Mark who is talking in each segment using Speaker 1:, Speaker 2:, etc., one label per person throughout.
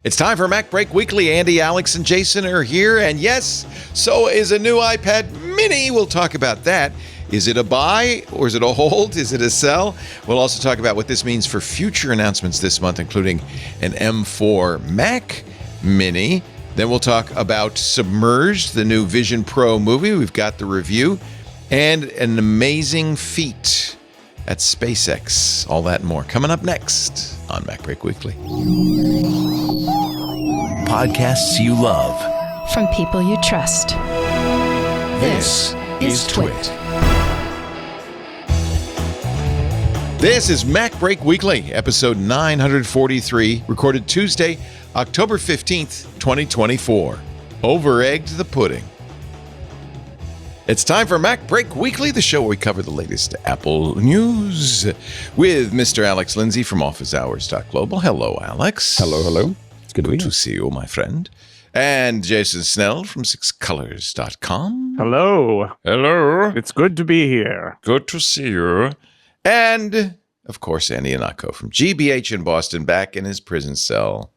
Speaker 1: It's time for MacBreak Weekly. Andy, Alex, and Jason are here. And yes, so is a new iPad mini. We'll talk about that. Is it a buy or is it a hold? Is it a sell? We'll also talk about what this means for future announcements this month, including an M4 Mac mini. Then we'll talk about Submerged, the new Vision Pro movie. We've got the review and an amazing feat at SpaceX. All that and more coming up next on MacBreak Weekly.
Speaker 2: Podcasts you love
Speaker 3: from people you trust.
Speaker 2: This is Twit.
Speaker 1: This is MacBreak Weekly, episode 943, recorded Tuesday, October 15th, 2024. Over-egged the pudding. It's time for MacBreak Weekly, the show where we cover the latest Apple news with Mr. Alex Lindsay from OfficeHours.global. Hello, Alex.
Speaker 4: Hello. It's good
Speaker 1: to see you, my friend. And Jason Snell from SixColors.com.
Speaker 5: Hello.
Speaker 1: Hello.
Speaker 5: It's good to be here.
Speaker 1: Good to see you. And, of course, Andy Anako from GBH in Boston, back in his prison cell.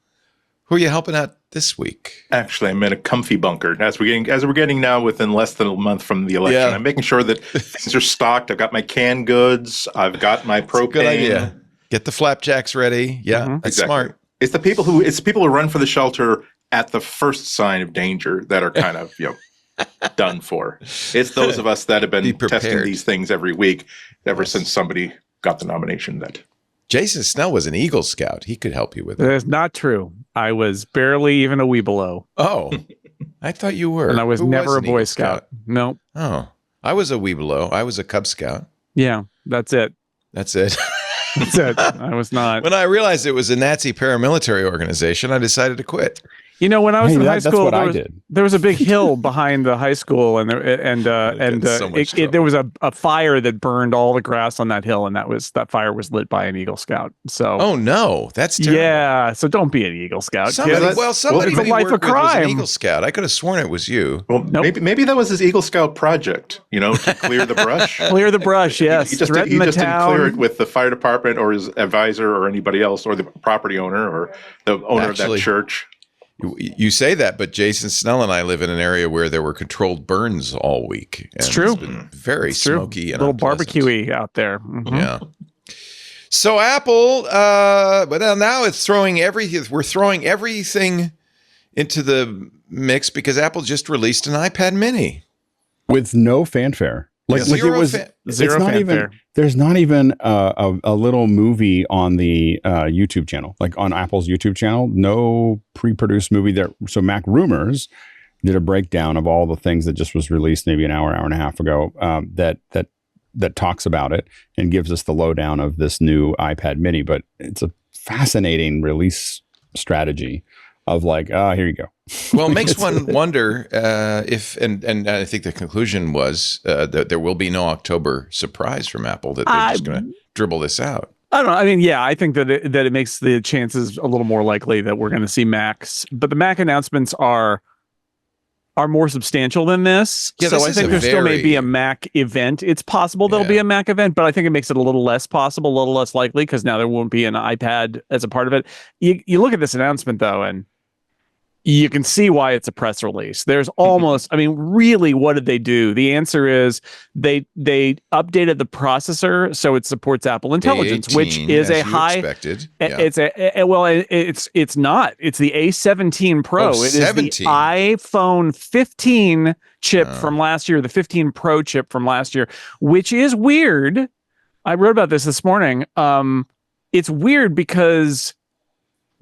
Speaker 1: Who are you helping out this week?
Speaker 4: Actually, I'm in a comfy bunker. As we're getting now within less than a month from the election, I'm making sure that things are stocked. I've got my canned goods. I've got my propane.
Speaker 1: Good idea. Get the flapjacks ready. Yeah, that's
Speaker 4: exactly.
Speaker 1: Smart.
Speaker 4: It's the people who run for the shelter at the first sign of danger that are kind of done for. It's those of us that have been testing these things every week ever since somebody got the nomination. That
Speaker 1: Jason Snell was an Eagle Scout. He could help you with it.
Speaker 5: That's not true. I was barely even a wee below.
Speaker 1: Oh, I thought you were.
Speaker 5: And I was never a Boy Scout. No.
Speaker 1: Oh, I was a wee below. I was a Cub Scout.
Speaker 5: Yeah, that's it.
Speaker 1: That's it.
Speaker 5: That's it. I was not.
Speaker 1: When I realized it was a Nazi paramilitary organization, I decided to quit.
Speaker 5: You know, when I was in high school,
Speaker 4: did.
Speaker 5: There was a big hill behind the high school, and there was a fire that burned all the grass on that hill, and that fire was lit by an Eagle Scout. So,
Speaker 1: oh no, that's terrible.
Speaker 5: Yeah. So don't be an Eagle Scout.
Speaker 1: Somebody
Speaker 5: it's a life of crime.
Speaker 1: Was an Eagle Scout. I could have sworn it was you.
Speaker 4: Well, nope. maybe that was his Eagle Scout project. To clear the brush.
Speaker 5: Clear the brush. Yes.
Speaker 4: He just didn't clear it with the fire department or his advisor or anybody else or the property owner or the owner of that church.
Speaker 1: You say that, but Jason Snell and I live in an area where there were controlled burns all week.
Speaker 5: It's true.
Speaker 1: It's been very smoky and
Speaker 5: a little barbecuey out there. Mm-hmm.
Speaker 1: Yeah. So Apple, but now it's we're throwing everything into the mix because Apple just released an iPad mini
Speaker 6: with no fanfare.
Speaker 5: Zero
Speaker 6: fanfare. There's not even a little movie on the YouTube channel, like on Apple's YouTube channel. No pre-produced movie there. So Mac Rumors did a breakdown of all the things that just was released maybe an hour and a half ago that talks about it and gives us the lowdown of this new iPad mini. But it's a fascinating release strategy of here you go.
Speaker 1: Well, it makes one wonder if, and I think the conclusion was that there will be no October surprise from Apple, that they're just going to dribble this out.
Speaker 5: I don't know. I mean, yeah, I think that it makes the chances a little more likely that we're going to see Macs, but the Mac announcements are more substantial than this. Yeah, so I think there still may be a Mac event. It's possible there'll be a Mac event, but I think it makes it a little less possible, a little less likely, because now there won't be an iPad as a part of it. You look at this announcement, though, and you can see why it's a press release. There's almost, I mean, really, what did they do? The answer is they updated the processor so it supports Apple Intelligence,
Speaker 1: A18,
Speaker 5: which is a high.
Speaker 1: Expected. Yeah.
Speaker 5: It's not. It's the A17 Pro.
Speaker 1: Oh,
Speaker 5: it is the iPhone 15 chip from last year, the 15 Pro chip from last year, which is weird. I wrote about this morning. It's weird because.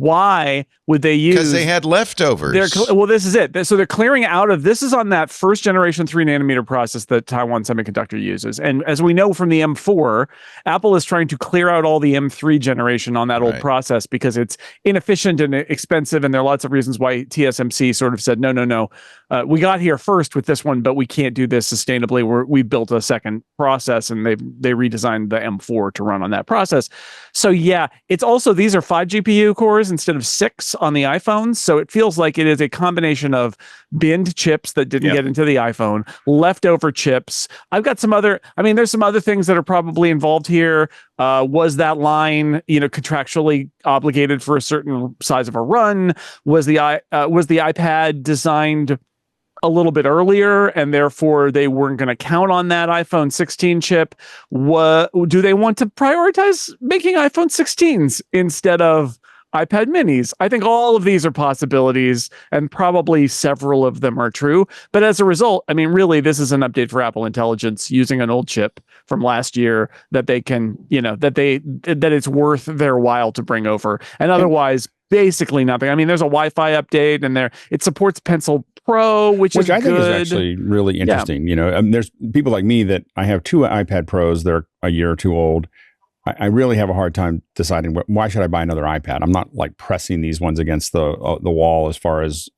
Speaker 5: Why would they use?
Speaker 1: Because they had leftovers.
Speaker 5: This is it. So they're clearing out of, this is on that first generation 3nm process that Taiwan Semiconductor uses. And as we know from the M4, Apple is trying to clear out all the M3 generation on that old process because it's inefficient and expensive. And there are lots of reasons why TSMC sort of said, no. We got here first with this one, but we can't do this sustainably. We built a second process and they redesigned the M4 to run on that process. So yeah, it's also, these are 5 GPU cores cores instead of 6 on the iPhones. So it feels like it is a combination of binned chips that didn't get into the iPhone, leftover chips. I've got some other, there's some other things that are probably involved here. Was that line, contractually obligated for a certain size of a run? Was the iPad designed a little bit earlier, and therefore they weren't going to count on that iPhone 16 chip? Do they want to prioritize making iPhone 16s instead of iPad minis? I think all of these are possibilities, and probably several of them are true. But as a result, really, this is an update for Apple Intelligence using an old chip from last year that they can, that it's worth their while to bring over. And otherwise, basically nothing. There's a Wi-Fi update, and it supports Pencil Pro, which is
Speaker 6: I think
Speaker 5: good.
Speaker 6: is actually really interesting. There's people like me that I have 2 iPad Pros. They're a year or 2 old. I really have a hard time deciding why should I buy another iPad. I'm not like pressing these ones against the wall as far as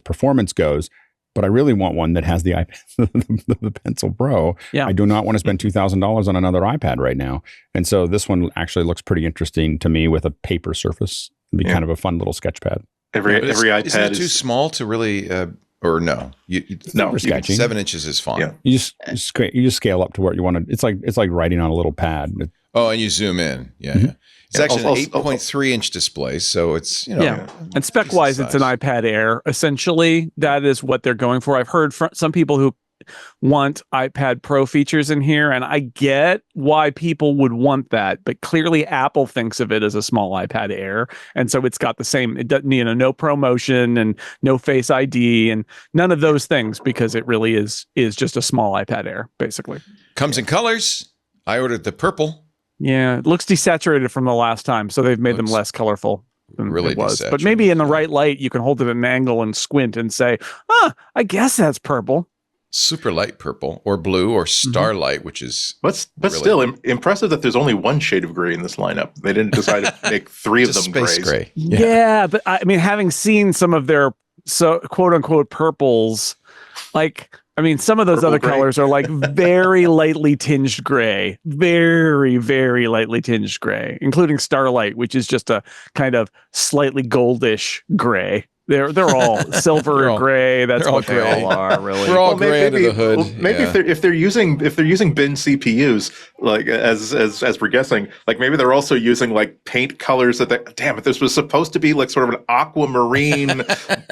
Speaker 6: performance goes, but I really want one that has the iPad, the Pencil Pro.
Speaker 5: Yeah.
Speaker 6: I do not want to spend $2,000 on another iPad right now. And so this one actually looks pretty interesting to me with a paper surface. It'd be kind of a fun little sketch pad.
Speaker 4: Every iPad
Speaker 1: isn't it too small to really, or no?
Speaker 6: No,
Speaker 1: 7 inches is fine.
Speaker 6: Yeah. You just scale up to where you want to. It's like writing on a little pad.
Speaker 1: And you zoom in. Yeah. It's actually an 8.3 inch display, so it's
Speaker 5: And spec wise, it's an iPad Air. Essentially, that is what they're going for. I've heard from some people who want iPad Pro features in here, and I get why people would want that, but clearly Apple thinks of it as a small iPad Air, and so it's got the same, it doesn't, no ProMotion and no Face ID and none of those things, because it really is just a small iPad Air, basically.
Speaker 1: Comes in colors. I ordered the purple.
Speaker 5: Yeah, it looks desaturated from the last time, so they've made them less colorful than
Speaker 1: really
Speaker 5: it was. But maybe in the right light, you can hold it at an angle and squint and say, I guess that's purple.
Speaker 1: Super light purple or blue or starlight, which is
Speaker 4: but still impressive that there's only one shade of gray in this lineup. They didn't decide to make 3 of them
Speaker 1: space
Speaker 4: grays.
Speaker 1: gray.
Speaker 5: Yeah, but having seen some of their quote unquote purples, some of those
Speaker 4: Purple
Speaker 5: other
Speaker 4: gray.
Speaker 5: colors are like very lightly tinged gray, very, very lightly tinged gray, including starlight, which is just a kind of slightly goldish gray. They're all silver and gray. That's what they all are, really.
Speaker 1: We're all gray under the hood.
Speaker 4: Well, maybe if they're using bin CPUs, like as we're guessing, like maybe they're also using like paint colors that this was supposed to be like sort of an aquamarine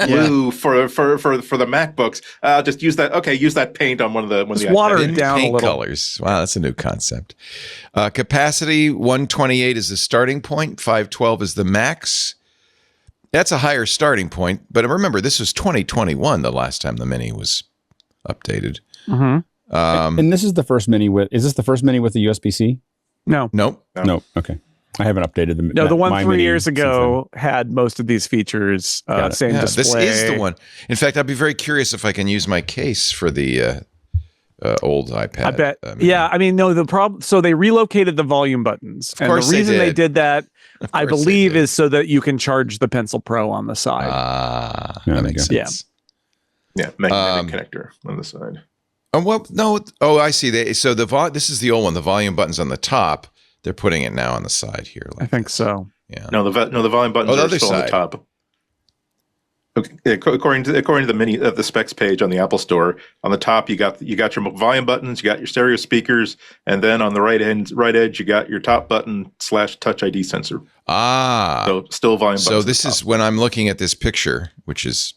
Speaker 4: blue for the MacBooks. Just use that. Okay, use that paint on one of the
Speaker 5: water it down
Speaker 1: paint
Speaker 5: a little.
Speaker 1: colors. Wow, that's a new concept. Capacity 128 is the starting point. 512 is the max. That's a higher starting point, but remember, this was 2021 the last time the Mini was updated.
Speaker 5: Mm-hmm.
Speaker 6: And this is the first Mini is this the first Mini with the USB-C?
Speaker 5: No.
Speaker 1: Nope.
Speaker 6: Okay. I haven't updated the.
Speaker 5: No, the one 3 years ago had most of these features. Same display.
Speaker 1: This is the one. In fact, I'd be very curious if I can use my case for the old iPad.
Speaker 5: I bet. The problem. So they relocated the volume buttons, and the reason they did that, I believe, is so that you can charge the Pencil Pro on the side.
Speaker 1: That makes sense.
Speaker 4: Yeah, magnetic connector on the side.
Speaker 1: I see. This is the old one. The volume button's on the top. They're putting it now on the side here.
Speaker 5: I think so.
Speaker 1: Yeah.
Speaker 4: No, the volume buttons are still on the top. Okay. According to the specs page on the Apple Store, on the top you got your volume buttons, you got your stereo speakers, and then on the right edge you got your top button / Touch ID sensor. So still volume buttons.
Speaker 1: So this is when I'm looking at this picture, which is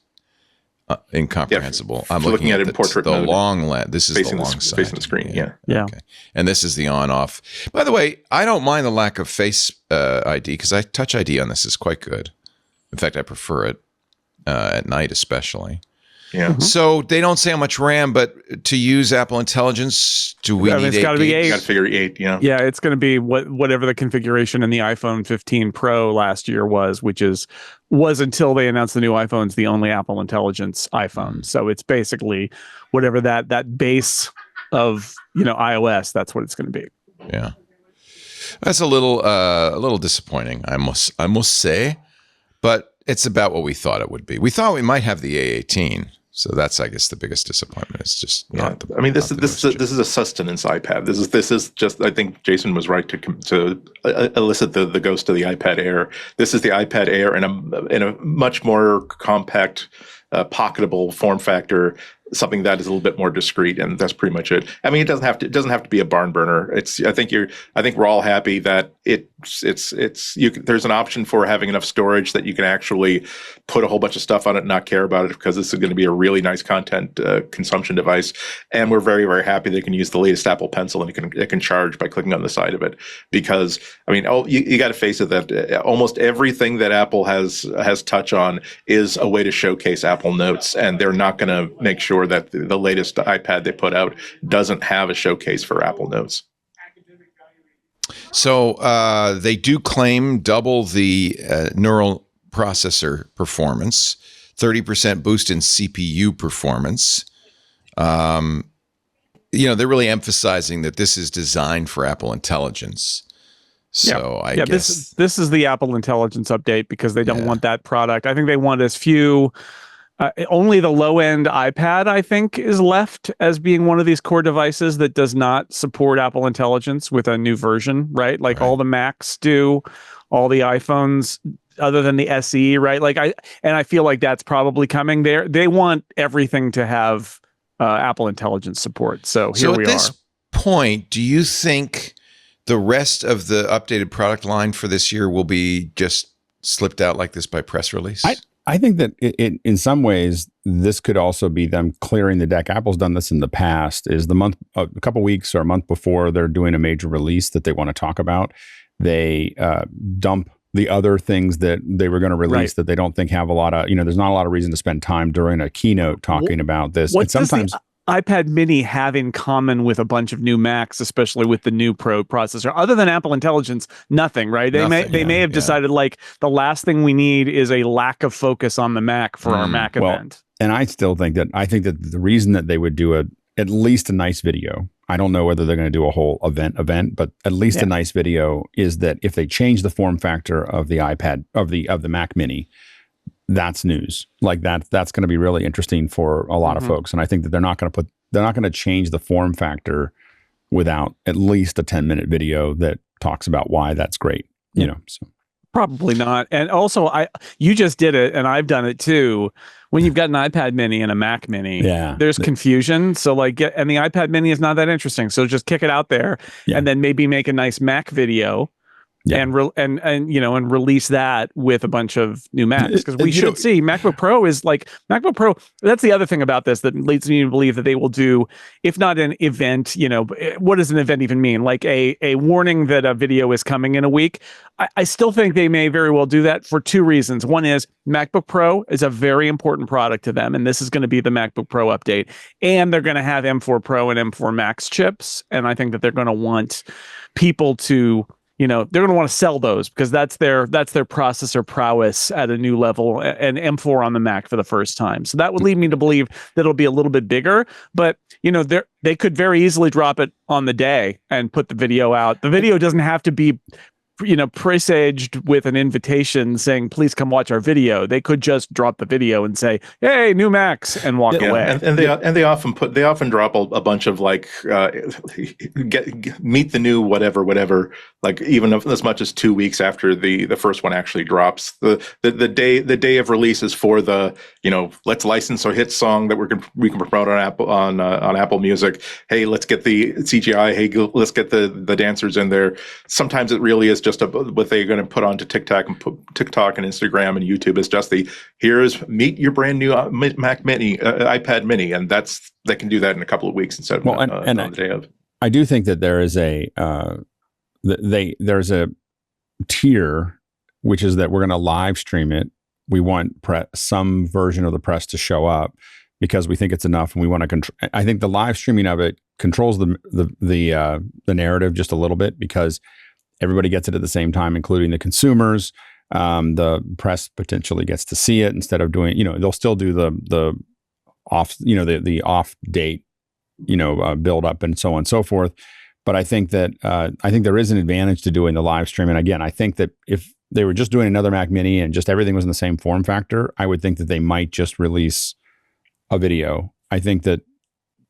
Speaker 1: incomprehensible. I'm looking at it in portrait mode. This is the long side
Speaker 4: facing the screen. Yeah.
Speaker 1: Okay. And this is the on-off. By the way, I don't mind the lack of Face ID because Touch ID on this is quite good. In fact, I prefer it. At night, especially.
Speaker 4: Yeah.
Speaker 5: Mm-hmm.
Speaker 1: So they don't say how much RAM, but to use Apple Intelligence, do we need 8
Speaker 5: it's got to be 8.
Speaker 4: You got to figure 8. Yeah.
Speaker 5: Yeah, it's going to be whatever the configuration in the iPhone 15 Pro last year was, which was until they announced the new iPhones, the only Apple Intelligence iPhone. So it's basically whatever that base of iOS. That's what it's going to be.
Speaker 1: Yeah. That's a little disappointing, I must say, but it's about what we thought it would be. We thought we might have the A18, So that's, I guess, the biggest disappointment. It's just not the.
Speaker 4: I mean, this is a sustenance iPad. This is just. I think Jason was right to elicit the ghost of the iPad Air. This is the iPad Air in a much more compact, pocketable form factor. Something that is a little bit more discreet, and that's pretty much it. I mean, it doesn't have to be a barn burner. I think we're all happy that there's an option for having enough storage that you can actually put a whole bunch of stuff on it and not care about it, because this is going to be a really nice content consumption device. And we're very, very happy they can use the latest Apple Pencil, and it can charge by clicking on the side of it. Because I mean, you got to face it that almost everything that Apple has touch on is a way to showcase Apple Notes, and they're not going to make sure that the latest iPad they put out doesn't have a showcase for Apple Notes.
Speaker 1: So they do claim double the neural processor performance, 30% boost in CPU performance. They're really emphasizing that this is designed for Apple Intelligence. So I guess
Speaker 5: this is the Apple Intelligence update, because they don't want that product. I think they want as few. Only the low-end iPad, I think, is left as being one of these core devices that does not support Apple Intelligence with a new version, right? Like all the Macs do, all the iPhones, other than the SE, right? I feel like that's probably coming there. They want everything to have Apple Intelligence support. So here we are. At this
Speaker 1: point, do you think the rest of the updated product line for this year will be just slipped out like this by press release?
Speaker 6: I think that in some ways, this could also be them clearing the deck. Apple's done this in the past. Is a couple weeks or a month before they're doing a major release that they want to talk about, they dump the other things that they were going to release that they don't think have a lot of, there's not a lot of reason to spend time during a keynote talking about this.
Speaker 5: And sometimes iPad mini have in common with a bunch of new Macs, especially with the new Pro processor? Other than Apple Intelligence, nothing, right? They may have decided like the last thing we need is a lack of focus on the Mac for our Mac event.
Speaker 6: And I think that the reason that they would do at least a nice video, I don't know whether they're going to do a whole event, but at least a nice video, is that if they change the form factor of the iPad of the Mac Mini, that's news. Like that's going to be really interesting for a lot of folks. And I think that they're not going to change the form factor without at least a 10-minute video that talks about why that's great. So
Speaker 5: probably not. And also, you just did it, and I've done it too. When you've got an iPad Mini and a Mac Mini, there's confusion. So and the iPad Mini is not that interesting. So just kick it out there, and then maybe make a nice Mac video. And release that with a bunch of new Macs, because we should see MacBook Pro. That's the other thing about this that leads me to believe that they will do, if not an event, what does an event even mean? Like a warning that a video is coming in a week. I still think they may very well do that for two reasons. One is MacBook Pro is a very important product to them, and this is going to be the MacBook Pro update. And they're going to have M4 Pro and M4 Max chips, and I think that they're going to want people to. They're going to want to sell those because that's their processor prowess at a new level, and M4 on the Mac for the first time. So that would lead me to believe that it'll be a little bit bigger, but they could very easily drop it on the day and put the video out. The video doesn't have to be presaged with an invitation saying, please come watch our video. They could just drop the video and say, hey, new Macs, and walk away.
Speaker 4: And they often drop a bunch of like meet the new whatever, like even as much as 2 weeks after the first one actually drops. The day of release is for the let's license our hit song that we can promote on Apple Music. Hey, let's get the CGI. Hey, let's get the dancers in there. Sometimes it really is just what they're going to put onto TikTok and Instagram and YouTube is just here's meet your brand new Mac Mini, iPad Mini, and they can do that in a couple of weeks instead of on the day of.
Speaker 6: I do think that there is there's a tier, which is that we're going to live stream it. We want some version of the press to show up because we think it's enough, and we want to control. I think the live streaming of it controls the narrative just a little bit because everybody gets it at the same time, including the consumers. The press potentially gets to see it instead of doing, they'll still do the off, the off date, build up and so on and so forth. But I think that there is an advantage to doing the live stream. And again, I think that if they were just doing another Mac Mini and just everything was in the same form factor, I would think that they might just release a video. I think that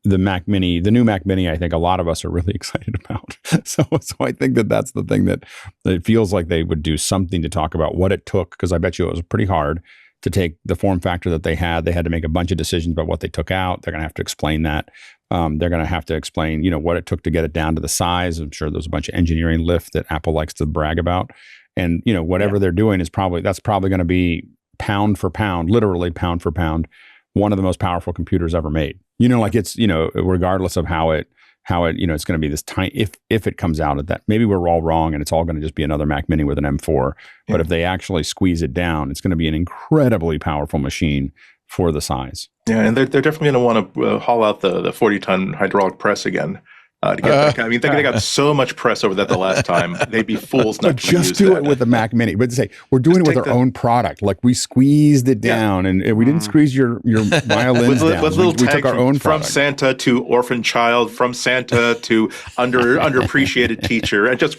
Speaker 6: the new Mac Mini, I think a lot of us are really excited about. So I think that that's the thing that it feels like they would do something to talk about what it took, because I bet you it was pretty hard to take the form factor that they had. They had to make a bunch of decisions about what they took out. They're going to have to explain that. They're going to have to explain, what it took to get it down to the size. I'm sure there's a bunch of engineering lift that Apple likes to brag about. And, whatever they're doing is probably going to be pound for pound, literally pound for pound, one of the most powerful computers ever made. It's, regardless of how it, it's going to be this tiny, if it comes out at that, maybe we're all wrong and it's all going to just be another Mac Mini with an M4. But if they actually squeeze it down, it's going to be an incredibly powerful machine for the size.
Speaker 4: Yeah, and they're definitely going to want to haul out the 40-ton hydraulic press again. To get that. I mean, they got so much press over that the last time. They'd be fools not to
Speaker 6: just do it with the Mac Mini. But say we're doing it with our own product. Like we squeezed it down, and we didn't squeeze your violins down.
Speaker 4: With little
Speaker 6: we took our own
Speaker 4: from Santa to orphan child, from Santa to underappreciated teacher, and just.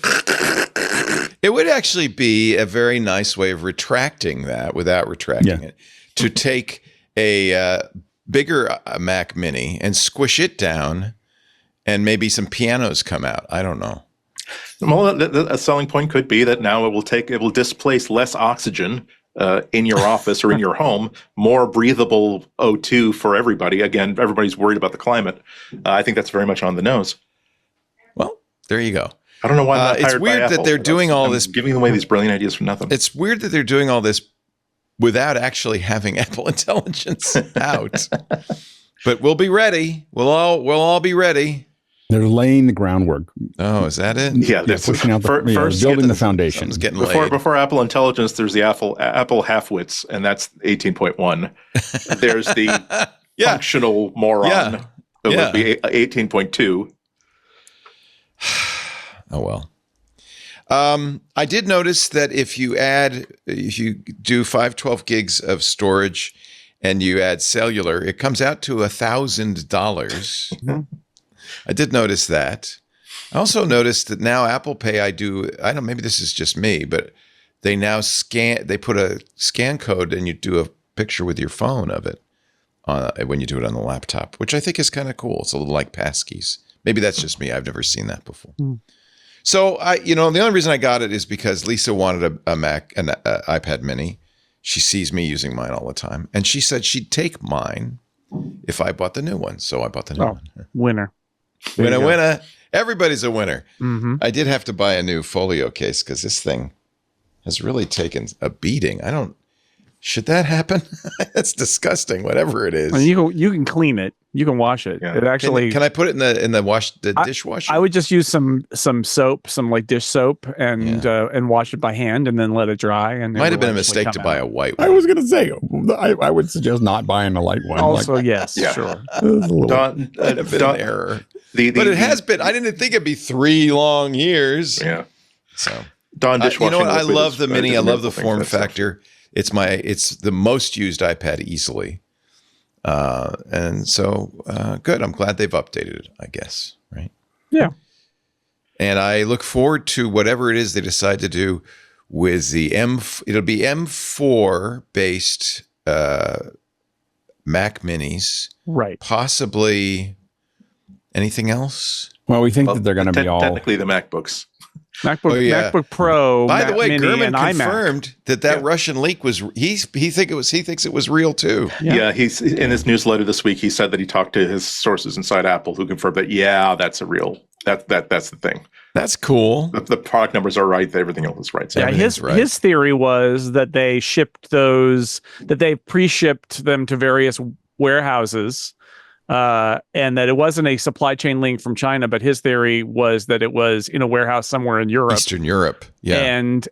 Speaker 1: It would actually be a very nice way of retracting that without retracting it. To take a bigger Mac Mini and squish it down. And maybe some pianos come out. I don't know.
Speaker 4: Well, a selling point could be that now it will displace less oxygen in your office or in your home, more breathable O2 for everybody. Again, everybody's worried about the climate. I think that's very much on the nose.
Speaker 1: Well, there you go.
Speaker 4: I don't know why I'm not
Speaker 1: it's weird that they're doing all this,
Speaker 4: giving away these brilliant ideas for nothing.
Speaker 1: It's weird that they're doing all this without actually having Apple Intelligence out. But we'll be ready. We'll all be ready.
Speaker 6: They're laying the groundwork.
Speaker 1: Oh, is that it?
Speaker 4: Yeah, they're
Speaker 6: pushing out first building the foundation.
Speaker 4: Before Apple Intelligence, there's the Apple half-wits, and that's 18.1. There's the functional moron. It would be 18.2.
Speaker 1: Oh, well. I did notice that if you do 512 gigs of storage and you add cellular, it comes out to $1,000. I did notice that. I also noticed that now Apple Pay, I don't know, maybe this is just me, but they now put a scan code and you do a picture with your phone of it when you do it on the laptop, which I think is kind of cool. It's a little like passkeys. Maybe that's just me. I've never seen that before. So the only reason I got it is because Lisa wanted an iPad mini. She sees me using mine all the time. And she said she'd take mine if I bought the new one. So I bought the new one.
Speaker 5: Winner.
Speaker 1: Winner. Everybody's a winner.
Speaker 5: Mm-hmm.
Speaker 1: I did have to buy a new folio case because this thing has really taken a beating. Should that happen? That's disgusting, whatever it is.
Speaker 5: And you can clean it. You can wash it.
Speaker 4: Yeah.
Speaker 5: It actually.
Speaker 1: Can I put it in the dishwasher?
Speaker 5: I would just use some soap, some like dish soap, and wash it by hand, and then let it dry. And
Speaker 1: might have been a mistake to buy a white one.
Speaker 6: I was going to say I would suggest not buying a light one.
Speaker 5: Also, yes, sure.
Speaker 1: Might have been an error. But it has been. I didn't think it'd be 3 long years.
Speaker 4: Yeah.
Speaker 1: So
Speaker 4: Dawn dishwashing.
Speaker 1: You know what? I love the Mini. I love the form factor. It's the most used iPad easily. And so good. I'm glad they've updated it, I guess. Right.
Speaker 5: Yeah.
Speaker 1: And I look forward to whatever it is they decide to do with the it'll be M4 based Mac Minis.
Speaker 5: Right.
Speaker 1: Possibly anything else?
Speaker 6: Well, we think that they're going to be all
Speaker 4: technically the MacBooks.
Speaker 5: MacBook Pro.
Speaker 1: By the way,
Speaker 5: Mini,
Speaker 1: Gurman
Speaker 5: and
Speaker 1: confirmed that Russian leak was he thinks it was real too.
Speaker 4: Yeah, he's in his newsletter this week. He said that he talked to his sources inside Apple who confirmed that that's a real that's the thing.
Speaker 1: That's cool.
Speaker 4: The product numbers are right. Everything else is right. So
Speaker 5: his theory was that they shipped those, that they pre-shipped them to various warehouses. And that it wasn't a supply chain link from China, but his theory was that it was in a warehouse somewhere in Europe,
Speaker 1: Eastern Europe, and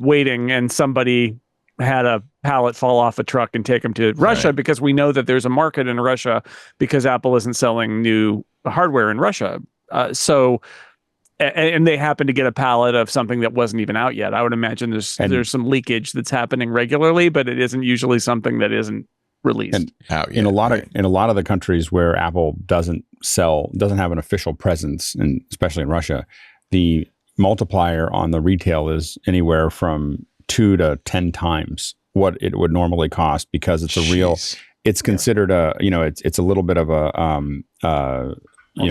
Speaker 5: waiting, and somebody had a pallet fall off a truck and take them to Russia, because we know that there's a market in Russia because Apple isn't selling new hardware in Russia. And they happen to get a pallet of something that wasn't even out yet. I would imagine there's some leakage that's happening regularly, but it isn't usually something that isn't released.
Speaker 6: And in a lot of the countries where Apple doesn't have an official presence, and especially in Russia, the multiplier on the retail is anywhere from 2 to 10 times what it would normally cost, because it's it's considered it's a little bit of a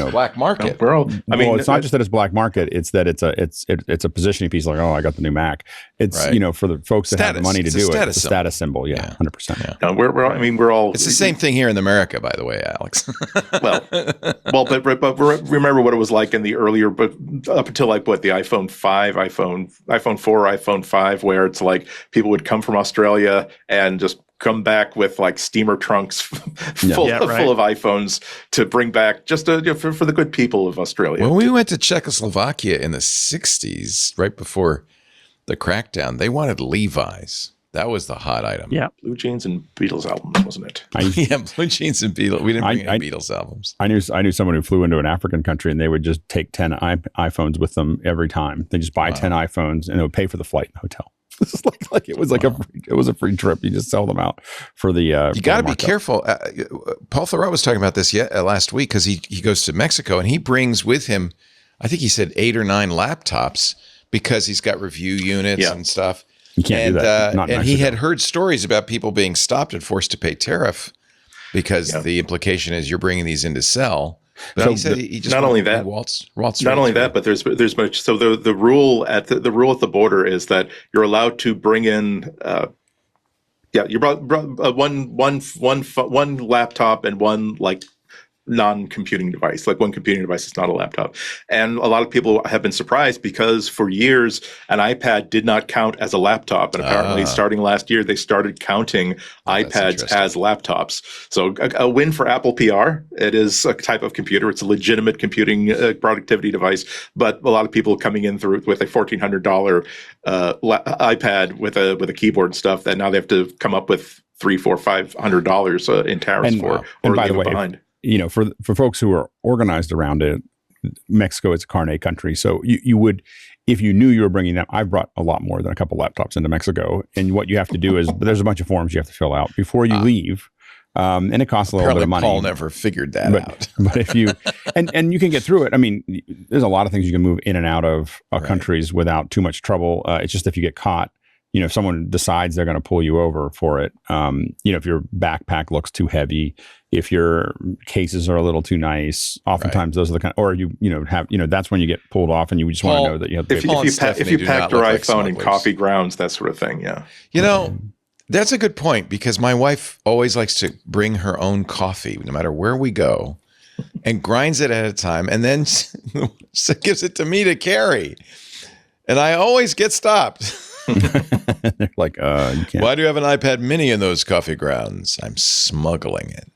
Speaker 1: black market.
Speaker 6: It's not just that it's black market; it's that it's a positioning piece. Like, oh, I got the new Mac. It's for the folks that have the money to do it. It's a status symbol. Yeah, 100%.
Speaker 4: No, we're all.
Speaker 1: It's the same thing here in America, by the way, Alex.
Speaker 4: but remember what it was like in the earlier, but up until the iPhone 5, iPhone 4, iPhone 5, where it's like people would come from Australia and just come back with like steamer trunks full of iPhones to bring back just for the good people of Australia.
Speaker 1: When we went to Czechoslovakia in the 60s, right before the crackdown, they wanted Levi's. That was the hot item.
Speaker 5: Yeah.
Speaker 4: Blue Jeans and Beatles albums, wasn't it?
Speaker 1: Yeah, Blue Jeans and Beatles. We didn't bring any Beatles albums.
Speaker 6: I knew someone who flew into an African country and they would just take 10 iPhones with them every time. They just buy 10 iPhones and they would pay for the flight and hotel. It was a free trip. You just sell them out for the.
Speaker 1: You got to be careful. Paul Thurrott was talking about this last week because he goes to Mexico and he brings with him, I think he said 8 or 9 laptops because he's got review units and stuff.
Speaker 6: You can't do that.
Speaker 1: And he had heard stories about people being stopped and forced to pay tariff because the implication is you're bringing these in to sell. But he said he just
Speaker 4: not only that, but there's much. So the rule at the border is that you're allowed to bring in, you brought one laptop and one non-computing device. Like one computing device is not a laptop. And a lot of people have been surprised because for years an iPad did not count as a laptop. And apparently starting last year, they started counting iPads as laptops. So a win for Apple PR. It is a type of computer. It's a legitimate computing productivity device. But a lot of people coming in through with a $1,400 iPad with a keyboard and stuff that now they have to come up with $300, $400, $500 in tariffs for.
Speaker 6: And by the way, for folks who are organized around it, Mexico is a carnet country. So you would, if you knew you were bringing them, I've brought a lot more than a couple laptops into Mexico. And what you have to do is, there's a bunch of forms you have to fill out before you leave. And it costs a little bit of money.
Speaker 1: Paul never figured that out.
Speaker 6: But if you, and you can get through it. I mean, there's a lot of things you can move in and out of countries without too much trouble. It's just if you get caught, if someone decides they're going to pull you over for it, if your backpack looks too heavy, if your cases are a little too nice, oftentimes those are the kind, or that's when you get pulled off and you just want to know that you have to.
Speaker 4: If you packed your iPhone in coffee grounds, that sort of thing,
Speaker 1: that's a good point because my wife always likes to bring her own coffee no matter where we go, and grinds it at a time, and then gives it to me to carry, and I always get stopped.
Speaker 6: Like, you can't.
Speaker 1: Why do you have an iPad mini in those coffee grounds? I'm smuggling it.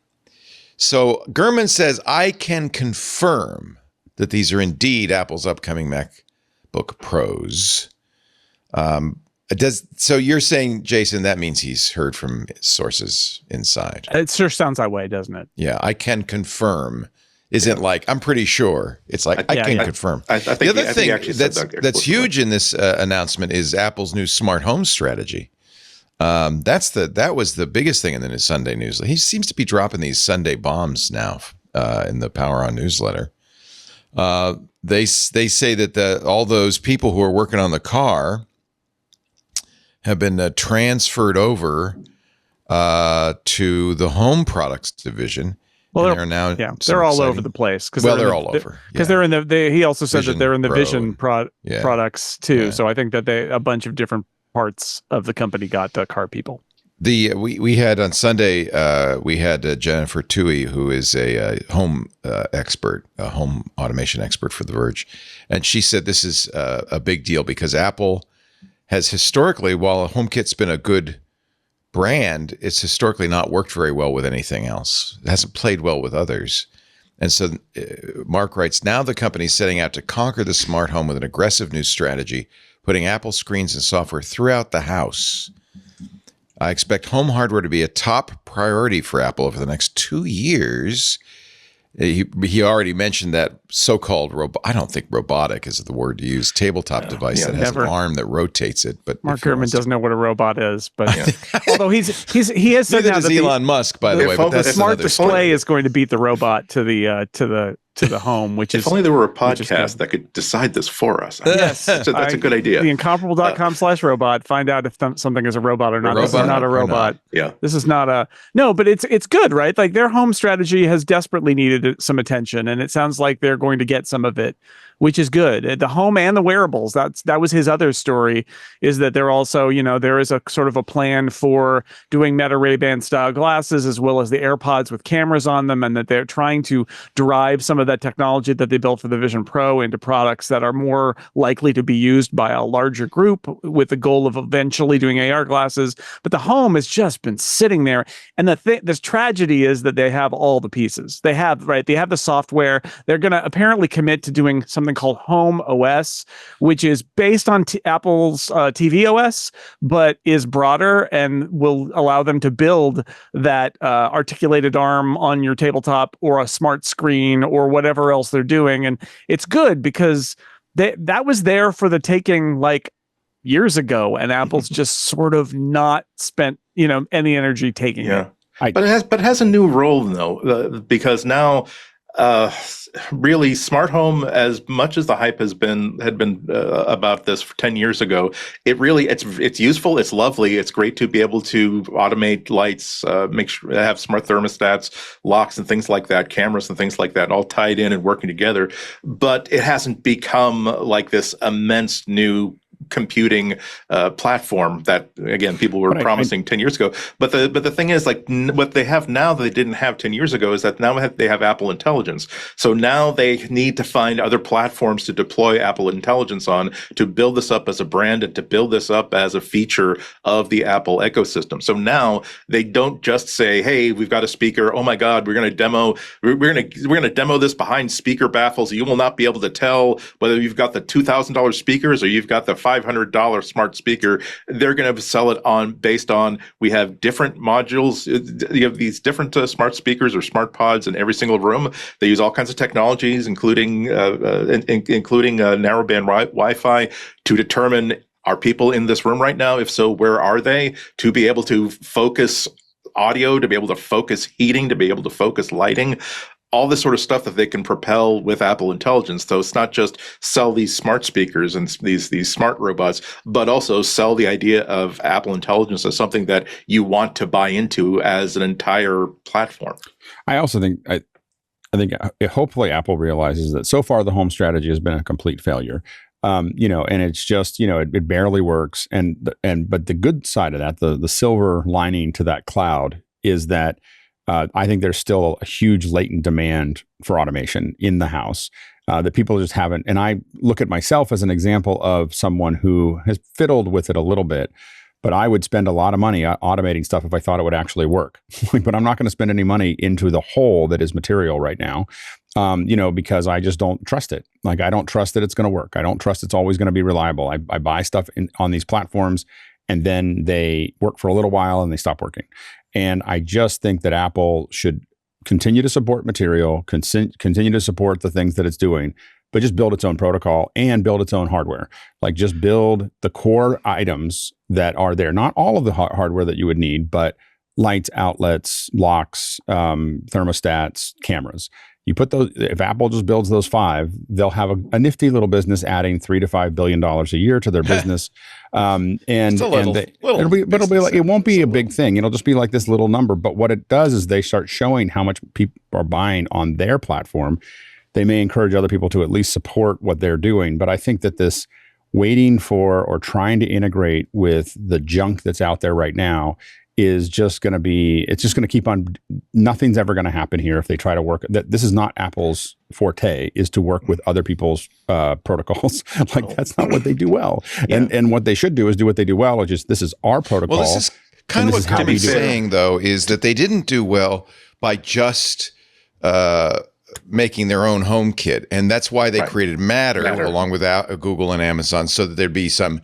Speaker 1: So Gurman says, I can confirm that these are indeed Apple's upcoming MacBook Pros. So you're saying, Jason, that means he's heard from sources inside.
Speaker 5: It sure sounds that way, doesn't it?
Speaker 1: Yeah, I can confirm. Isn't like, I'm pretty sure. It's like, I can confirm. The other thing that's huge in this announcement is Apple's new smart home strategy. That was the biggest thing in the Sunday news. He seems to be dropping these Sunday bombs now in the Power On newsletter. They say that all those people who are working on the car have been transferred over to the home products division.
Speaker 5: Well, they're all over the place because
Speaker 1: they're all over
Speaker 5: because they're in the. He also said that they're in the Vision products too. Yeah. So I think that a bunch of different parts of the company got car people.
Speaker 1: We had on Sunday we had Jennifer Toohey, who is a home expert, a home automation expert for The Verge, and she said this is a big deal because Apple has historically, while HomeKit's been a good brand, it's historically not worked very well with anything else. It hasn't played well with others. And so Mark writes, now the company's setting out to conquer the smart home with an aggressive new strategy, putting Apple screens and software throughout the house. I expect home hardware to be a top priority for Apple over the next 2 years. He already mentioned that so-called I don't think robotic is the word to use, tabletop device that has an arm that rotates it. But
Speaker 5: Mark Gurman doesn't know what a robot is, but although he has said
Speaker 1: now that Elon Musk, by the way, but
Speaker 5: the smart display is going to beat the robot to the to the home, which
Speaker 4: if only there were a podcast that could decide this for us.
Speaker 5: Yes,
Speaker 4: that's a good idea.
Speaker 5: The incomparable.com/robot. Find out if something is a robot or not. This is not a robot.
Speaker 4: Yeah,
Speaker 5: this is not a no, but it's good, right? Like their home strategy has desperately needed some attention, and it sounds like they're going to get some of it, which is good. The home and the wearables. That was his other story, is that they're also, there is a sort of a plan for doing Meta Ray-Ban style glasses as well as the AirPods with cameras on them, and that they're trying to derive some of that technology that they built for the Vision Pro into products that are more likely to be used by a larger group, with the goal of eventually doing AR glasses. But the home has just been sitting there, and this tragedy is that they have all the pieces. They have the software. They're going to apparently commit to doing something called Home OS, which is based on Apple's TV OS, but is broader and will allow them to build that articulated arm on your tabletop or a smart screen or whatever else they're doing. And it's good because that was there for the taking like years ago, and Apple's just sort of not spent any energy taking it.
Speaker 4: But it has a new role though, because now really smart home, as much as the hype had been about this 10 years ago, it's useful, it's lovely, it's great to be able to automate lights, have smart thermostats, locks and things like that, cameras and things like that, all tied in and working together. But it hasn't become like this immense new computing platform that, again, people were promising 10 years ago. But the thing is, like, what they have now that they didn't have 10 years ago is that now they have Apple Intelligence. So now they need to find other platforms to deploy Apple Intelligence on, to build this up as a brand and to build this up as a feature of the Apple ecosystem. So now they don't just say, hey, we've got a speaker. Oh my God, we're going to demo this behind speaker baffles. You will not be able to tell whether you've got the $2,000 speakers or you've got the $500 smart speaker. They're going to sell it based on, we have different modules. You have these different smart speakers or smart pods in every single room. They use all kinds of technologies, including narrowband Wi-Fi, to determine, are people in this room right now? If so, where are they? To be able to focus audio, to be able to focus heating, to be able to focus lighting. All this sort of stuff that they can propel with Apple Intelligence. So it's not just sell these smart speakers and these smart robots, but also sell the idea of Apple Intelligence as something that you want to buy into as an entire platform.
Speaker 6: I also think, I think hopefully Apple realizes that so far the home strategy has been a complete failure. And it's just, it barely works. But the good side of that, the silver lining to that cloud, is that I think there's still a huge latent demand for automation in the house that people just haven't. And I look at myself as an example of someone who has fiddled with it a little bit, but I would spend a lot of money automating stuff if I thought it would actually work. But I'm not going to spend any money into the hole that is material right now, because I just don't trust it. Like, I don't trust that it's going to work. I don't trust it's always going to be reliable. I buy stuff on these platforms, and then they work for a little while and they stop working. And I just think that Apple should continue to support material, continue to support the things that it's doing, but just build its own protocol and build its own hardware. Like, just build the core items that are there. Not all of the hardware that you would need, but lights, outlets, locks, thermostats, cameras. You put those, if Apple just builds those 5, they'll have a nifty little business adding $3 to $5 billion a year to their business. It'll be like, it won't be a big thing. It'll just be like this little number. But what it does is they start showing how much people are buying on their platform. They may encourage other people to at least support what they're doing. But I think that this waiting for or trying to integrate with the junk that's out there right now is just going to be, it's just going to keep on, nothing's ever going to happen here if they try to work. That this is not Apple's forte, is to work with other people's protocols. That's not what they do well. Yeah. And what they should do is do what they do well, which is, this is our protocol.
Speaker 1: Well, this is kind of what Tommy's saying, though, is that they didn't do well by just making their own HomeKit. And that's why they created Matter along with Google and Amazon, so that there'd be some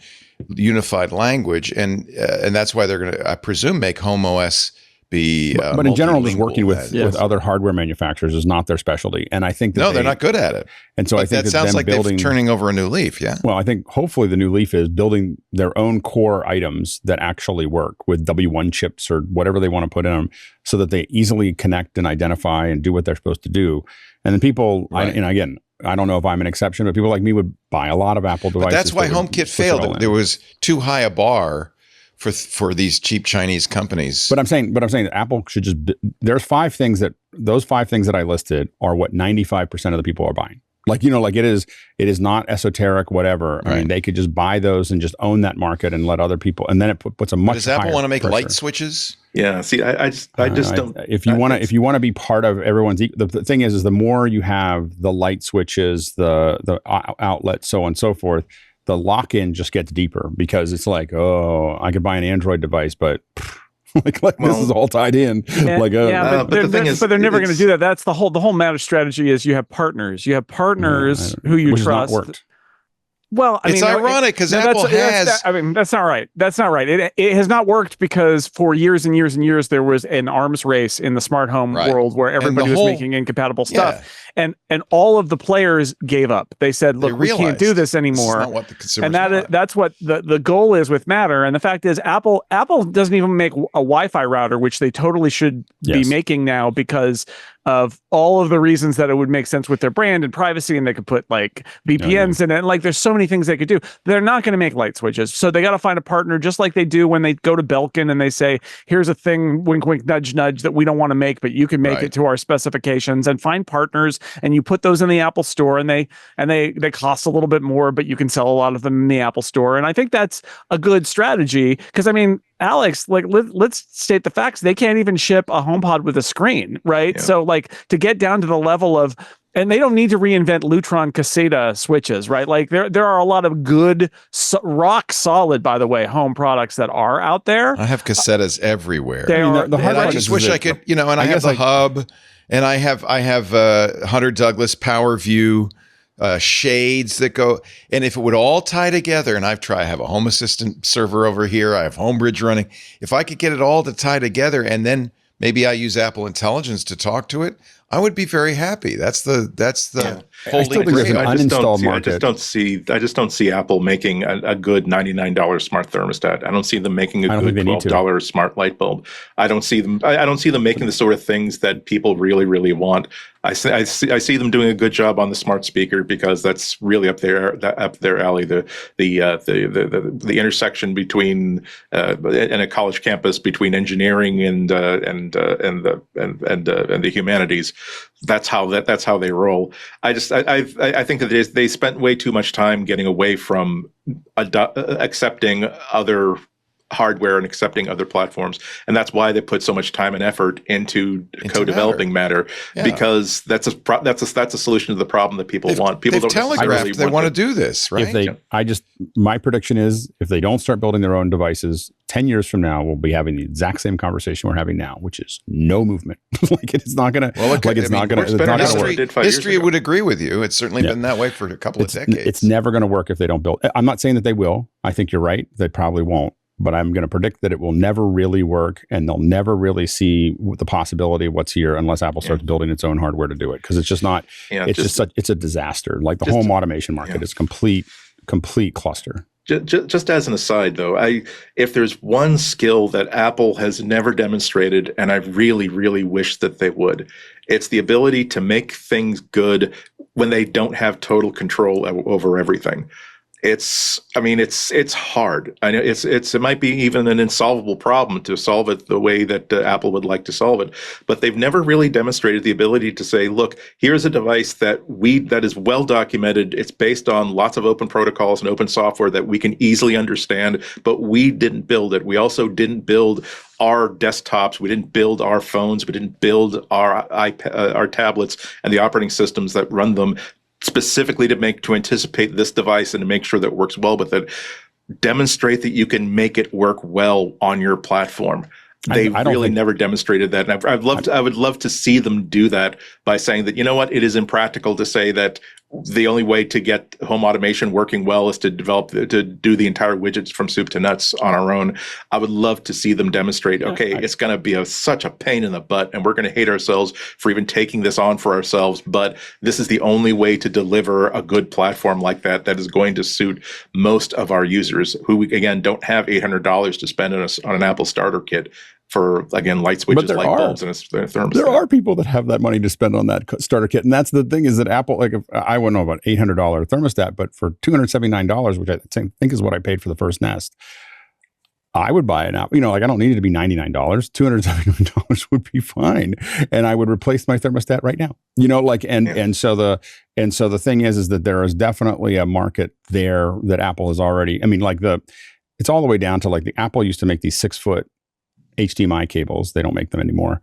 Speaker 1: unified language, and that's why they're going to, I presume, make Home OS be.
Speaker 6: But in general, just working with other hardware manufacturers is not their specialty, and I think that
Speaker 1: they're not good at it.
Speaker 6: And so I think
Speaker 1: that sounds like they're turning over a new leaf. Yeah.
Speaker 6: Well, I think hopefully the new leaf is building their own core items that actually work with W1 chips or whatever they want to put in them, so that they easily connect and identify and do what they're supposed to do. And then people, and again, I don't know if I'm an exception, but people like me would buy a lot of Apple devices.
Speaker 1: But that's why HomeKit failed. There was too high a bar for these cheap Chinese companies.
Speaker 6: But I'm saying that Apple should just. There's those five things that I listed are what 95% of the people are buying. Like it is not esoteric, whatever. Right. I mean, they could just buy those and just own that market and let other people. And then it puts a much.
Speaker 1: Does Apple want to make
Speaker 6: pressure.
Speaker 1: Light switches?
Speaker 4: Yeah. See, I just don't.
Speaker 6: If you want to be part of everyone's, the thing is the more you have the light switches, the outlet, so on and so forth, the lock-in just gets deeper, because it's like, oh, I could buy an Android device, but this is all tied in.
Speaker 5: But they're never going to do that. That's the whole matter strategy is you have partners. You have partners who you trust.
Speaker 6: Not worked.
Speaker 5: Well,
Speaker 1: it's ironic because Apple has.
Speaker 5: That's not right. That's not right. It has not worked because for years and years and years there was an arms race in the smart home world where everybody was making incompatible stuff, and all of the players gave up. They said, "Look, we can't do this anymore."
Speaker 1: That's not what the consumers want.
Speaker 5: That's what the goal is with Matter. And the fact is, Apple doesn't even make a Wi-Fi router, which they totally should be making now because of all of the reasons that it would make sense with their brand and privacy, and they could put like VPNs in it. And like, there's so many things they could do. They're not going to make light switches. So they got to find a partner, just like they do when they go to Belkin and they say, here's a thing, wink, wink, nudge, nudge, that we don't want to make, but you can make it to our specifications, and find partners. And you put those in the Apple store, and they cost a little bit more, but you can sell a lot of them in the Apple store. And I think that's a good strategy, because I mean, Alex, like let's state the facts. They can't even ship a HomePod with a screen, right? Yeah. So like to get down to the level of, and they don't need to reinvent Lutron Caseta switches, right? Like there are a lot of good, rock solid, by the way, home products that are out there.
Speaker 1: I have Casetas everywhere.
Speaker 6: I
Speaker 1: just wish I could, and I have the hub, and I have Hunter Douglas PowerView shades that go, and if it would all tie together, and I have a Home Assistant server over here, I have Homebridge running. If I could get it all to tie together, and then maybe I use Apple Intelligence to talk to it, I would be very happy. That's the holy grail.
Speaker 4: I just don't see Apple making a good $99 smart thermostat. I don't see them making a good $12 smart light bulb. I don't see them making the sort of things that people really, really want. I see them doing a good job on the smart speaker, because that's really up their alley. The intersection between in a college campus between engineering and the humanities. That's how they roll. I think that they spent way too much time getting away from accepting other hardware and accepting other platforms, and that's why they put so much time and effort into co-developing Matter, because that's a solution to the problem that people want. People don't
Speaker 1: telegraphed they want to do this, right?
Speaker 6: My prediction is, if they don't start building their own devices, 10 years from now, we'll be having the exact same conversation we're having now, which is no movement. It's not going to.
Speaker 1: History would agree with you. It's certainly been that way for a couple of decades.
Speaker 6: It's never going to work if they don't build. I'm not saying that they will. I think you're right. They probably won't. But I'm going to predict that it will never really work, and they'll never really see the possibility of what's here unless Apple starts building its own hardware to do it. Because it's just not. It's a disaster. Like the home automation market is complete cluster.
Speaker 4: Just as an aside, though, if there's one skill that Apple has never demonstrated, and I really, really wish that they would, it's the ability to make things good when they don't have total control over everything. It's hard. I know it might be even an insolvable problem to solve it the way that Apple would like to solve it, but they've never really demonstrated the ability to say, look, here's a device that is well documented. It's based on lots of open protocols and open software that we can easily understand, but we didn't build it. We also didn't build our desktops. We didn't build our phones. We didn't build our iPad, our tablets, and the operating systems that run them specifically to anticipate this device and to make sure that it works well with it. Demonstrate that you can make it work well on your platform. They really never demonstrated that. And I would love to see them do that by saying that, you know what, it is impractical to say that the only way to get home automation working well is to do the entire widgets from soup to nuts on our own. I would love to see them demonstrate, okay, it's going to be such a pain in the butt, and we're going to hate ourselves for even taking this on for ourselves, but this is the only way to deliver a good platform like that is going to suit most of our users who, again, don't have $800 to spend on an Apple starter kit for, again, light switches, light bulbs, and a thermostat.
Speaker 6: There are people that have that money to spend on that starter kit. And that's the thing, is that Apple, like, if, I wouldn't know about $800 thermostat, but for $279, which I think is what I paid for the first Nest, I would buy an Apple. Like, I don't need it to be $99. $279 would be fine. And I would replace my thermostat right now. And so the thing is that there is definitely a market there that Apple is already, it's all the way down to, like, the Apple used to make these 6-foot HDMI cables. They don't make them anymore.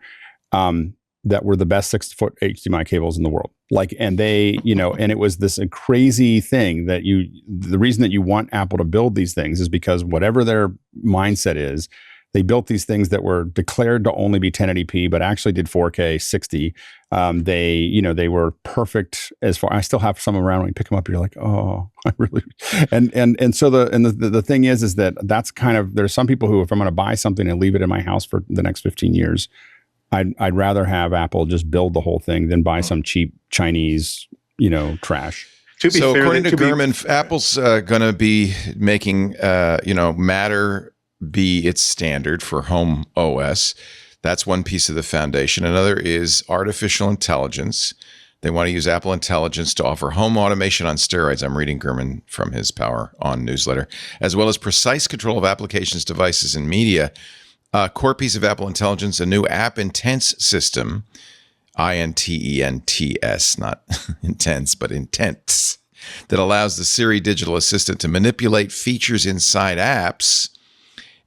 Speaker 6: That were the best 6-foot HDMI cables in the world. And they, and it was this crazy thing that the reason that you want Apple to build these things is because whatever their mindset is, they built these things that were declared to only be 1080p, but actually did 4K 60. They were perfect as far. I still have some around. When you pick them up, you're like, oh, I really. So the thing is that that's kind of, there's some people who, if I'm going to buy something and leave it in my house for the next 15 years, I'd rather have Apple just build the whole thing than buy some cheap Chinese, trash.
Speaker 1: So according to Gurman, Apple's going to be making, Matter be its standard for home OS. That's one piece of the foundation. Another is artificial intelligence. They want to use Apple Intelligence to offer home automation on steroids. I'm reading Gurman from his Power On newsletter, as well as precise control of applications, devices, and media. Core piece of Apple Intelligence, a new app intense system, INTENTS, not intense, but intense, that allows the Siri digital assistant to manipulate features inside apps.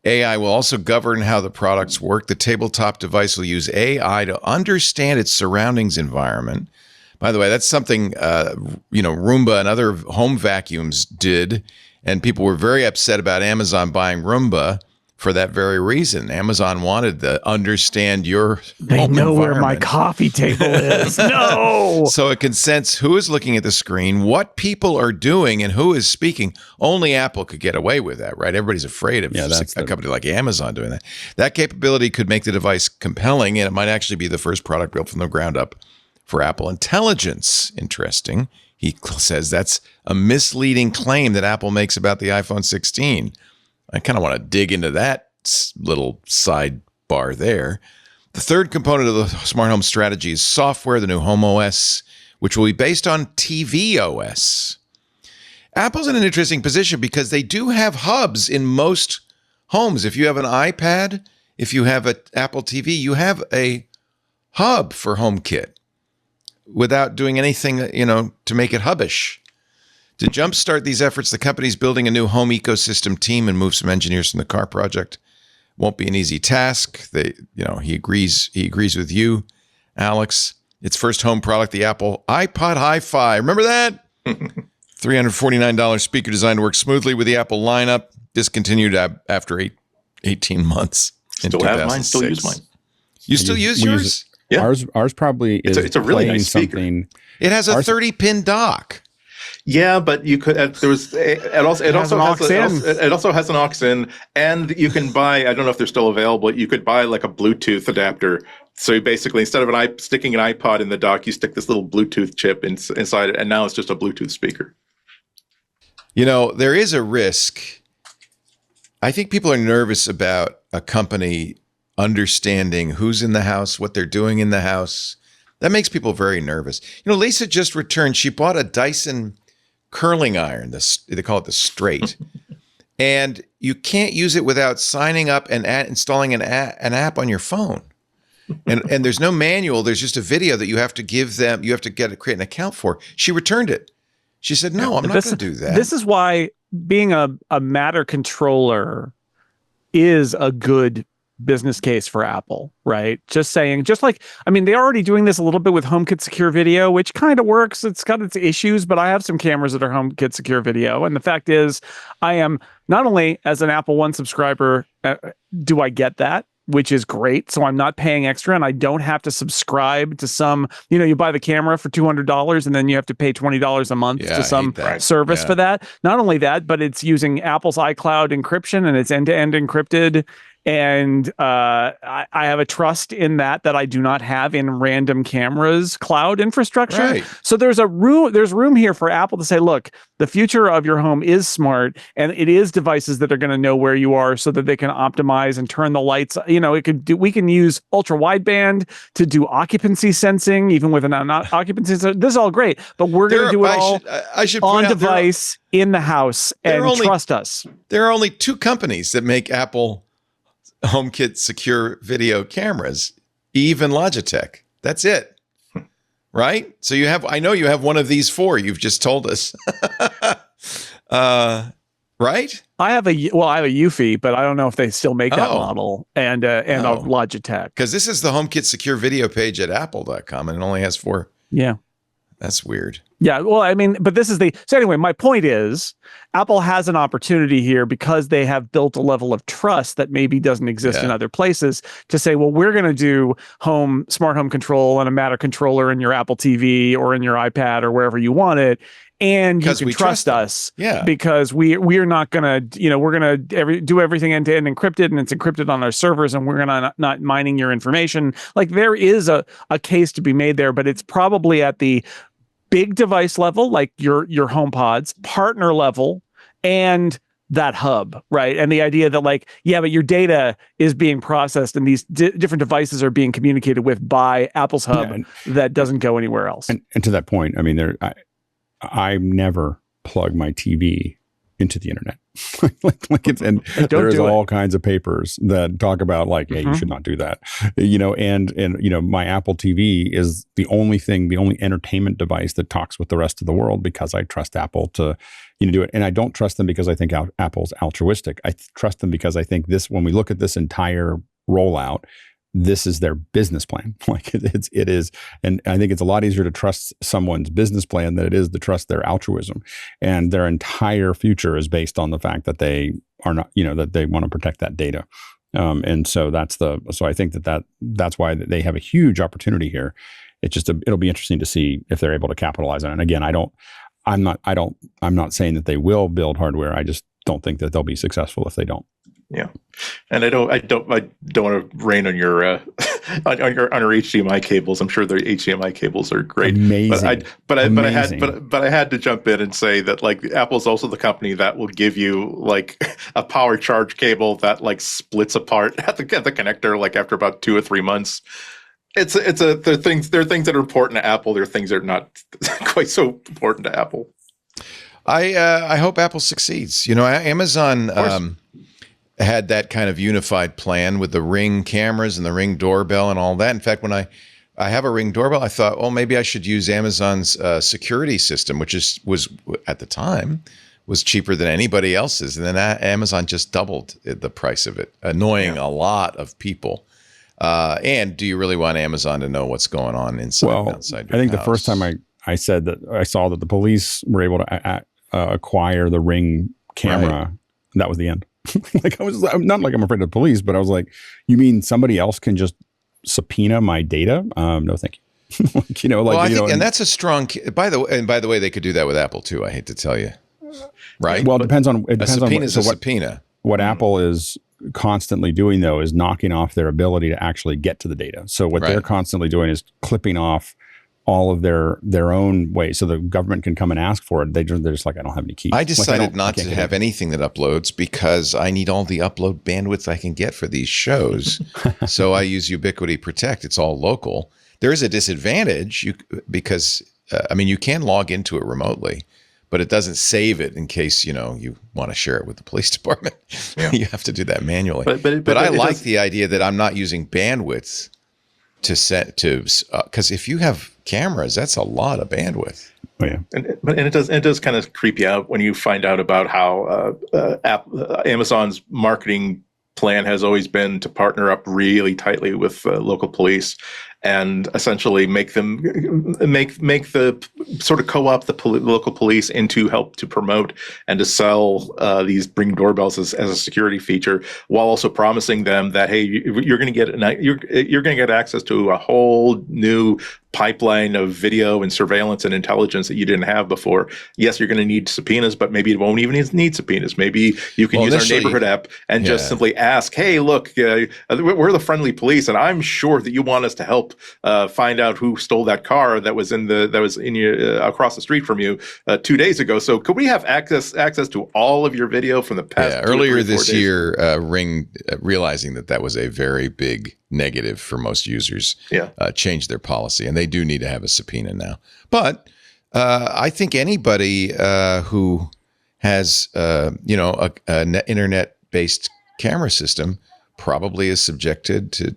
Speaker 1: AI will also govern how the products work. The tabletop device will use AI to understand its surroundings environment. By the way, that's something, Roomba and other home vacuums did, and people were very upset about Amazon buying Roomba for that very reason. Amazon wanted to understand your
Speaker 5: They know where my coffee table is. No!
Speaker 1: So it can sense who is looking at the screen, what people are doing, and who is speaking. Only Apple could get away with that, right? Everybody's afraid of a company like Amazon doing that. That capability could make the device compelling, and it might actually be the first product built from the ground up for Apple Intelligence. Interesting. He says that's a misleading claim that Apple makes about the iPhone 16. I kind of want to dig into that little sidebar there. The third component of the smart home strategy is software, the new Home OS, which will be based on TV OS. Apple's in an interesting position because they do have hubs in most homes. If you have an iPad, if you have an Apple TV, you have a hub for HomeKit without doing anything, to make it hubbish. To jumpstart these efforts, the company's building a new home ecosystem team and move some engineers from the car project. Won't be an easy task. He agrees with you, Alex. Its first home product, the Apple iPod Hi-Fi. Remember that? $349 speaker designed to work smoothly with the Apple lineup. Discontinued after 18 months.
Speaker 4: Still have mine. Still use mine.
Speaker 1: You still use yours?
Speaker 4: Yeah.
Speaker 6: Ours probably is.
Speaker 4: It's a really nice speaker.
Speaker 1: It has a 30-pin dock.
Speaker 4: Yeah, but you could. It also has an aux in, and you can buy. I don't know if they're still available. You could buy like a Bluetooth adapter. So you basically, instead of sticking an iPod in the dock, you stick this little Bluetooth chip inside it, and now it's just a Bluetooth speaker.
Speaker 1: There is a risk. I think people are nervous about a company understanding who's in the house, what they're doing in the house. That makes people very nervous. Lisa just returned. She bought a Dyson curling iron. They call it the Straight. And you can't use it without signing up and installing an app on your phone. And there's no manual. There's just a video that you have to give them. You have to create an account for. She returned it. She said, no, I'm not going to do that.
Speaker 5: This is why being a Matter controller is a good business case for Apple, right? They're already doing this a little bit with HomeKit Secure Video, which kind of works. It's got its issues, but I have some cameras that are HomeKit Secure Video. And the fact is, I am not only as an Apple One subscriber, do I get that, which is great. So I'm not paying extra, and I don't have to subscribe to some, you buy the camera for $200 and then you have to pay $20 a month to some service for that. Not only that, but it's using Apple's iCloud encryption, and it's end-to-end encrypted. And I have a trust in that I do not have in random cameras cloud infrastructure.
Speaker 1: Right.
Speaker 5: So there's room here for Apple to say, look, the future of your home is smart, and it is devices that are going to know where you are so that they can optimize and turn the lights. We can use ultra wideband to do occupancy sensing, even with an occupancy. So this is all great, but we're going to do it all on device in the house, and trust us.
Speaker 1: There are only 2 companies that make Apple HomeKit secure video cameras, Eve and Logitech. That's it. Right? So I know you have one of these 4. You've just told us. Right?
Speaker 5: I have a Eufy, but I don't know if they still make that model, and a Logitech.
Speaker 1: Because this is the HomeKit secure video page at apple.com, and it only has 4.
Speaker 5: Yeah.
Speaker 1: That's weird.
Speaker 5: Yeah, well, I mean, but this is so anyway, my point is Apple has an opportunity here because they have built a level of trust that maybe doesn't exist in other places to say, well, we're going to do smart home control and a Matter controller in your Apple TV or in your iPad or wherever you want it. And you can trust us because we're not going to, we're going to do everything end-to-end encrypted, and it's encrypted on our servers, and we're going to not mining your information. Like, there is a case to be made there, but it's probably at the big device level, like your HomePods, partner level, and that hub, right? And the idea that but your data is being processed, and these different devices are being communicated with by Apple's hub that doesn't go anywhere else.
Speaker 6: And to that point, I mean, I never plug my TV into the internet. There's all kinds of papers that talk about hey, you should not do that. And my Apple TV is the only entertainment device that talks with the rest of the world, because I trust Apple to do it. And I don't trust them because I think Apple's altruistic. I trust them because I think when we look at this entire rollout, this is their business plan. It is. And I think it's a lot easier to trust someone's business plan than it is to trust their altruism. And their entire future is based on the fact that they are not, that they want to protect that data. And so so I think that's why they have a huge opportunity here. It'll be interesting to see if they're able to capitalize on it. And again, I'm not saying that they will build hardware. I just don't think that they'll be successful if they don't.
Speaker 4: Yeah, and I don't want to rain on your on your HDMI cables. I'm sure their HDMI cables are great.
Speaker 6: Amazing.
Speaker 4: But I had to jump in and say that Apple's also the company that will give you a power charge cable that splits apart at the connector after about 2 or 3 months. There are things that are important to Apple. There are things that are not quite so important to Apple.
Speaker 1: I hope Apple succeeds. Amazon had that kind of unified plan with the Ring cameras and the Ring doorbell and all that. In fact, when I have a Ring doorbell, I thought, maybe I should use Amazon's security system, which was at the time was cheaper than anybody else's. And then Amazon just doubled the price of it, annoying a lot of people. And do you really want Amazon to know what's going on inside and outside your
Speaker 6: I think
Speaker 1: house?
Speaker 6: The first time I said that I saw that the police were able to acquire the Ring camera, that was the end. I'm not I'm afraid of the police, but I was like, you mean somebody else can just subpoena my data? No, thank you.
Speaker 1: I think, and that's a strong. By the way, they could do that with Apple too. I hate to tell you, right?
Speaker 6: Well, it depends on
Speaker 1: a subpoena is a subpoena.
Speaker 6: What Apple is constantly doing, though, is knocking off their ability to actually get to the data. So what they're constantly doing is clipping off all of their own ways, so the government can come and ask for it. They're just I don't have any keys.
Speaker 1: I decided not to have anything that uploads because I need all the upload bandwidth I can get for these shows. So I use Ubiquiti Protect. It's all local. There is a disadvantage because you can log into it remotely, but it doesn't save it in case you want to share it with the police department. Yeah. You have to do that manually. But I like the idea that I'm not using bandwidth to set to because if you have cameras, that's a lot of bandwidth.
Speaker 4: Oh yeah, and it does kind of creep you out when you find out about how Amazon's marketing plan has always been to partner up really tightly with local police, and essentially make the sort of co-opt the local police into help to promote and to sell these Ring doorbells as a security feature, while also promising them that, hey, you're going to get access to a whole new pipeline of video and surveillance and intelligence that you didn't have before. Yes, you're going to need subpoenas, but maybe it won't even need subpoenas. Maybe you can use our neighborhood app and just simply ask, hey, look, we're the friendly police, and I'm sure that you want us to help find out who stole that car that was in you across the street from you 2 days ago. So could we have access to all of your video from the past?
Speaker 1: Earlier this year, Ring, realizing that was a very big negative for most users, changed their policy, and they do need to have a subpoena now. But I think anybody who has an internet-based camera system probably is subject to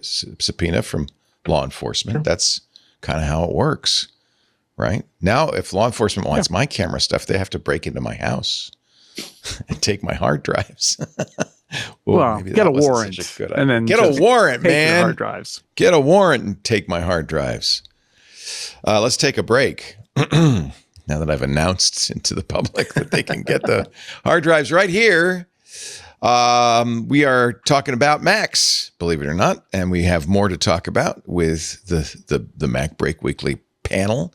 Speaker 1: subpoena from law enforcement. Sure. That's kind of how it works, right? Now, if law enforcement wants my camera stuff, they have to break into my house and take my hard drives.
Speaker 5: Well, get a warrant, and then
Speaker 1: get a warrant, man.
Speaker 5: Hard drives.
Speaker 1: Get a warrant and take my hard drives. Let's take a break. Now that I've announced into the public that they can get the hard drives right here, we are talking about Macs, believe it or not, and we have more to talk about with the MacBreak Weekly panel.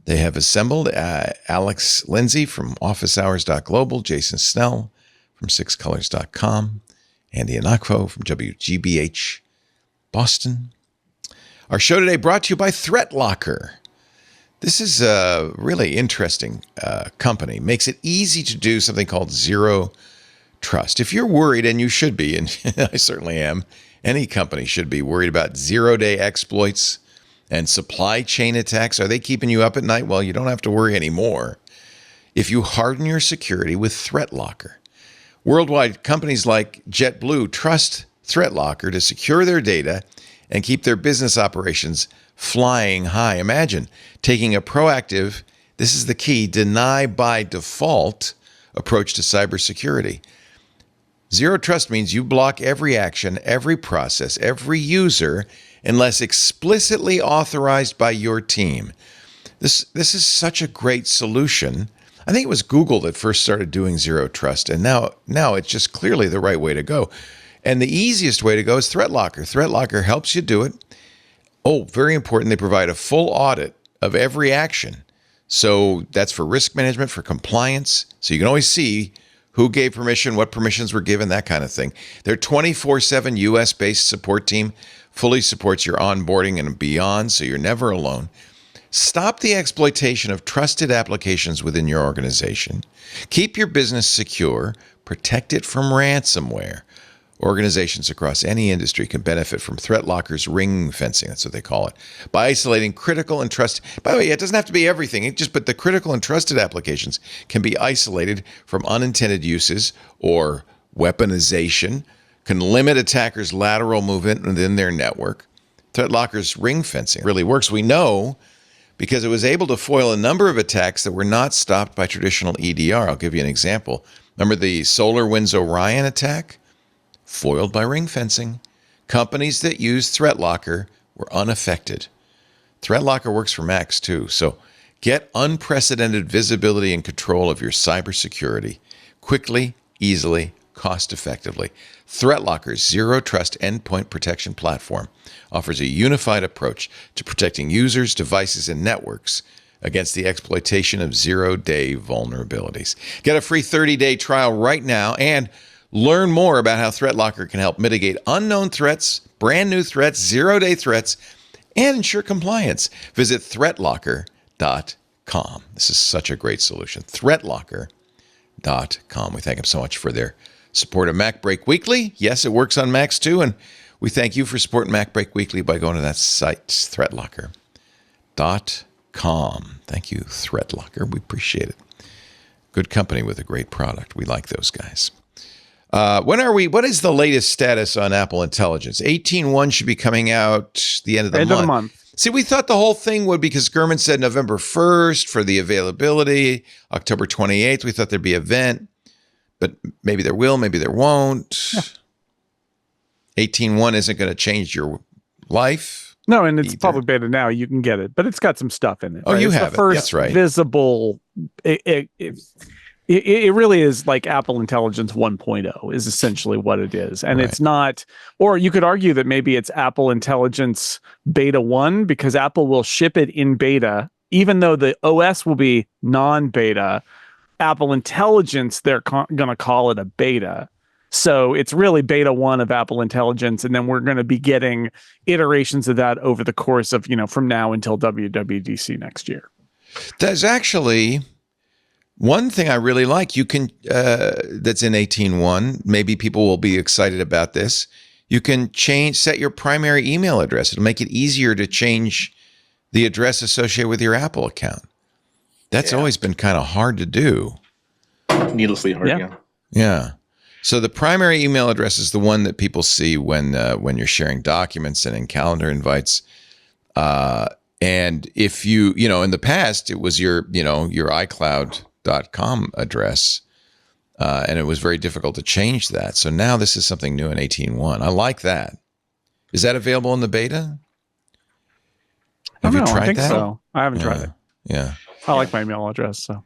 Speaker 1: They have assembled Alex Lindsay from OfficeHours.global, Jason Snell from sixcolors.com, Andy Anakvo from WGBH Boston. Our show today brought to you by ThreatLocker. This is a really interesting company. Makes it easy to do something called zero trust. If you're worried, and you should be, and I certainly am, any company should be worried about zero-day exploits and supply chain attacks. Are they keeping you up at night? Well, you don't have to worry anymore if you harden your security with ThreatLocker. Worldwide, companies like JetBlue trust ThreatLocker to secure their data and keep their business operations flying high. Imagine taking a proactive, this is the key, deny by default approach to cybersecurity. Zero trust means you block every action, every process, every user, unless explicitly authorized by your team. This is such a great solution. I think it was Google that first started doing zero trust, and now it's just clearly the right way to go. And the easiest way to go is ThreatLocker. ThreatLocker helps you do it. Oh, very important, they provide a full audit of every action. So that's for risk management, for compliance. So you can always see who gave permission, what permissions were given, that kind of thing. Their 24/7 US-based support team fully supports your onboarding and beyond, so you're never alone. Stop the exploitation of trusted applications within your organization. Keep your business secure. Protect it from ransomware. Organizations across any industry can benefit from ThreatLocker's ring fencing, that's what they call it, by isolating critical and trusted. By the way, it doesn't have to be everything, but the critical and trusted applications can be isolated from unintended uses or weaponization, can limit attackers' lateral movement within their network. ThreatLocker's ring fencing really works. We know because it was able to foil a number of attacks that were not stopped by traditional EDR. I'll give you an example. Remember the SolarWinds Orion attack? Foiled by ring fencing. Companies that used ThreatLocker were unaffected. ThreatLocker works for Macs too, so get unprecedented visibility and control of your cybersecurity quickly, easily, cost-effectively. ThreatLocker's zero-trust endpoint protection platform offers a unified approach to protecting users, devices, and networks against the exploitation of zero-day vulnerabilities. Get a free 30-day trial right now and learn more about how ThreatLocker can help mitigate unknown threats, brand new threats, zero-day threats, and ensure compliance. Visit ThreatLocker.com. This is such a great solution. ThreatLocker.com. We thank them so much for their support of MacBreak Weekly. Yes, it works on Macs too, and we thank you for supporting MacBreak Weekly by going to that site, ThreatLocker.com. Thank you, ThreatLocker. We appreciate it. Good company with a great product. We like those guys. What is the latest status on Apple Intelligence? 18.1 should be coming out the end of the month. See, we thought the whole thing would, because Gurman said November 1st for the availability, October 28th, we thought there'd be an event, but maybe there will, maybe there won't. Yeah. 18.1 isn't going to change your life.
Speaker 5: No, and it's public beta now. You can get it, but it's got some stuff in it.
Speaker 1: Oh,
Speaker 5: right?
Speaker 1: you
Speaker 5: it's
Speaker 1: have
Speaker 5: the first
Speaker 1: That's right.
Speaker 5: Visible. It really is like Apple Intelligence 1.0 is essentially what it is. And it's not, or you could argue that maybe it's Apple Intelligence Beta 1 because Apple will ship it in beta, even though the OS will be non-beta. Apple Intelligence, they're going to call it a beta. So it's really beta 1 of Apple Intelligence. And then we're going to be getting iterations of that over the course of, from now until WWDC next year.
Speaker 1: There's actually one thing I really like. You can, that's in 18.1. Maybe people will be excited about this. You can set your primary email address. It'll make it easier to change the address associated with your Apple account. That's always been kind of hard to do.
Speaker 4: Needlessly hard,
Speaker 1: Yeah. So the primary email address is the one that people see when you're sharing documents and in calendar invites. And if you in the past, it was your iCloud.com address, and it was very difficult to change that. So now this is something new in 18.1. I like that. Is that available in the beta? Have you tried
Speaker 5: I think
Speaker 1: that?
Speaker 5: so. I haven't tried it.
Speaker 1: Yeah.
Speaker 5: I like my email address, so.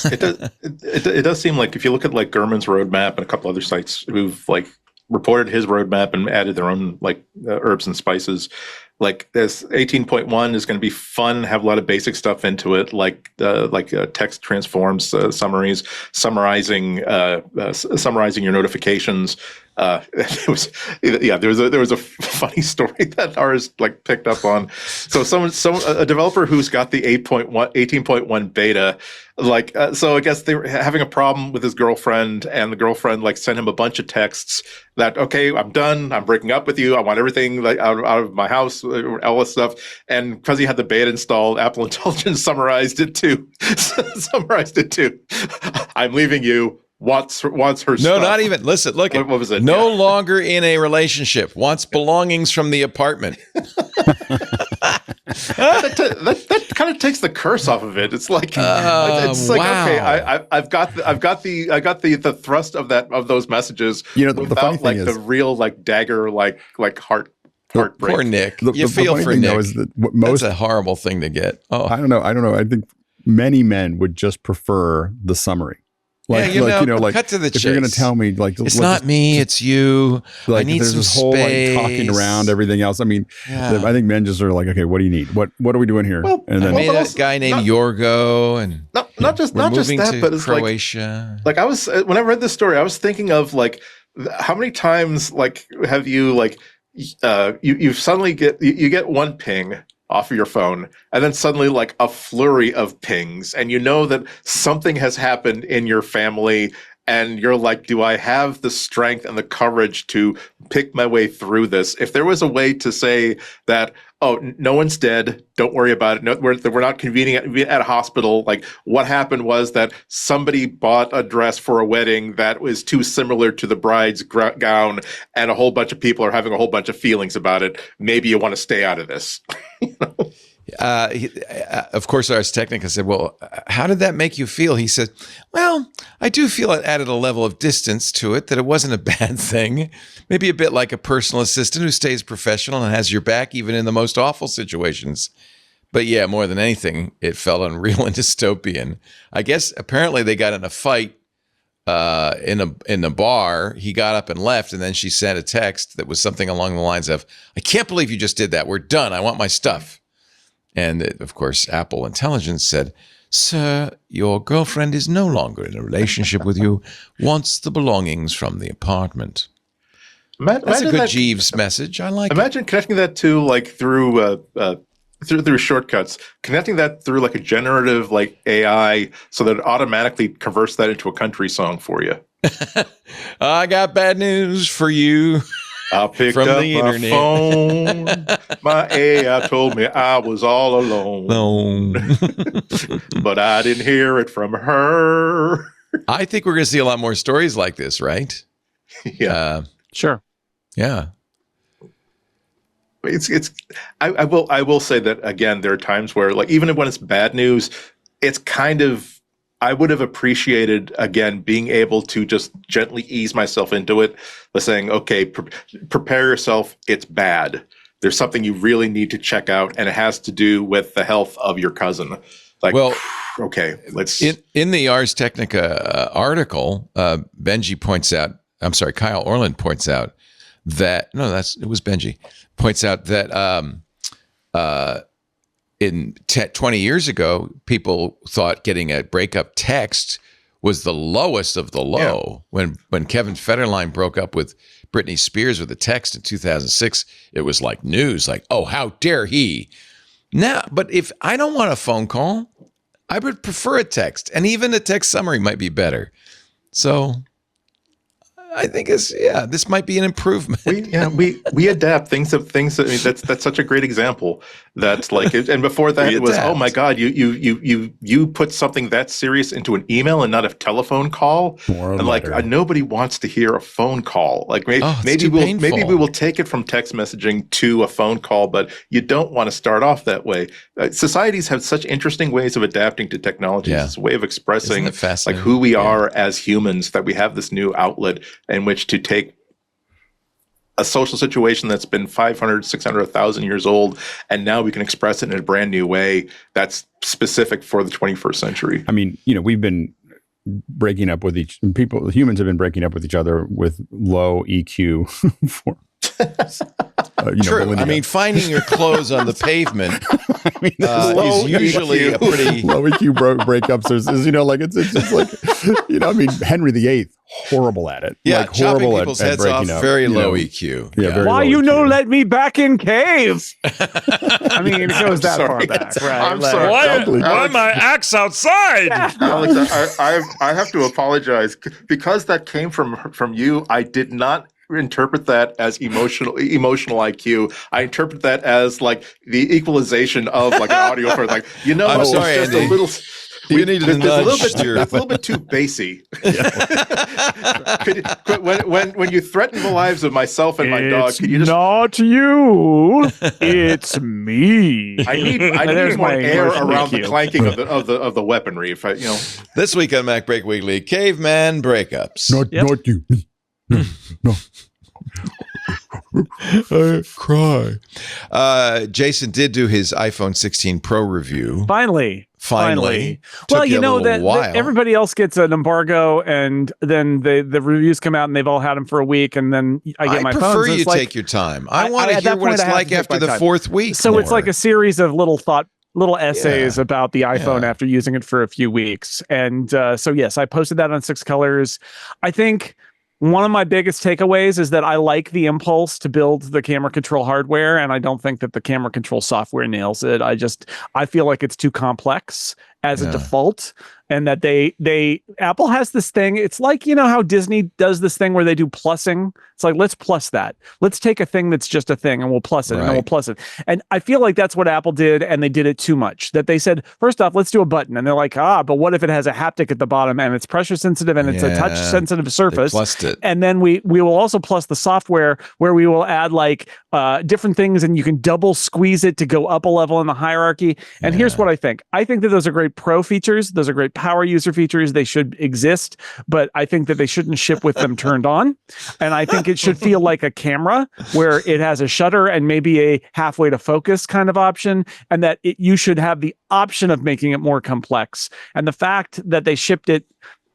Speaker 4: It does seem like if you look at like Gurman's roadmap and a couple other sites who've like reported his roadmap and added their own like herbs and spices, like this 18.1 is going to be fun, have a lot of basic stuff into it, like text transforms, summaries, summarizing your notifications. There was a funny story that ours like picked up on. So a developer who's got the 18.1 beta, so I guess they were having a problem with his girlfriend, and the girlfriend like sent him a bunch of texts that, okay, I'm done, I'm breaking up with you, I want everything like out of my house, all this stuff. And because he had the beta installed, Apple Intelligence summarized it too. I'm leaving you. Wants her stuff.
Speaker 1: No, not even. Listen, look.
Speaker 4: What was it?
Speaker 1: No longer in a relationship. Wants belongings from the apartment.
Speaker 4: That kind of takes the curse off of it. It's like okay, I've got the thrust of those messages.
Speaker 6: The funny thing is
Speaker 4: the real like dagger like heartbreak.
Speaker 1: Poor Nick. You feel for Nick.
Speaker 6: Is that
Speaker 1: that's a horrible thing to get. Oh,
Speaker 6: I don't know. I think many men would just prefer the summary.
Speaker 1: Cut to the chase.
Speaker 6: If you're going to tell me, like,
Speaker 1: it's not me, it's you.
Speaker 6: Like,
Speaker 1: I need
Speaker 6: there's
Speaker 1: some
Speaker 6: this whole
Speaker 1: space.
Speaker 6: like talking around everything else. I mean, I think men just are like, okay, what do you need? What are we doing here?
Speaker 1: Well, and then that guy named Yorgo, and
Speaker 4: not just that, but it's
Speaker 1: Croatia.
Speaker 4: Like I was when I read this story, I was thinking of like how many times like have you like you suddenly get one ping off of your phone, and then suddenly like a flurry of pings, and that something has happened in your family, and you're like, do I have the strength and the courage to pick my way through this? If there was a way to say that, oh, no one's dead, don't worry about it, no, we're not convening at a hospital, like what happened was that somebody bought a dress for a wedding that was too similar to the bride's gown, and a whole bunch of people are having a whole bunch of feelings about it, maybe you want to stay out of this.
Speaker 1: Of course, Ars Technica said, well, how did that make you feel? He said, well, I do feel it added a level of distance to it, that it wasn't a bad thing. Maybe a bit like a personal assistant who stays professional and has your back even in the most awful situations. But yeah, more than anything, it felt unreal and dystopian. I guess apparently they got in a fight in a bar. He got up and left, and then she sent a text that was something along the lines of, I can't believe you just did that. We're done. I want my stuff. And of course, Apple Intelligence said, sir, your girlfriend is no longer in a relationship with you, wants the belongings from the apartment. That's a good Jeeves message. I like it.
Speaker 4: Imagine connecting that to like through shortcuts, connecting that through like a generative like AI so that it automatically converts that into a country song for you.
Speaker 1: I got bad news for you.
Speaker 4: I picked
Speaker 1: from
Speaker 4: up
Speaker 1: the
Speaker 4: my
Speaker 1: internet.
Speaker 4: Phone. My AI told me I was all alone. But I didn't hear it from her.
Speaker 1: I think we're going to see a lot more stories like this, right?
Speaker 4: Yeah.
Speaker 5: Sure.
Speaker 1: Yeah.
Speaker 4: I will say that again, there are times where like even when it's bad news, it's kind of, I would have appreciated, again, being able to just gently ease myself into it by saying, okay, prepare yourself, it's bad. there's something you really need to check out, and it has to do with the health of your cousin. Like, well, okay, let's.
Speaker 1: In the Ars Technica article, Kyle Orland points out that it was Benji points out that 20 years ago, people thought getting a breakup text was the lowest of the low. Yeah. When Kevin Federline broke up with Britney Spears with a text in 2006, it was like news, like, oh, how dare he? Now, but if I don't want a phone call, I would prefer a text, and even a text summary might be better. So I think this might be an improvement.
Speaker 4: We adapt things. I mean, that's such a great example. That's like, and before that it was, oh my God, you put something that serious into an email and not a telephone call, and like nobody wants to hear a phone call. Like maybe we will take it from text messaging to a phone call, but you don't want to start off that way. Societies have such interesting ways of adapting to technology. It's a way of expressing like who we are as humans, that we have this new outlet in which to take a social situation that's been 500, 600, 1,000 years old, and now we can express it in a brand new way that's specific for the 21st century.
Speaker 6: I mean, we've been breaking up with humans have been breaking up with each other with low EQ for
Speaker 1: true. I mean, finding your clothes on the pavement is usually a pretty
Speaker 6: low EQ breakups. Is it's just like I mean, Henry VIII, horrible at it.
Speaker 1: Yeah,
Speaker 6: like
Speaker 1: chopping people's heads off, very low EQ.
Speaker 6: Yeah, very
Speaker 5: why
Speaker 6: low EQ.
Speaker 5: Let me back in cave? I mean, it goes that far back, right?
Speaker 4: I'm sorry.
Speaker 7: Why my axe outside?
Speaker 4: Alex, I have to apologize because that came from you. I did not interpret that as emotional IQ. I interpret that as like the equalization of like an audio for like
Speaker 1: I'm sorry,
Speaker 4: just
Speaker 1: Andy.
Speaker 4: a little.
Speaker 1: You need to nudge
Speaker 4: it's a little bit too bassy. When you threaten the lives of myself and my dog, can you just
Speaker 5: not you? It's me.
Speaker 4: I need more air around the clanking of the weaponry. If
Speaker 1: This week on MacBreak Weekly, caveman breakups.
Speaker 6: Not you. No.
Speaker 1: I cry. Jason did do his iPhone 16 Pro review.
Speaker 5: Finally.
Speaker 1: Well,
Speaker 5: that everybody else gets an embargo, and then the reviews come out, and they've all had them for a week, and then I get my phone.
Speaker 1: I prefer you take your time. I want to hear what it's like after the fourth week.
Speaker 5: So it's like a series of little essays about the iPhone after using it for a few weeks. And so, yes, I posted that on 6 Colors. I think one of my biggest takeaways is that I like the impulse to build the camera control hardware, and I don't think that the camera control software nails it. I feel like it's too complex as a default, and that Apple has this thing. It's like, how Disney does this thing where they do plussing. It's like, let's plus that. Let's take a thing that's just a thing and we'll plus it, and then we'll plus it. And I feel like that's what Apple did, and they did it too much. That they said, first off, let's do a button. And they're like, but what if it has a haptic at the bottom, and it's pressure sensitive, and it's a touch sensitive surface?
Speaker 1: They plussed it.
Speaker 5: And then we will also plus the software, where we will add like different things, and you can double squeeze it to go up a level in the hierarchy. And here's what I think. I think that those are great pro features. Those are great power user features. They should exist, but I think that they shouldn't ship with them turned on. And I think it should feel like a camera, where it has a shutter and maybe a halfway to focus kind of option, and that you should have the option of making it more complex. And the fact that they shipped it,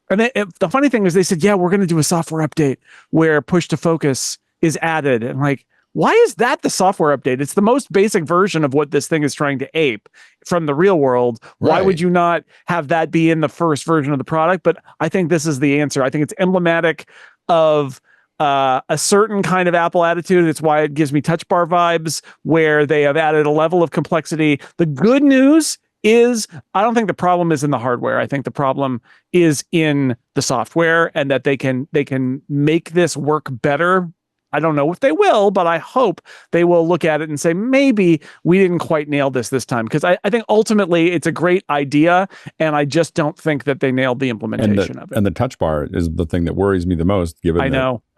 Speaker 5: and the funny thing is they said, we're going to do a software update where push to focus is added. And like, why is that the software update? It's the most basic version of what this thing is trying to ape from the real world. Why would you not have that be in the first version of the product? But I think this is the answer. I think it's emblematic of a certain kind of Apple attitude. It's why it gives me Touch Bar vibes, where they have added a level of complexity. The good news is, I don't think the problem is in the hardware. I think the problem is in the software, and that they can make this work better. I don't know if they will, but I hope they will look at it and say, maybe we didn't quite nail this time. Because I think ultimately it's a great idea, and I just don't think that they nailed the implementation of it.
Speaker 6: And the Touch Bar is the thing that worries me the most, given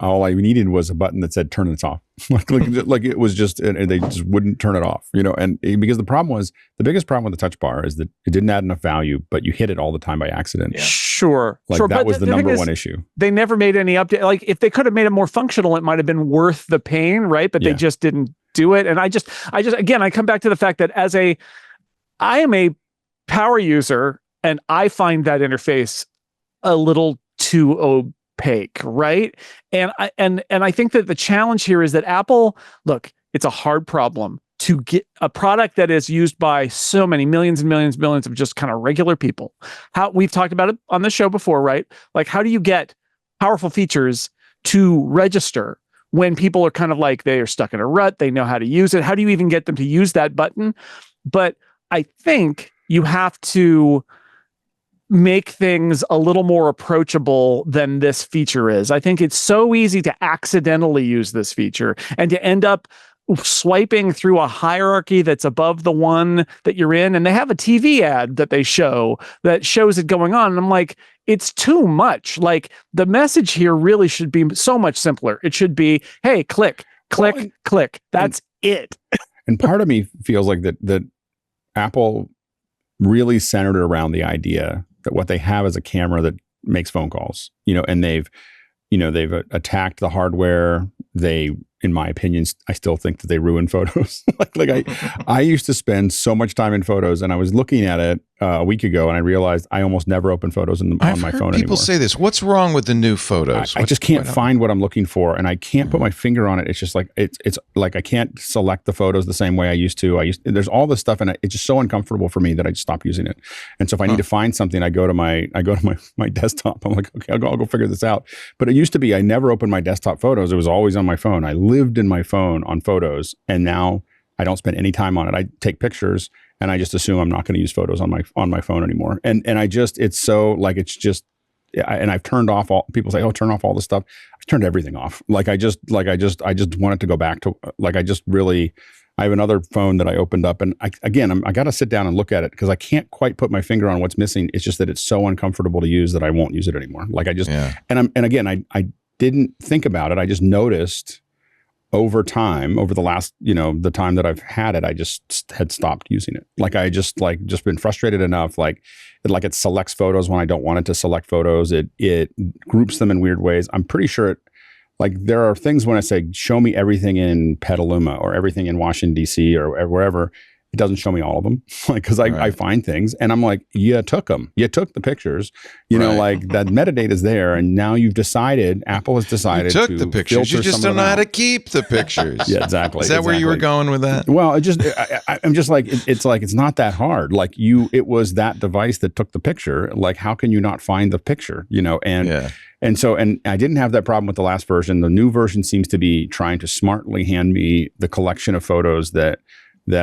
Speaker 6: all I needed was a button that said turn this off. like it was just, and they just wouldn't turn it off, and because the biggest problem with the touch bar is that it didn't add enough value, but you hit it all the time by accident.
Speaker 5: Yeah. Sure.
Speaker 6: That was the number one issue.
Speaker 5: They never made any update. Like if they could have made it more functional, it might have been worth the pain, right? But they just didn't do it. And I just, again, I come back to the fact that I am a power user and I find that interface a little too opaque, right? And I think that the challenge here is that Apple, look, it's a hard problem to get a product that is used by so many millions and millions and millions of just kind of regular people. How we've talked about it on the show before, right? Like, how do you get powerful features to register when people are kind of like they are stuck in a rut, they know how to use it? How do you even get them to use that button? But I think you have to make things a little more approachable than this feature is. I think it's so easy to accidentally use this feature and to end up swiping through a hierarchy that's above the one that you're in. And they have a TV ad that they show that shows it going on. And I'm like, it's too much. Like the message here really should be so much simpler. It should be, hey, click, click. That's it.
Speaker 6: And part of me feels like that Apple really centered around the idea that what they have is a camera that makes phone calls, and they've attacked the hardware. They, in my opinion, I still think that they ruin photos. I used to spend so much time in photos, and I was looking at it a week ago, and I realized I almost never open photos on my phone anymore.
Speaker 1: People say this. What's wrong with the new photos?
Speaker 6: I just can't find what I'm looking for, and I can't put my finger on it. It's just like it's like I can't select the photos the same way I used to. There's all this stuff, and it's just so uncomfortable for me that I just stopped using it. And so if I need to find something, I go to my desktop. I'm like, okay, I'll go figure this out. But it used to be I never opened my desktop photos. It was always on my phone. I lived in my phone on photos, and now I don't spend any time on it. I take pictures, and I just assume I'm not going to use photos on my phone anymore. And it's so like it's just, and I've turned off all. People say, "Oh, turn off all this stuff." I've turned everything off. I just want it to go back to I have another phone that I opened up, and I got to sit down and look at it because I can't quite put my finger on what's missing. It's just that it's so uncomfortable to use that I won't use it anymore. I didn't think about it. I just noticed over time, over the last, the time that I've had it, I just had stopped using it. I just been frustrated enough. It selects photos when I don't want it to select photos. It groups them in weird ways. I'm pretty sure there are things when I say, show me everything in Petaluma or everything in Washington, D.C. or wherever, it doesn't show me all of them. Because I find things and I'm like, you took them. You took the pictures. That metadata is there. And now Apple has decided
Speaker 1: you took the pictures. You just don't know how to keep the pictures.
Speaker 6: Yeah, exactly.
Speaker 1: Is that where you were going with that?
Speaker 6: Well, I'm just like, it's not that hard. It was that device that took the picture. How can you not find the picture? And I didn't have that problem with the last version. The new version seems to be trying to smartly hand me the collection of photos that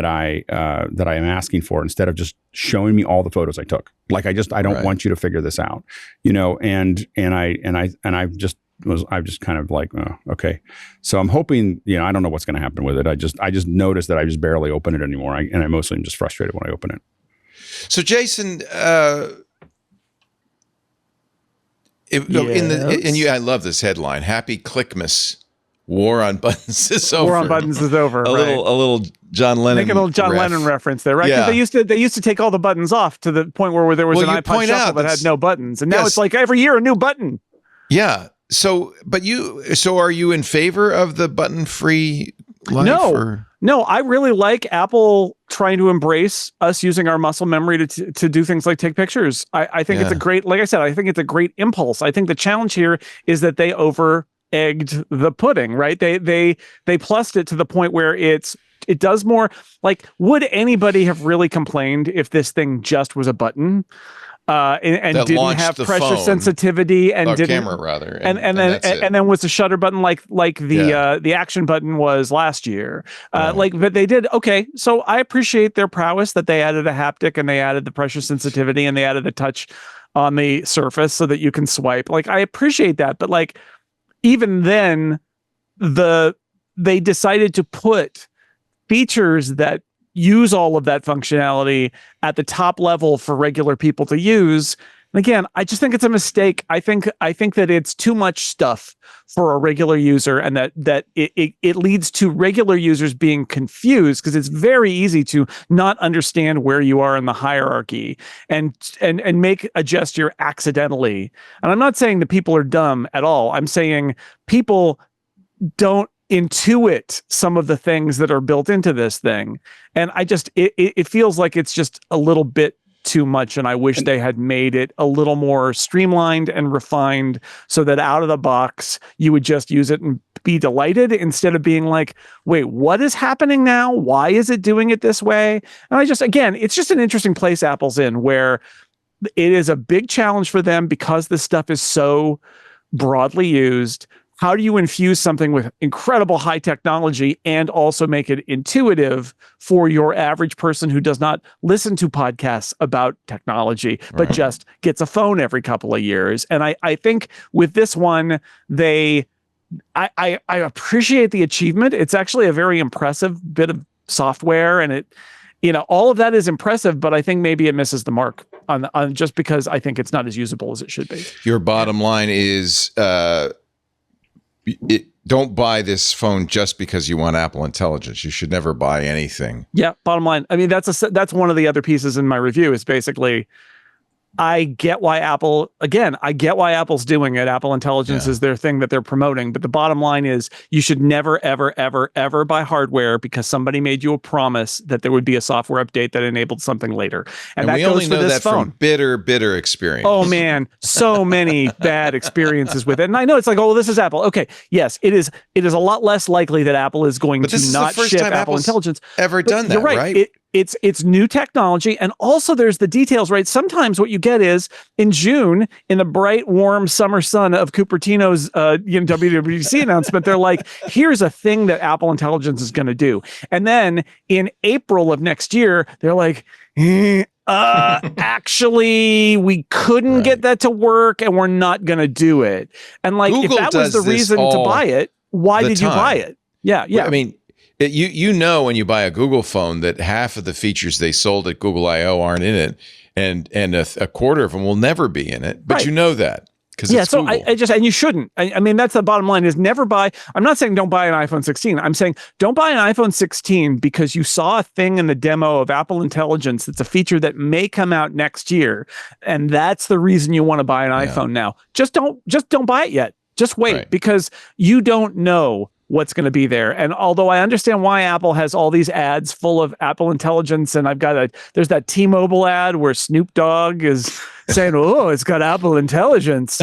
Speaker 6: I am asking for instead of just showing me all the photos I took. I don't want you to figure this out, and I've just kind of like, oh, okay. So I'm hoping, I don't know what's going to happen with it. I just noticed that I just barely open it anymore. And I mostly am just frustrated when I open it.
Speaker 1: So Jason, I love this headline. Happy Clickmas. War on buttons is over.
Speaker 5: War on buttons is over.
Speaker 1: A little John Lennon.
Speaker 5: Make a little John Lennon reference there, right? Yeah. They used to take all the buttons off to the point where there was an iPod Shuffle that had no buttons, and now it's like every year a new button.
Speaker 1: Yeah. So are you in favor of the button-free life?
Speaker 5: No. I really like Apple trying to embrace us using our muscle memory to do things like take pictures. I think it's a great, like I said, I think it's a great impulse. I think the challenge here is that they egged the pudding, right? They plussed it to the point where it does more. Would anybody have really complained if this thing just was a button and didn't have pressure sensitivity and
Speaker 1: camera rather,
Speaker 5: and then was the shutter button like the action button was last year? But they did okay. So I appreciate their prowess that they added a haptic and they added the pressure sensitivity and they added a touch on the surface so that you can swipe. I appreciate that, but even then, they decided to put features that use all of that functionality at the top level for regular people to use again, I just think it's a mistake. I think that it's too much stuff for a regular user, and that it leads to regular users being confused because it's very easy to not understand where you are in the hierarchy and make a gesture accidentally. And I'm not saying that people are dumb at all. I'm saying people don't intuit some of the things that are built into this thing. And it feels like it's just a little bit too much, and I wish they had made it a little more streamlined and refined so that out of the box you would just use it and be delighted instead of being like, wait, what is happening now? Why is it doing it this way? And it's just an interesting place Apple's in, where it is a big challenge for them because this stuff is so broadly used. How do you infuse something with incredible high technology and also make it intuitive for your average person who does not listen to podcasts about technology, but just gets a phone every couple of years? And I think with this one, I appreciate the achievement. It's actually a very impressive bit of software, and it, all of that is impressive, but I think maybe it misses the mark on just because I think it's not as usable as it should be.
Speaker 1: Your bottom line is, don't buy this phone just because you want Apple Intelligence. You should never buy anything. Yeah,
Speaker 5: bottom line. I mean, that's one of the other pieces in my review is basically, I get why Apple's doing it. Apple Intelligence is their thing that they're promoting. But the bottom line is you should never, ever, ever, ever buy hardware because somebody made you a promise that there would be a software update that enabled something later. And that
Speaker 1: we
Speaker 5: goes
Speaker 1: only know
Speaker 5: for this
Speaker 1: that
Speaker 5: phone.
Speaker 1: from bitter experience.
Speaker 5: Oh, man. So many bad experiences with it. And I know it's like, oh, this is Apple. Okay. Yes, it is a lot less likely that Apple is going to not ship Apple Intelligence.
Speaker 1: Ever done that,
Speaker 5: you're right? It's new technology, and also there's the details, right? Sometimes what you get is in June, in the bright, warm summer sun of Cupertino's WWDC announcement, they're like, "Here's a thing that Apple Intelligence is going to do," and then in April of next year, they're like, actually, we couldn't get that to work, and we're not going to do it. And like,
Speaker 1: Google
Speaker 5: if that was the reason to buy it, why did you buy it? Yeah.
Speaker 1: I mean. You know when you buy a Google phone that half of the features they sold at Google I/O aren't in it, and a quarter of them will never be in it. But you know that because it's
Speaker 5: so
Speaker 1: Google.
Speaker 5: and you shouldn't. I mean, that's the bottom line: is never buy. I'm not saying don't buy an iPhone 16. I'm saying don't buy an iPhone 16 because you saw a thing in the demo of Apple Intelligence that's a feature that may come out next year, and that's the reason you want to buy an iPhone now. Just don't buy it yet. Just wait because you don't know what's going to be there. And although I understand why Apple has all these ads full of Apple Intelligence, and there's that T-Mobile ad where Snoop Dogg is saying, oh, it's got Apple Intelligence,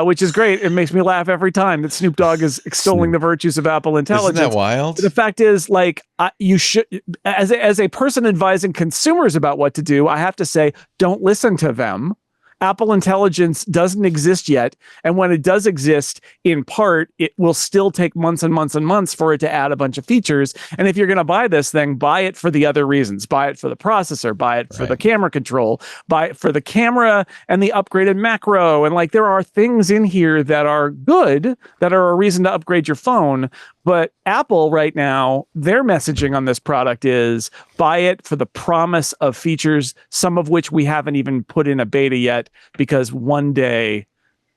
Speaker 5: which is great. It makes me laugh every time that Snoop Dogg is extolling the virtues of Apple Intelligence.
Speaker 1: Isn't that wild?
Speaker 5: The fact is, like, you should, as a person advising consumers about what to do, I have to say, don't listen to them. Apple Intelligence doesn't exist yet. And when it does exist, in part, it will still take months and months and months for it to add a bunch of features. And if you're going to buy this thing, buy it for the other reasons. Buy it for the processor, buy it for the camera control, buy it for the camera and the upgraded macro. And like, there are things in here that are good, that are a reason to upgrade your phone. But Apple right now, their messaging on this product is buy it for the promise of features, some of which we haven't even put in a beta yet, because one day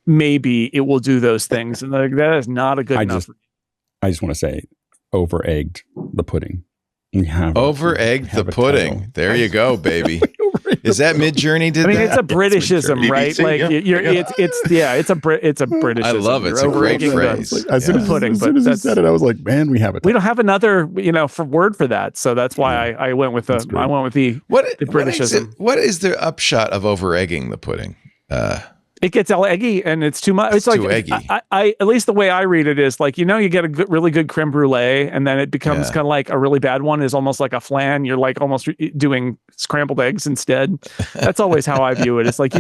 Speaker 5: maybe it will do those things. And that is not a good enough.
Speaker 6: I just want to say over-egged the pudding.
Speaker 1: Over-egged the pudding. There you go, baby. Is that Mid-Journey did that?
Speaker 5: I mean, it's a Britishism, right? Like it's a Britishism.
Speaker 1: I love it. It's a great phrase.
Speaker 6: As soon as he said it, I was like, man, we have it.
Speaker 5: We don't have another, word for that. So that's why I went with the Britishism.
Speaker 1: What is the upshot of over-egging the pudding?
Speaker 5: It gets all eggy and it's too much. It's like,
Speaker 1: too eggy.
Speaker 5: I at least the way I read it is like, you get a really good creme brulee and then it becomes kind of like a really bad one is almost like a flan. You're like almost doing scrambled eggs instead. That's always how I view it. It's like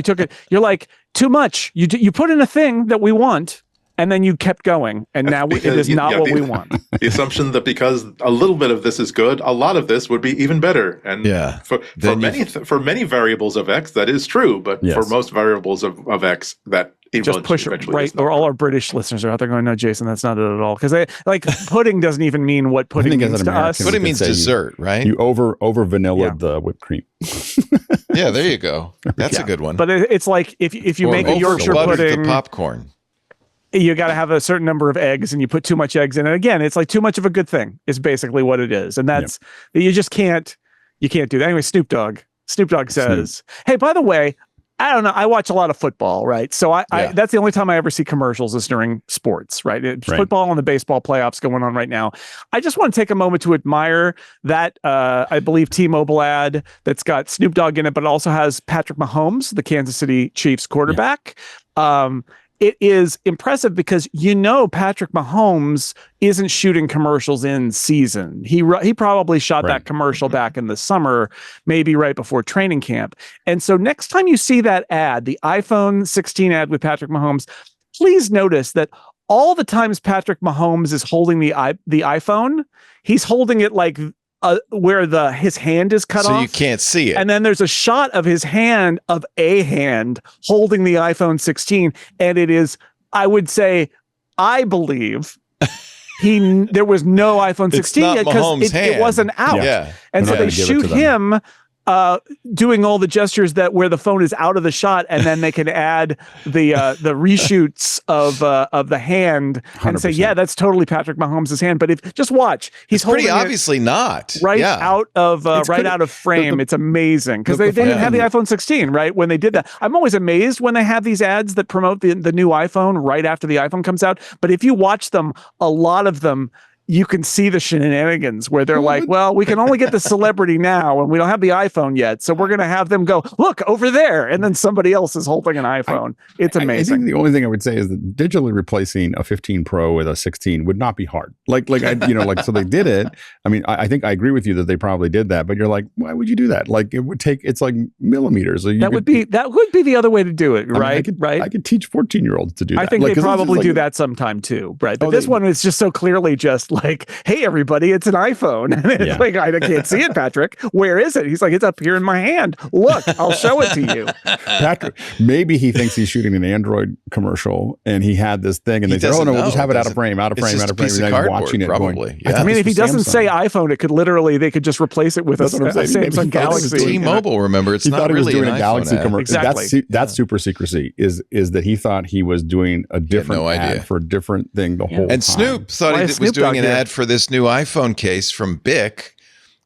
Speaker 5: you're like too much. You put in a thing that we want and then you kept going, and now it is not what we want.
Speaker 4: The assumption that because a little bit of this is good, a lot of this would be even better. And for many variables of X, that is true, but for most variables of X, that
Speaker 5: just push it right. Or all our British listeners are out there going, "No, Jason, that's not it at all." Because they like pudding doesn't even mean what pudding means to us.
Speaker 1: Pudding means dessert, right?
Speaker 6: You over vanilla the whipped cream.
Speaker 1: Yeah, there you go. That's a good one.
Speaker 5: But it's like if you make a Yorkshire pudding,
Speaker 1: the popcorn,
Speaker 5: you got to have a certain number of eggs, and you put too much eggs in it. Again, it's like too much of a good thing is basically what it is, and that's you just can't do that. Anyway, Snoop Dogg says, "Hey, by the way, I don't know. I watch a lot of football, right? So I that's the only time I ever see commercials is during sports, right? Football and the baseball playoffs going on right now. I just want to take a moment to admire that, I believe, T-Mobile ad that's got Snoop Dogg in it, but it also has Patrick Mahomes, the Kansas City Chiefs quarterback. It is impressive because Patrick Mahomes isn't shooting commercials in season. He probably shot that commercial back in the summer, maybe right before training camp. And so next time you see that ad, the iPhone 16 ad with Patrick Mahomes, please notice that all the times Patrick Mahomes is holding the iPhone, he's holding it like where his hand is cut off,
Speaker 1: so you can't see it.
Speaker 5: And then there's a shot of his hand, of a hand holding the iPhone 16, and it is, I would say, I believe there was no iPhone 16 yet because it wasn't out.
Speaker 1: Yeah.
Speaker 5: And so they shoot him doing all the gestures where the phone is out of the shot, and then they can add the reshoots of the hand and 100%. Say, that's totally Patrick Mahomes' hand. But just watch, he's
Speaker 1: pretty obviously not
Speaker 5: out of frame. It's amazing because they didn't have the iPhone 16 right when they did that. I'm always amazed when they have these ads that promote the new iPhone right after the iPhone comes out. But if you watch them, a lot of them, you can see the shenanigans where they're like, well, we can only get the celebrity now and we don't have the iPhone yet. So we're going to have them go, look over there. And then somebody else is holding an iPhone. It's amazing.
Speaker 6: I think the only thing I would say is that digitally replacing a 15 Pro with a 16 would not be hard. So they did it. I mean, I think I agree with you that they probably did that, but you're like, why would you do that? Like it's like millimeters. So
Speaker 5: that would be the other way to do it. Right.
Speaker 6: I could teach 14-year-olds to do that.
Speaker 5: I think they probably do that sometime too. Right. But this one is just so clearly just like, hey, everybody, it's an iPhone. And it's like, I can't see it, Patrick. Where is it? He's like, it's up here in my hand. Look, I'll show it to you.
Speaker 6: Patrick, maybe he thinks he's shooting an Android commercial and he had this thing and they said, oh, no, we'll just have it out of frame. And then watching it
Speaker 1: probably.
Speaker 5: I mean, if he doesn't say iPhone, they could just replace it with a Samsung Galaxy.
Speaker 1: T-Mobile, remember, it's not really an
Speaker 6: Galaxy commercial.
Speaker 5: Exactly.
Speaker 6: That's super secrecy, is that he thought he was doing a different ad for a different thing the whole time.
Speaker 1: And Snoop thought he was doing an ad for this new iPhone case from Bic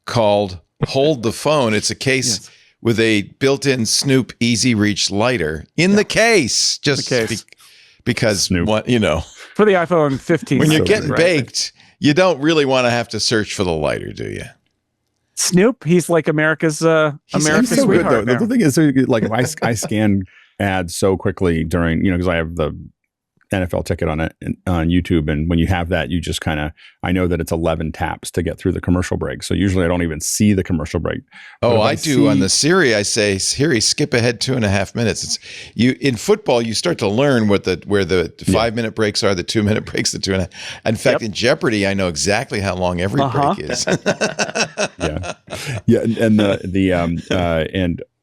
Speaker 1: called Hold the Phone. It's a case with a built-in Snoop Easy Reach lighter in the case, because Snoop. For
Speaker 5: the iPhone 15.
Speaker 1: When you're getting baked, you don't really want to have to search for the lighter, do you?
Speaker 5: Snoop, he's like America's sweetheart.
Speaker 6: Good, though. The thing is, like, if I scan ads so quickly during, because I have the NFL ticket on YouTube, and when you have that, you just I know that it's 11 taps to get through the commercial break. So usually I don't even see the commercial break.
Speaker 1: Oh, I do on the Siri. I say, Siri, skip ahead 2.5 minutes. In football, you start to learn where the 5-minute breaks are, the 2-minute breaks, the 2.5. In fact, in Jeopardy, I know exactly how long every break is.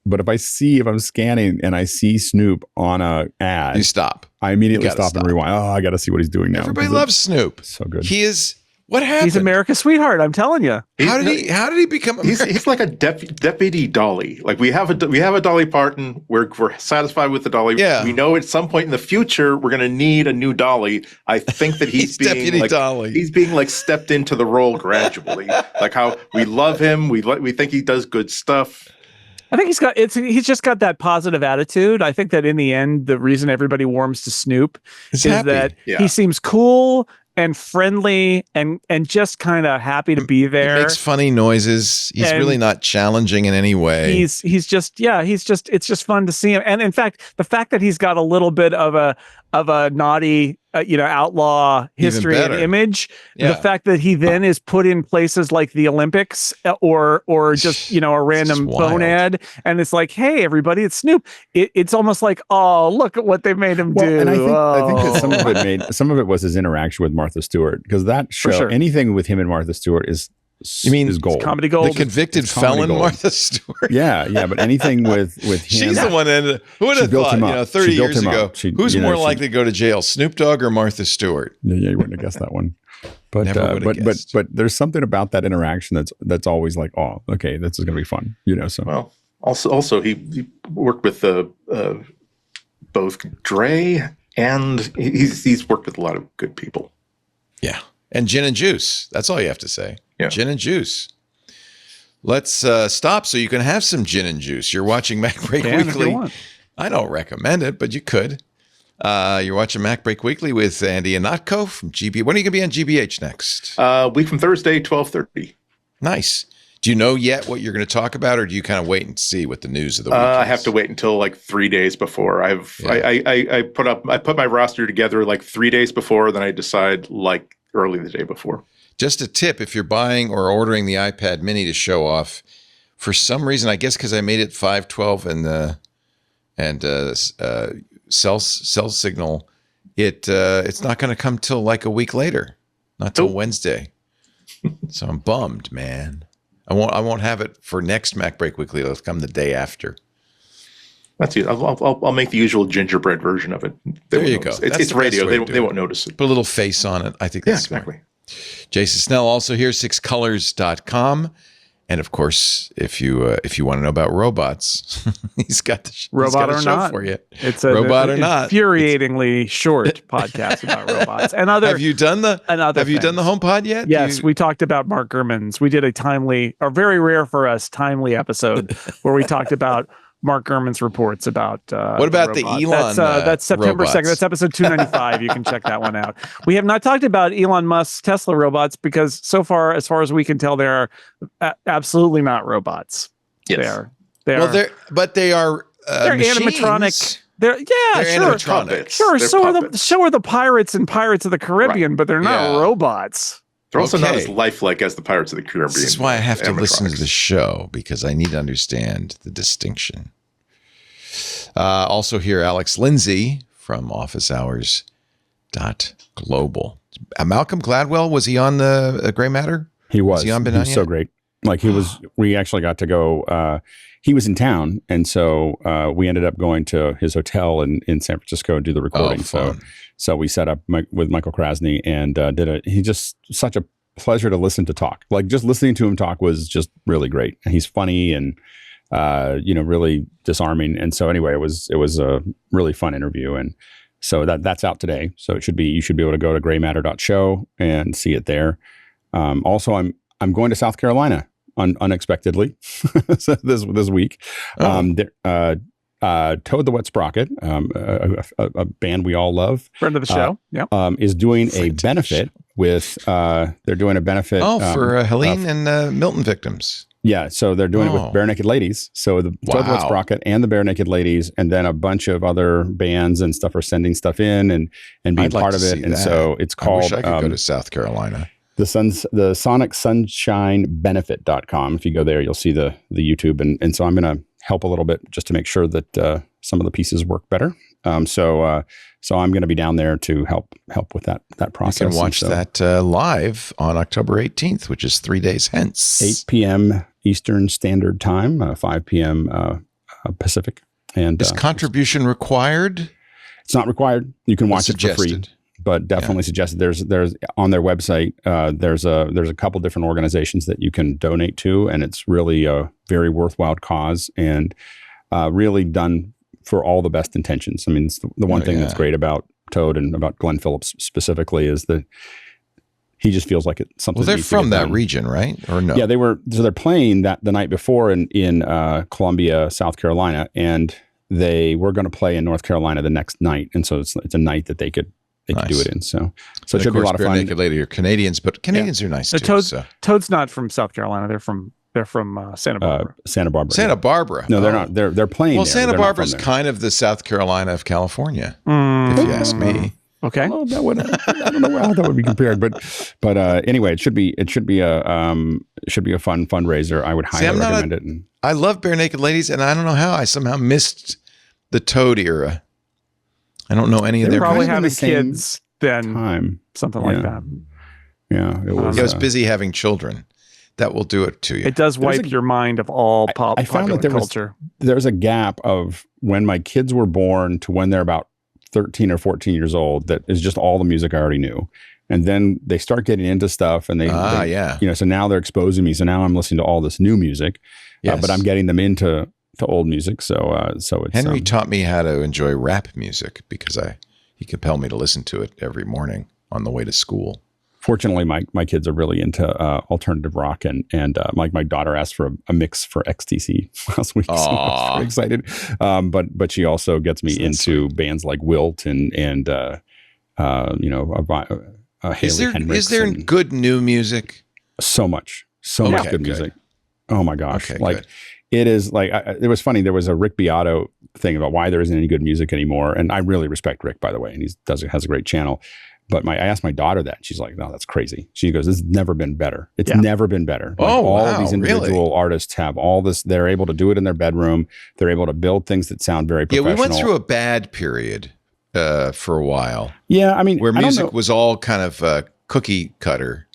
Speaker 6: But if I'm scanning and I see Snoop on a ad,
Speaker 1: you stop.
Speaker 6: I immediately stop and rewind. Oh, I got to see what he's doing now.
Speaker 1: Everybody loves Snoop.
Speaker 6: So good.
Speaker 1: He is. What happened?
Speaker 5: He's America's sweetheart. I'm telling you.
Speaker 1: How did he become?
Speaker 4: He's like a deputy Dolly. Like we have a Dolly Parton. We're satisfied with the Dolly.
Speaker 1: Yeah.
Speaker 4: We know at some point in the future we're going to need a new Dolly. I think that he's being
Speaker 1: deputy Dolly.
Speaker 4: He's being like stepped into the role gradually. Like how we love him. We think he does good stuff.
Speaker 5: I think he's just got that positive attitude. I think that in the end, the reason everybody warms to Snoop is that he seems cool and friendly and just kind of happy to be there.
Speaker 1: He makes funny noises. He's really not challenging in any way.
Speaker 5: It's just fun to see him. And in fact, the fact that he's got a little bit of naughty, outlaw history and image.
Speaker 1: Yeah.
Speaker 5: The fact that he then is put in places like the Olympics or just, a random phone ad. And it's like, hey, everybody, it's Snoop. It's almost like, oh, look at what they made him do.
Speaker 6: And I think that some of it was his interaction with Martha Stewart, because that show, anything with him and Martha Stewart is gold.
Speaker 5: It's comedy gold.
Speaker 1: The convicted felon Martha Stewart.
Speaker 6: Yeah, but anything with him.
Speaker 1: She's the one that, who would have thought, 30 years ago, who's more likely to go to jail, Snoop Dogg or Martha Stewart?
Speaker 6: Yeah, you wouldn't have guessed that one. But but there's something about that interaction that's always like, oh, okay, this is going to be fun, So
Speaker 4: well, also he worked with both Dre and he's worked with a lot of good people.
Speaker 1: Yeah, and gin and juice. That's all you have to say.
Speaker 4: Yeah.
Speaker 1: Gin and juice. Let's stop so you can have some gin and juice. You're watching MacBreak Weekly. I don't recommend it, but you could. You're watching MacBreak Weekly with Andy Anatko from GB. When are you going to be on GBH next?
Speaker 4: Week from Thursday, 12:30.
Speaker 1: Nice. Do you know yet what you're going to talk about, or do you kind of wait and see what the news of the week is?
Speaker 4: I have to wait until like 3 days before. I put my roster together like 3 days before, then I decide like early the day before. Just
Speaker 1: a tip, if you're buying or ordering the iPad mini to show off, for some reason, I guess because I made it 512 and cell signal, it's not going to come till like a week later, not till Wednesday. So I'm bummed, man. I won't have it for next MacBreak Weekly. It'll come the day after.
Speaker 4: That's it. I'll make the usual gingerbread version of it.
Speaker 1: There you go.
Speaker 4: It's radio. They won't notice it.
Speaker 1: Put a little face on it. I think that's
Speaker 4: exactly.
Speaker 1: Smart. Jason Snell also here, sixcolors.com. And of course, if you want to know about robots, he's got the
Speaker 5: robot or
Speaker 1: show
Speaker 5: not
Speaker 1: for you.
Speaker 5: It's a
Speaker 1: robot or not.
Speaker 5: Infuriatingly short podcast about robots and other.
Speaker 1: Have you done the HomePod yet?
Speaker 5: Yes, we talked about Mark Gurman's. We did a timely, or very rare for us, timely episode where we talked about Mark Gurman's reports about
Speaker 1: what about the Elon?
Speaker 5: That's September
Speaker 1: robots.
Speaker 5: 2nd. That's episode 295. You can check that one out. We have not talked about Elon Musk's Tesla robots because so far, as far as we can tell, they are absolutely not robots.
Speaker 4: Yes.
Speaker 5: They are
Speaker 1: animatronic.
Speaker 5: They're sure.
Speaker 4: Animatronics.
Speaker 5: Sure. So are the pirates in Pirates of the Caribbean, but they're not robots.
Speaker 4: They're also not as lifelike as the Pirates of the Caribbean.
Speaker 1: This is why I have to listen to the show, because I need to understand the distinction. Also here, Alex Lindsay from OfficeHours.global. Malcolm Gladwell, was he on the Gray Matter?
Speaker 6: He was.
Speaker 1: He was
Speaker 6: so great. Like we actually got to go. He was in town, and so we ended up going to his hotel in San Francisco and do the recording. So we set up with Michael Krasny and he's just such a pleasure to listen to talk. Like just listening to him talk was just really great. And he's funny and really disarming. And so anyway, it was a really fun interview. And so that's out today. So you should be able to go to graymatter.show and see it there. Also, I'm going to South Carolina unexpectedly this week. Toad the Wet Sprocket, a band we all love,
Speaker 5: friend of the show,
Speaker 6: is doing a benefit with. They're doing a benefit
Speaker 1: for Helene and Milton victims.
Speaker 6: Yeah, so they're doing it with Bare Naked Ladies. So the Toad the Wet Sprocket and the Bare Naked Ladies, and then a bunch of other bands and stuff are sending stuff in and being part of it. And so it's called.
Speaker 1: I wish I could go to South Carolina.
Speaker 6: The SonicSunshineBenefit.com. If you go there, you'll see the YouTube, and so I'm going to help a little bit just to make sure that some of the pieces work better. So I'm going to be down there to help with that process.
Speaker 1: You can watch that live on October 18th, which is 3 days hence.
Speaker 6: 8 p.m. Eastern Standard Time, 5 p.m. Pacific. And
Speaker 1: is contribution required?
Speaker 6: It's not required. You can watch it for free. But definitely suggested. There's on their website. There's a couple different organizations that you can donate to, and it's really a very worthwhile cause and really done for all the best intentions. I mean, it's the one thing that's great about Toad and about Glenn Phillips specifically is that he just feels like it's something.
Speaker 1: Well, they're from that region, right? Or no?
Speaker 6: Yeah, they were. So they're playing that the night before in Columbia, South Carolina, and they were going to play in North Carolina the next night, and so it's a night that they could do it in. So it should be a lot of fun.
Speaker 1: Naked Lady are Canadians, but Canadians are nice too.
Speaker 5: Toad's not from South Carolina. They're from They're from Santa Barbara.
Speaker 6: Santa Barbara.
Speaker 1: Santa Barbara.
Speaker 6: No, they're not. They're playing.
Speaker 1: Well,
Speaker 6: there,
Speaker 1: Santa Barbara's kind of the South Carolina of California, if you ask me.
Speaker 5: Okay.
Speaker 6: Well, that would, I don't know how that would be compared, but anyway, it should be a fun fundraiser. I would highly recommend it. And
Speaker 1: I love Bare Naked Ladies, and I don't know how I somehow missed the Toad era. I don't know any of their.
Speaker 5: Probably having kids then, something like that.
Speaker 6: Yeah,
Speaker 1: it was. I was busy having children. That will do it to you.
Speaker 5: It does wipe your mind of all I found that culture.
Speaker 6: There's a gap of when my kids were born to when they're about 13 or 14 years old that is just all the music I already knew. And then they start getting into stuff and they so now they're exposing me. So now I'm listening to all this new music, but I'm getting them into old music. So it's
Speaker 1: Henry taught me how to enjoy rap music because he compelled me to listen to it every morning on the way to school.
Speaker 6: Fortunately, my kids are really into alternative rock, and my daughter asked for a mix for XTC last week, so I was very excited. But she also gets me into bands like Wilt and Haley Hendrix.
Speaker 1: Is there good new music?
Speaker 6: So much good music. Oh my gosh! It is like it was funny. There was a Rick Beato thing about why there isn't any good music anymore, and I really respect Rick, by the way, and he has a great channel. But I asked my daughter that. She's like, no, that's crazy. She goes, this has never been better. It's never been better. All of these individual artists have all this. They're able to do it in their bedroom. They're able to build things that sound very professional.
Speaker 1: Yeah, we went through a bad period for a while.
Speaker 6: Yeah, I mean,
Speaker 1: where music was all kind of cookie cutter.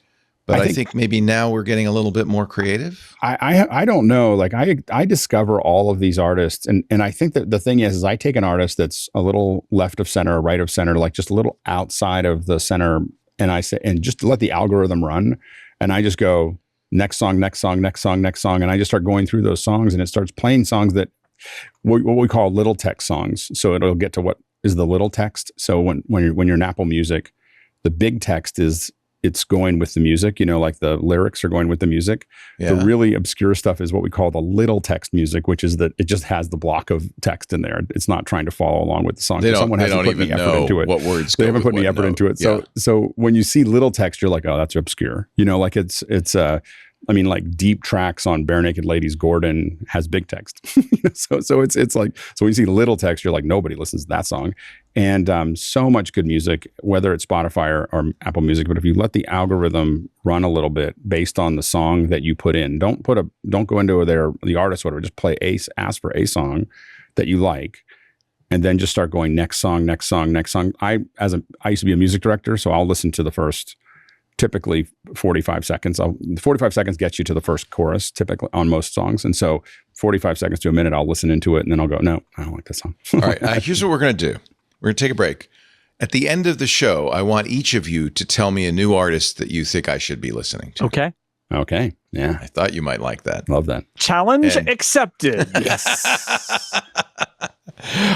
Speaker 1: But I think maybe now we're getting a little bit more creative.
Speaker 6: I don't know. Like I discover all of these artists, and I think that the thing is I take an artist that's a little left of center or right of center, like just a little outside of the center, and I say, and just let the algorithm run, and I just go next song, next song, next song, next song, and I just start going through those songs, and it starts playing songs that what we call little text songs. So it'll get to what is the little text. So when you're in Apple Music, the big text is. It's going with the music, like the lyrics are going with the music. Yeah. The really obscure stuff is what we call the little text music, which is that it just has the block of text in there. It's not trying to follow along with the song.
Speaker 1: Someone hasn't put any effort into it. What words
Speaker 6: they haven't put any effort into it. So when you see little text, you're like, oh, that's obscure. Like it's like deep tracks on Bare Naked Ladies Gordon has big text. so it's like, so when you see little text, you're like, nobody listens to that song. And so much good music, whether it's Spotify or Apple Music, but if you let the algorithm run a little bit based on the song that you put in, don't go into the artist, whatever, just ask for a song that you like, and then just start going next song, next song, next song. I used to be a music director, so I'll listen to the first typically 45 seconds. 45 seconds gets you to the first chorus typically on most songs. And so 45 seconds to a minute, I'll listen into it and then I'll go, no, I don't like this song.
Speaker 1: All right. Here's what we're going to do. We're going to take a break. At the end of the show, I want each of you to tell me a new artist that you think I should be listening to.
Speaker 5: Okay.
Speaker 6: Yeah.
Speaker 1: I thought you might like that.
Speaker 6: Love that.
Speaker 5: Challenge accepted.
Speaker 6: Yes.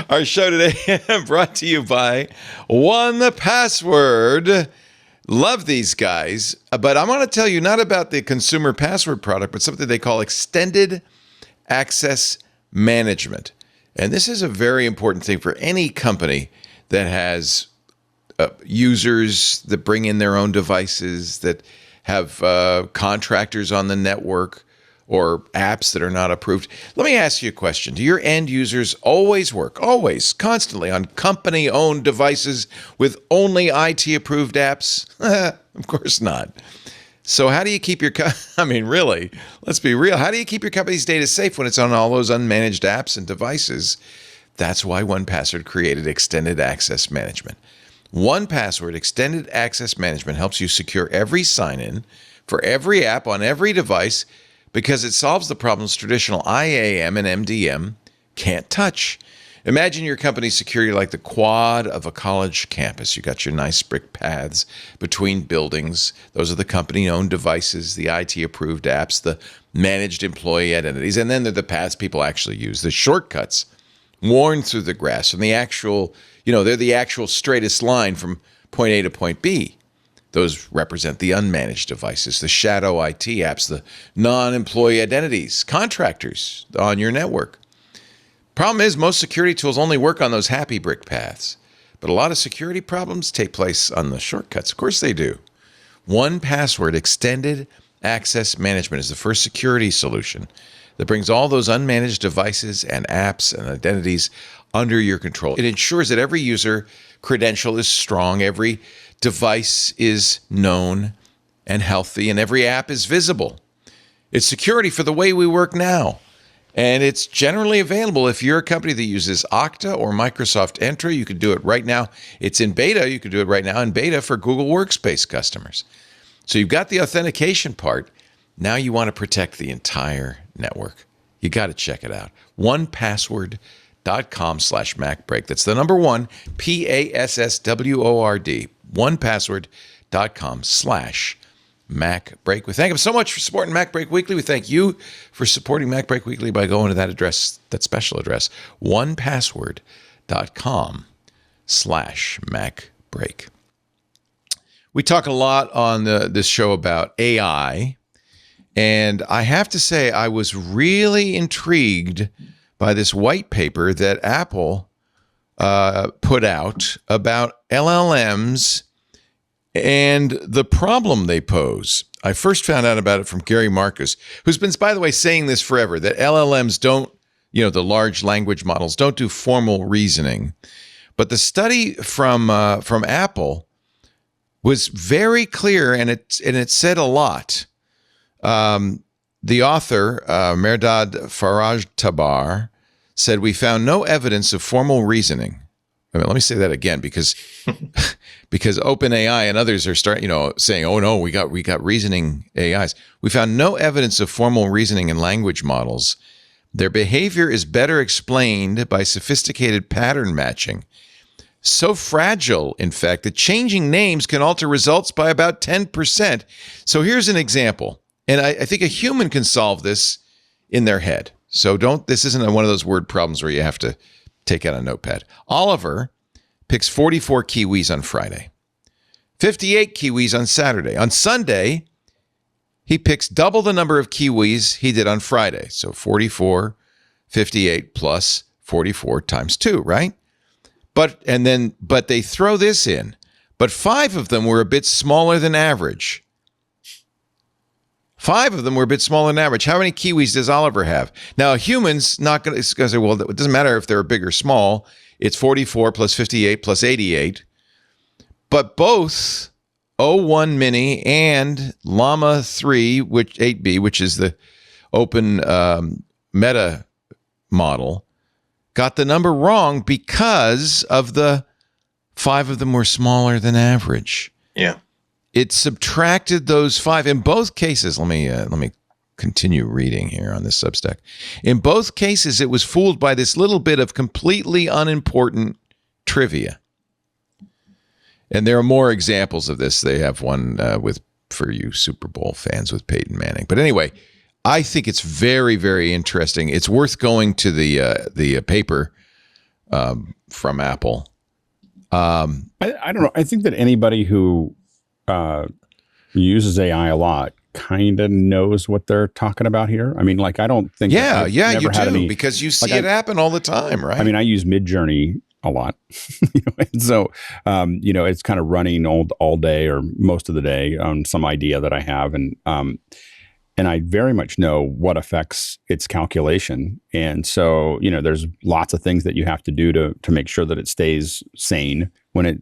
Speaker 1: Our show today brought to you by 1Password. Love these guys, but I'm going to tell you not about the consumer password product, but something they call extended access management. And this is a very important thing for any company that has users that bring in their own devices, that have contractors on the network, or apps that are not approved. Let me ask you a question. Do your end users always constantly on company-owned devices with only IT-approved apps? Of course not. So how do you keep your really, let's be real. How do you keep your company's data safe when it's on all those unmanaged apps and devices? That's why 1Password created Extended Access Management. 1Password Extended Access Management helps you secure every sign-in for every app on every device, because it solves the problems traditional IAM and MDM can't touch. Imagine your company's security like the quad of a college campus. You got your nice brick paths between buildings. Those are the company-owned devices, the IT-approved apps, the managed employee identities, and then they're the paths people actually use, the shortcuts worn through the grass, and the actual, they're the actual straightest line from point A to point B. Those represent the unmanaged devices, the shadow IT apps, the non-employee identities, contractors on your network. Problem is, most security tools only work on those happy brick paths, but a lot of security problems take place on the shortcuts. Of course they do. 1Password Extended access management is the first security solution that brings all those unmanaged devices and apps and identities under your control. It ensures that every user credential is strong, every device is known and healthy, and every app is visible. It's security for the way we work now. And it's generally available if you're a company that uses Okta or Microsoft Entra. You can do it right now. It's in beta. You can do it right now in beta for Google Workspace customers. So you've got the authentication part. Now you want to protect the entire network. You got to check it out. 1password.com/MacBreak. That's the number 1, PASSWORD. 1password.com/MacBreak. We thank them so much for supporting MacBreak Weekly. We thank you for supporting MacBreak Weekly by going to that address, that special address, 1password.com/MacBreak. We talk a lot on this show about AI, and I have to say I was really intrigued by this white paper that Apple put out about LLMs and the problem they pose. I first found out about it from Gary Marcus, who's been, by the way, saying this forever, that LLMs don't, the large language models don't do formal reasoning. But the study from Apple was very clear, and it said a lot. The author, Mehrdad Farajtabar, said, "We found no evidence of formal reasoning." Let me say that again, because OpenAI and others are saying, "Oh no, we got reasoning AIs." We found no evidence of formal reasoning in language models. Their behavior is better explained by sophisticated pattern matching. So fragile, in fact, that changing names can alter results by about 10%. So here's an example, and I think a human can solve this in their head. So this isn't one of those word problems where you have to take out a notepad. Oliver picks 44 kiwis on Friday, 58 kiwis on Saturday. On Sunday, he picks double the number of kiwis he did on Friday. So 44, 58 plus 44 times 2, right? But they throw this in. But 5 of them were a bit smaller than average. 5 of them were a bit smaller than average. How many kiwis does Oliver have? Now, a human's not going to say, well, it doesn't matter if they're big or small. It's 44 plus 58 plus 88. But both O1 Mini and Llama 3, 8B, which is the open meta model, got the number wrong because of the 5 of them were smaller than average.
Speaker 4: Yeah.
Speaker 1: It subtracted those 5 in both cases. Let me continue reading here on this Substack. In both cases, it was fooled by this little bit of completely unimportant trivia. And there are more examples of this. They have one for you Super Bowl fans with Peyton Manning. But anyway, I think it's very, very interesting. It's worth going to the paper from Apple.
Speaker 6: I don't know. I think that anybody who uses AI a lot kind of knows what they're talking about here. I mean, I don't think.
Speaker 1: Yeah, you do, because you see it happen all the time, right?
Speaker 6: I mean, I use Midjourney a lot, and so it's kind of running all day or most of the day on some idea that I have, and I very much know what affects its calculation, and so there's lots of things that you have to do to make sure that it stays sane when it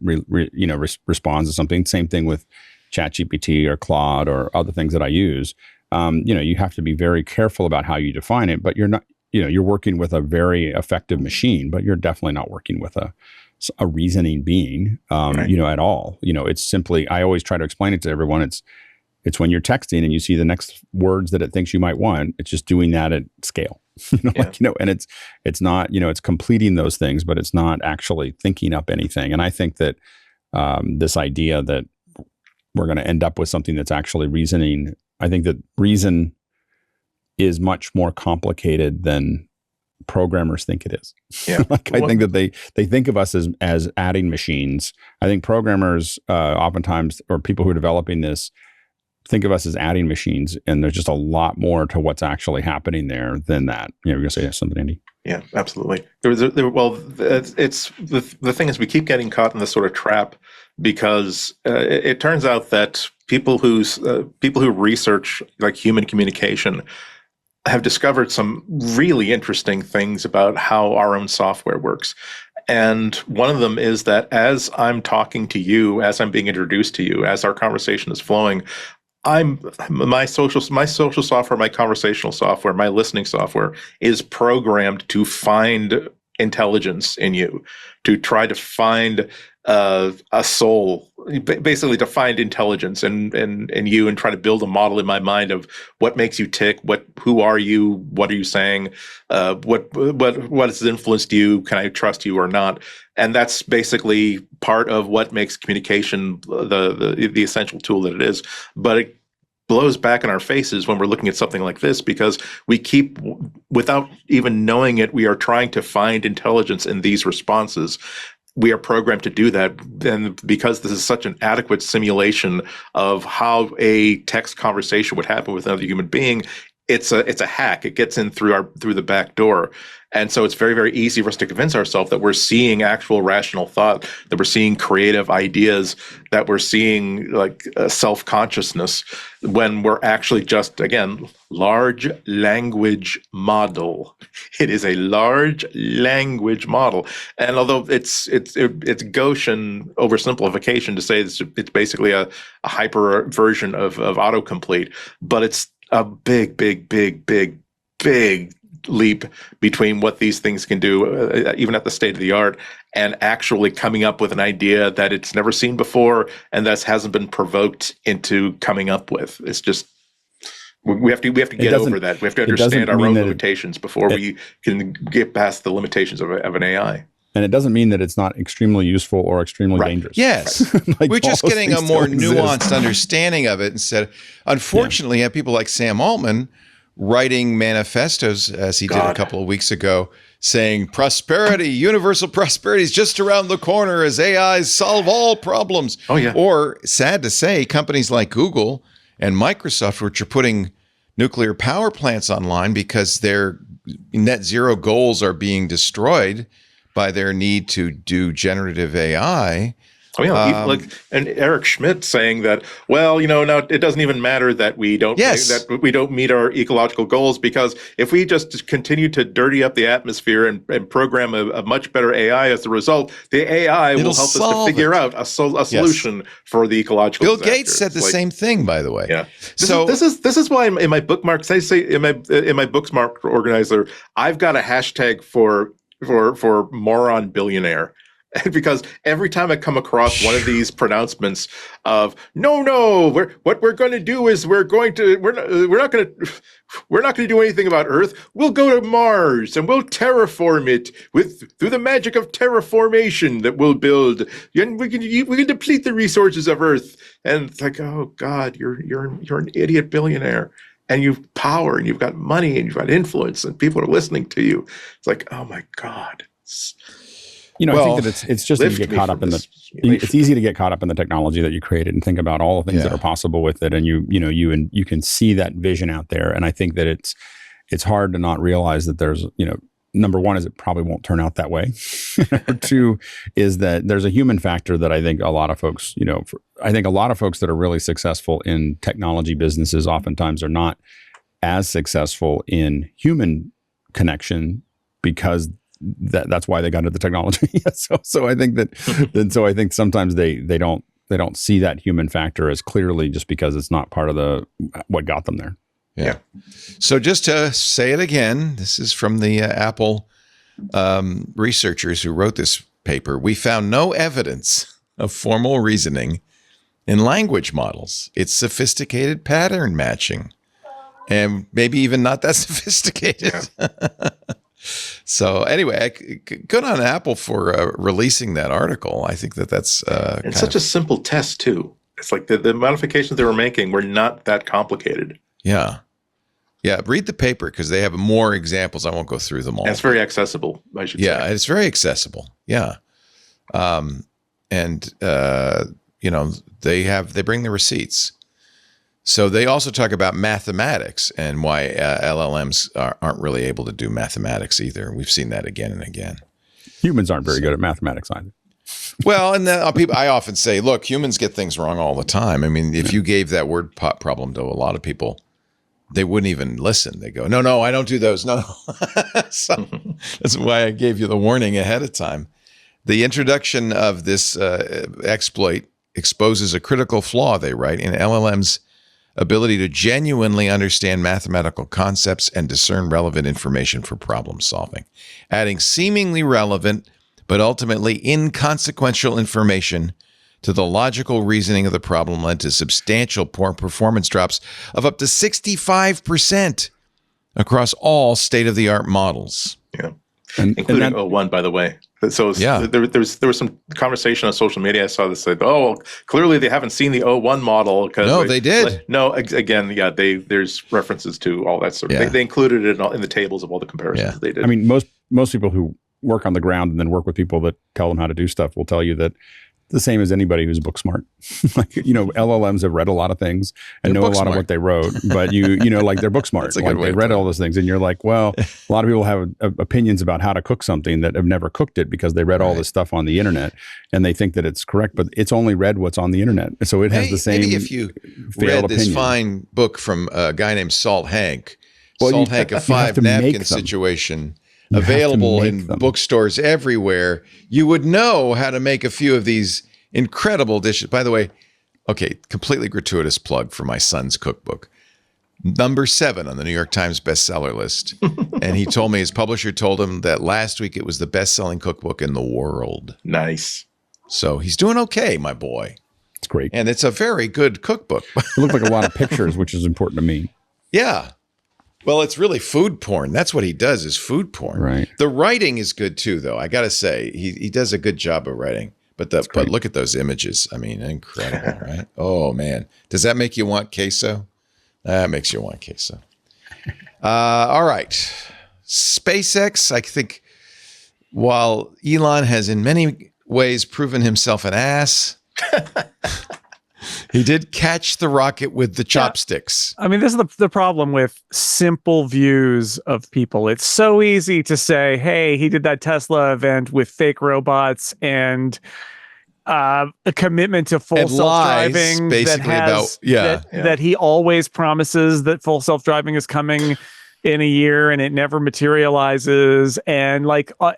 Speaker 6: responds to something. Same thing with ChatGPT or Claude or other things that I use. You have to be very careful about how you define it, but you're not, you're working with a very effective machine, but you're definitely not working with a reasoning being,
Speaker 4: right.
Speaker 6: At all. It's simply, I always try to explain it to everyone. It's when you're texting and you see the next words that it thinks you might want, it's just doing that at scale, and it's not, it's completing those things, but it's not actually thinking up anything. And I think that this idea that we're going to end up with something that's actually reasoning, I think that reason is much more complicated than programmers think it is.
Speaker 4: Yeah.
Speaker 6: I think that they think of us as adding machines. I think programmers oftentimes, or people who are developing this, think of us as adding machines, and there's just a lot more to what's actually happening there than that. You're going to say something, Andy?
Speaker 4: Yeah, absolutely. It's the thing is we keep getting caught in this sort of trap because it turns out that people who research like human communication have discovered some really interesting things about how our own software works. And one of them is that as I'm talking to you, as I'm being introduced to you, as our conversation is flowing, my social software, my conversational software, my listening software is programmed to find intelligence in you, to try to find a soul, basically to find intelligence in you, and try to build a model in my mind of what makes you tick, who are you, what are you saying, what has influenced you, can I trust you or not? And that's basically part of what makes communication the essential tool that it is. But it blows back in our faces when we're looking at something like this, because we keep, without even knowing it, we are trying to find intelligence in these responses. We are programmed to do that. And because this is such an adequate simulation of how a text conversation would happen with another human being, it's a hack. It gets in through the back door. And so it's very, very easy for us to convince ourselves that we're seeing actual rational thought, that we're seeing creative ideas, that we're seeing like self-consciousness, when we're actually just, again, large language model. It is a large language model. And although it's gauche oversimplification to say it's basically a hyper version of autocomplete, but it's a big leap between what these things can do, even at the state of the art, and actually coming up with an idea that it's never seen before and thus hasn't been provoked into coming up with. It's just, we have to get over that. We have to understand our own limitations before we can get past the limitations of an AI.
Speaker 6: And it doesn't mean that it's not extremely useful or extremely dangerous.
Speaker 1: Yes. Like, we're just getting a more nuanced understanding of it instead. Unfortunately, you have people like Sam Altman writing manifestos, as he did a couple of weeks ago, saying prosperity, universal prosperity is just around the corner as AIs solve all problems.
Speaker 4: Oh, yeah.
Speaker 1: Or, sad to say, companies like Google and Microsoft, which are putting nuclear power plants online because their net zero goals are being destroyed by their need to do generative AI.
Speaker 4: Oh yeah, and Eric Schmidt saying that, well, now it doesn't even matter that we don't meet our ecological goals, because if we just continue to dirty up the atmosphere and program a much better AI as a result, the AI will help us to figure out a solution for the ecological
Speaker 1: Bill
Speaker 4: disaster.
Speaker 1: Gates said the same thing, by the way.
Speaker 4: Yeah. This is why in my bookmarks, I say in my bookmark organizer, I've got a hashtag for moron billionaire. Because every time I come across one of these pronouncements of what we're going to do is we're not going to do anything about Earth. We'll go to Mars and we'll terraform it through the magic of terraformation that we'll build, and we can deplete the resources of Earth. And it's like, oh God, you're an idiot billionaire. And you've power, and you've got money, and you've got influence, and people are listening to you. It's like, oh my God.
Speaker 6: I think that it's just that you get caught up in it's easy to get caught up in the technology that you created and think about all the things that are possible with it. And you can see that vision out there. And I think that it's hard to not realize that there's, number one is it probably won't turn out that way. Number two is that there's a human factor that I think a lot of folks, I think a lot of folks that are really successful in technology businesses oftentimes are not as successful in human connection, because that's why they got into the technology. So I think I think sometimes they don't see that human factor as clearly, just because it's not part of what got them there.
Speaker 1: Yeah. So just to say it again, this is from the Apple researchers who wrote this paper. We found no evidence of formal reasoning in language models. It's sophisticated pattern matching, and maybe even not that sophisticated. Yeah. So anyway, good on Apple for releasing that article. I think that's
Speaker 4: it's such a simple test too. It's like the modifications they were making were not that complicated.
Speaker 1: Yeah. Read the paper, because they have more examples. I won't go through them all.
Speaker 4: And it's very accessible, I should say.
Speaker 1: Yeah, it's very accessible. Yeah. They bring the receipts. So they also talk about mathematics and why LLMs aren't really able to do mathematics either. We've seen that again and again.
Speaker 6: Humans aren't very good at mathematics either.
Speaker 1: Well, and I often say, look, humans get things wrong all the time. I mean, if you gave that word problem to a lot of people, they wouldn't even listen. They go, no, I don't do those. No. So that's why I gave you the warning ahead of time. The introduction of this exploit exposes a critical flaw, they write, in LLM's ability to genuinely understand mathematical concepts and discern relevant information for problem solving. Adding seemingly relevant but ultimately inconsequential information to the logical reasoning of the problem led to substantial poor performance drops of up to 65% across all state-of-the-art models.
Speaker 4: Yeah, including O1, by the way. So there was some conversation on social media. I saw this said, clearly they haven't seen the O1 model.
Speaker 1: No, they did.
Speaker 4: There's references to all that sort of thing. They included it in the tables of all the comparisons they did.
Speaker 6: I mean, most people who work on the ground and then work with people that tell them how to do stuff will tell you that the same as anybody who's book smart. LLMs have read a lot of things and know a lot of what they wrote, but they're book smart. Like they read all those things and you're like, well, a lot of people have opinions about how to cook something that have never cooked it because they read all this stuff on the internet and they think that it's correct, but it's only read what's on the internet. So it has the same
Speaker 1: maybe if you read this fine book from a guy named Salt Hank, a 5 napkin situation, available in bookstores everywhere, you would know how to make a few of these incredible dishes. By the way, completely gratuitous plug for my son's cookbook. Number 7 on the New York Times bestseller list. And he told me his publisher told him that last week it was the best-selling cookbook in the world.
Speaker 4: Nice.
Speaker 1: So he's doing okay, my boy.
Speaker 6: It's great.
Speaker 1: And it's a very good cookbook.
Speaker 6: It looked like a lot of pictures, which is important to me.
Speaker 1: Yeah. Well, it's really food porn. That's what he does, is food porn.
Speaker 6: Right.
Speaker 1: The writing is good too, though. I got to say, he does a good job of writing. But look at those images. I mean, incredible, right? Oh man, does that make you want queso? That makes you want queso. All right, SpaceX. I think while Elon has in many ways proven himself an ass. He did catch the rocket with the chopsticks.
Speaker 5: I mean, this is the problem with simple views of people. It's so easy to say, hey, he did that Tesla event with fake robots and a commitment to full self-driving that he always promises that full self-driving is coming in a year and it never materializes, and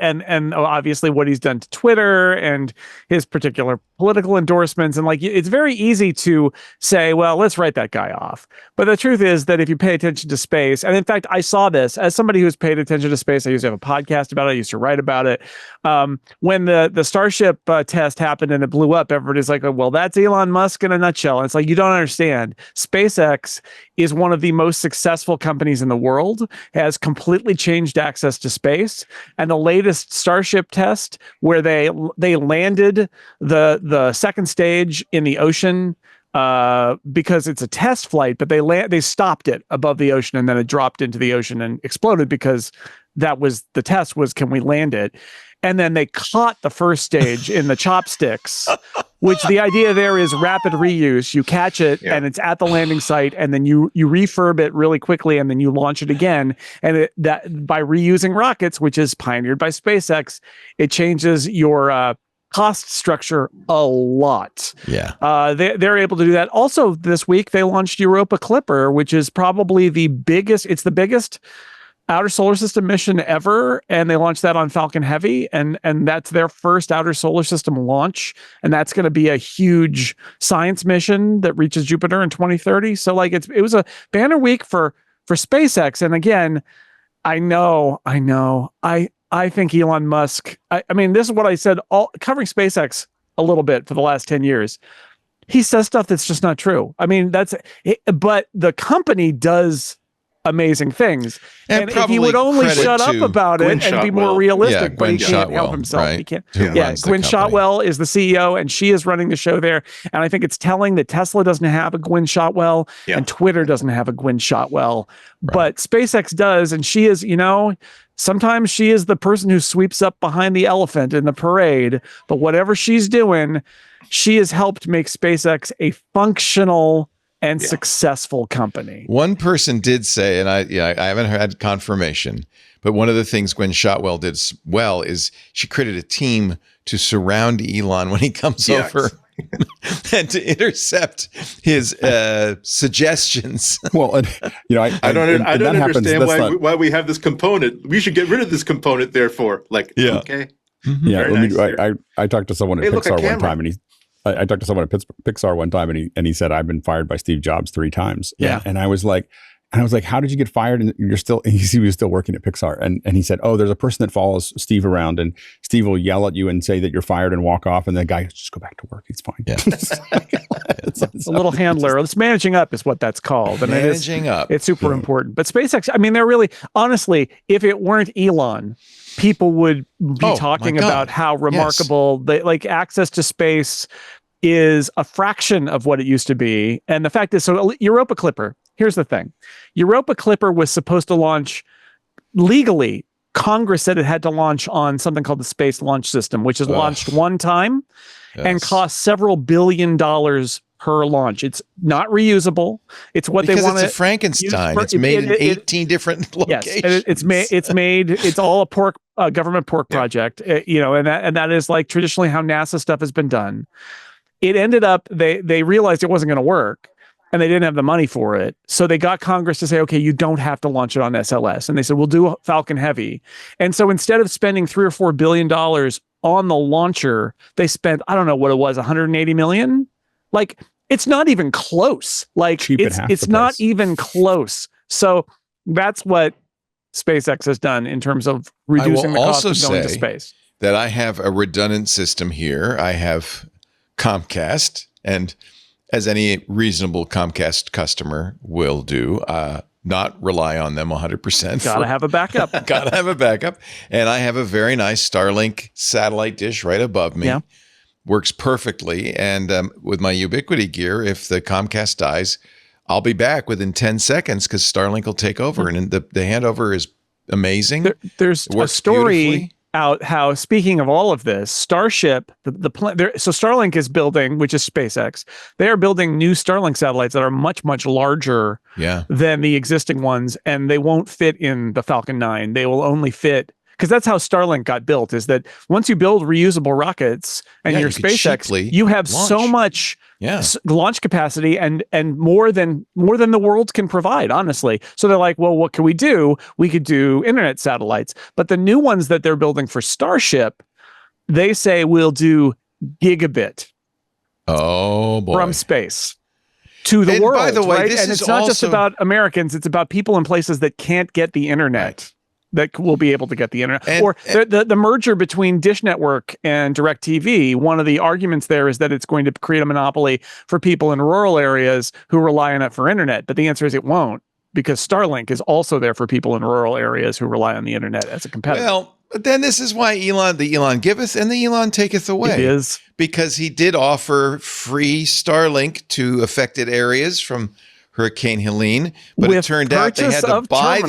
Speaker 5: and obviously what he's done to Twitter and his particular political endorsements, and it's very easy to say, well, let's write that guy off. But the truth is that if you pay attention to space, and in fact I saw this as somebody who's paid attention to space, I used to have a podcast about it, I used to write about it. When the Starship test happened and it blew up, everybody's like, well, that's Elon Musk in a nutshell. And it's like, you don't understand. SpaceX is one of the most successful companies in the world, has completely changed access to space. And the latest Starship test, where they landed the second stage in the ocean because it's a test flight, but they stopped it above the ocean and then it dropped into the ocean and exploded because that was the test, was can we land it? And then they caught the first stage in the chopsticks, which the idea there is rapid reuse. You catch it and it's at the landing site, and then you refurb it really quickly, and then you launch it again. And that by reusing rockets, which is pioneered by SpaceX, it changes your cost structure a lot.
Speaker 1: Yeah.
Speaker 5: They're able to do that. Also, this week they launched Europa Clipper, which is probably the biggest. It's the biggest outer solar system mission ever, and they launched that on Falcon Heavy, and that's their first outer solar system launch, and that's going to be a huge science mission that reaches Jupiter in 2030. So it was a banner week for SpaceX. And again, I think Elon Musk, I mean, this is what I said covering SpaceX a little bit for the last 10 years. He says stuff that's just not true. I mean, but the company does amazing things, and if he would only shut up about it and be more realistic, but he can't help himself. Right? He can't. Gwynne Shotwell is the CEO, and she is running the show there. And I think it's telling that Tesla doesn't have a Gwynne Shotwell, and Twitter doesn't have a Gwynne Shotwell, but SpaceX does, and she is, sometimes she is the person who sweeps up behind the elephant in the parade. But whatever she's doing, she has helped make SpaceX a functional and successful company.
Speaker 1: One person did say, and I haven't had confirmation, but one of the things Gwen Shotwell did well is she created a team to surround Elon when he comes over and to intercept his suggestions.
Speaker 6: Well, I don't
Speaker 4: understand why we have this component. We should get rid of this component, therefore. Okay.
Speaker 6: Mm-hmm. Yeah, I talked to someone at Pixar one time, and I talked to someone at Pixar one time, and he said, I've been fired by Steve Jobs 3 times.
Speaker 5: Yeah.
Speaker 6: And I was like, how did you get fired? And he was still working at Pixar. And he said, oh, there's a person that follows Steve around, and Steve will yell at you and say that you're fired and walk off. And the guy, just go back to work. He's fine.
Speaker 1: Yeah.
Speaker 5: It's a little handler. It's managing up is what that's called. And
Speaker 1: managing up.
Speaker 5: It's super important. But SpaceX, I mean, they're really, honestly, if it weren't Elon, people would be talking about how remarkable they like access to space is a fraction of what it used to be. And the fact is, so Europa Clipper, here's the thing. Europa Clipper was supposed to launch legally. Congress said it had to launch on something called the Space Launch System, which is launched one time and costs several $billion per launch. It's not reusable. It's what they want.
Speaker 1: It's a Frankenstein. It's made in 18 different locations.
Speaker 5: Yes, it's made. It's all a government pork project. And that is like traditionally how NASA stuff has been done. It ended up they realized it wasn't going to work, and they didn't have the money for it. So they got Congress to say, okay, you don't have to launch it on SLS. And they said, we'll do Falcon Heavy. And so instead of spending $3 or $4 billion on the launcher, they spent, I don't know what it was, 180 million. Like, it's not even close. Like, it's not even close. So that's what SpaceX has done in terms of reducing the cost of going to space.
Speaker 1: That I have a redundant system here. I have Comcast, and as any reasonable Comcast customer will do, not rely on them 100%.
Speaker 5: Gotta have a backup.
Speaker 1: Gotta have a backup. And I have a very nice Starlink satellite dish right above me.
Speaker 5: Yeah.
Speaker 1: Works perfectly. And with my Ubiquity gear, if the Comcast dies, I'll be back within 10 seconds because Starlink will take over. And the handover is amazing.
Speaker 5: There's a story out how, speaking of all of this, Starship, so Starlink is building, which is SpaceX, they are building new Starlink satellites that are much, much larger than the existing ones, and they won't fit in the Falcon 9. They will only fit, because that's how Starlink got built, is that once you build reusable rockets and you're SpaceX, you have so much launch capacity and more than the world can provide, honestly. So they're like, well, what can we do? We could do internet satellites. But the new ones that they're building for Starship, they say we'll do gigabit from space to the world. By the way, this and it's not just about Americans, it's about people in places that can't get the internet. That will be able to get the internet. Or the merger between Dish Network and DirecTV, one of the arguments there is that it's going to create a monopoly for people in rural areas who rely on it for internet. But the answer is it won't, because Starlink is also there for people in rural areas who rely on the internet as a competitor.
Speaker 1: Well, but then this is why the Elon giveth and the Elon taketh away.
Speaker 5: It is.
Speaker 1: Because he did offer free Starlink to affected areas from Hurricane Helene. But it turned out they had to buy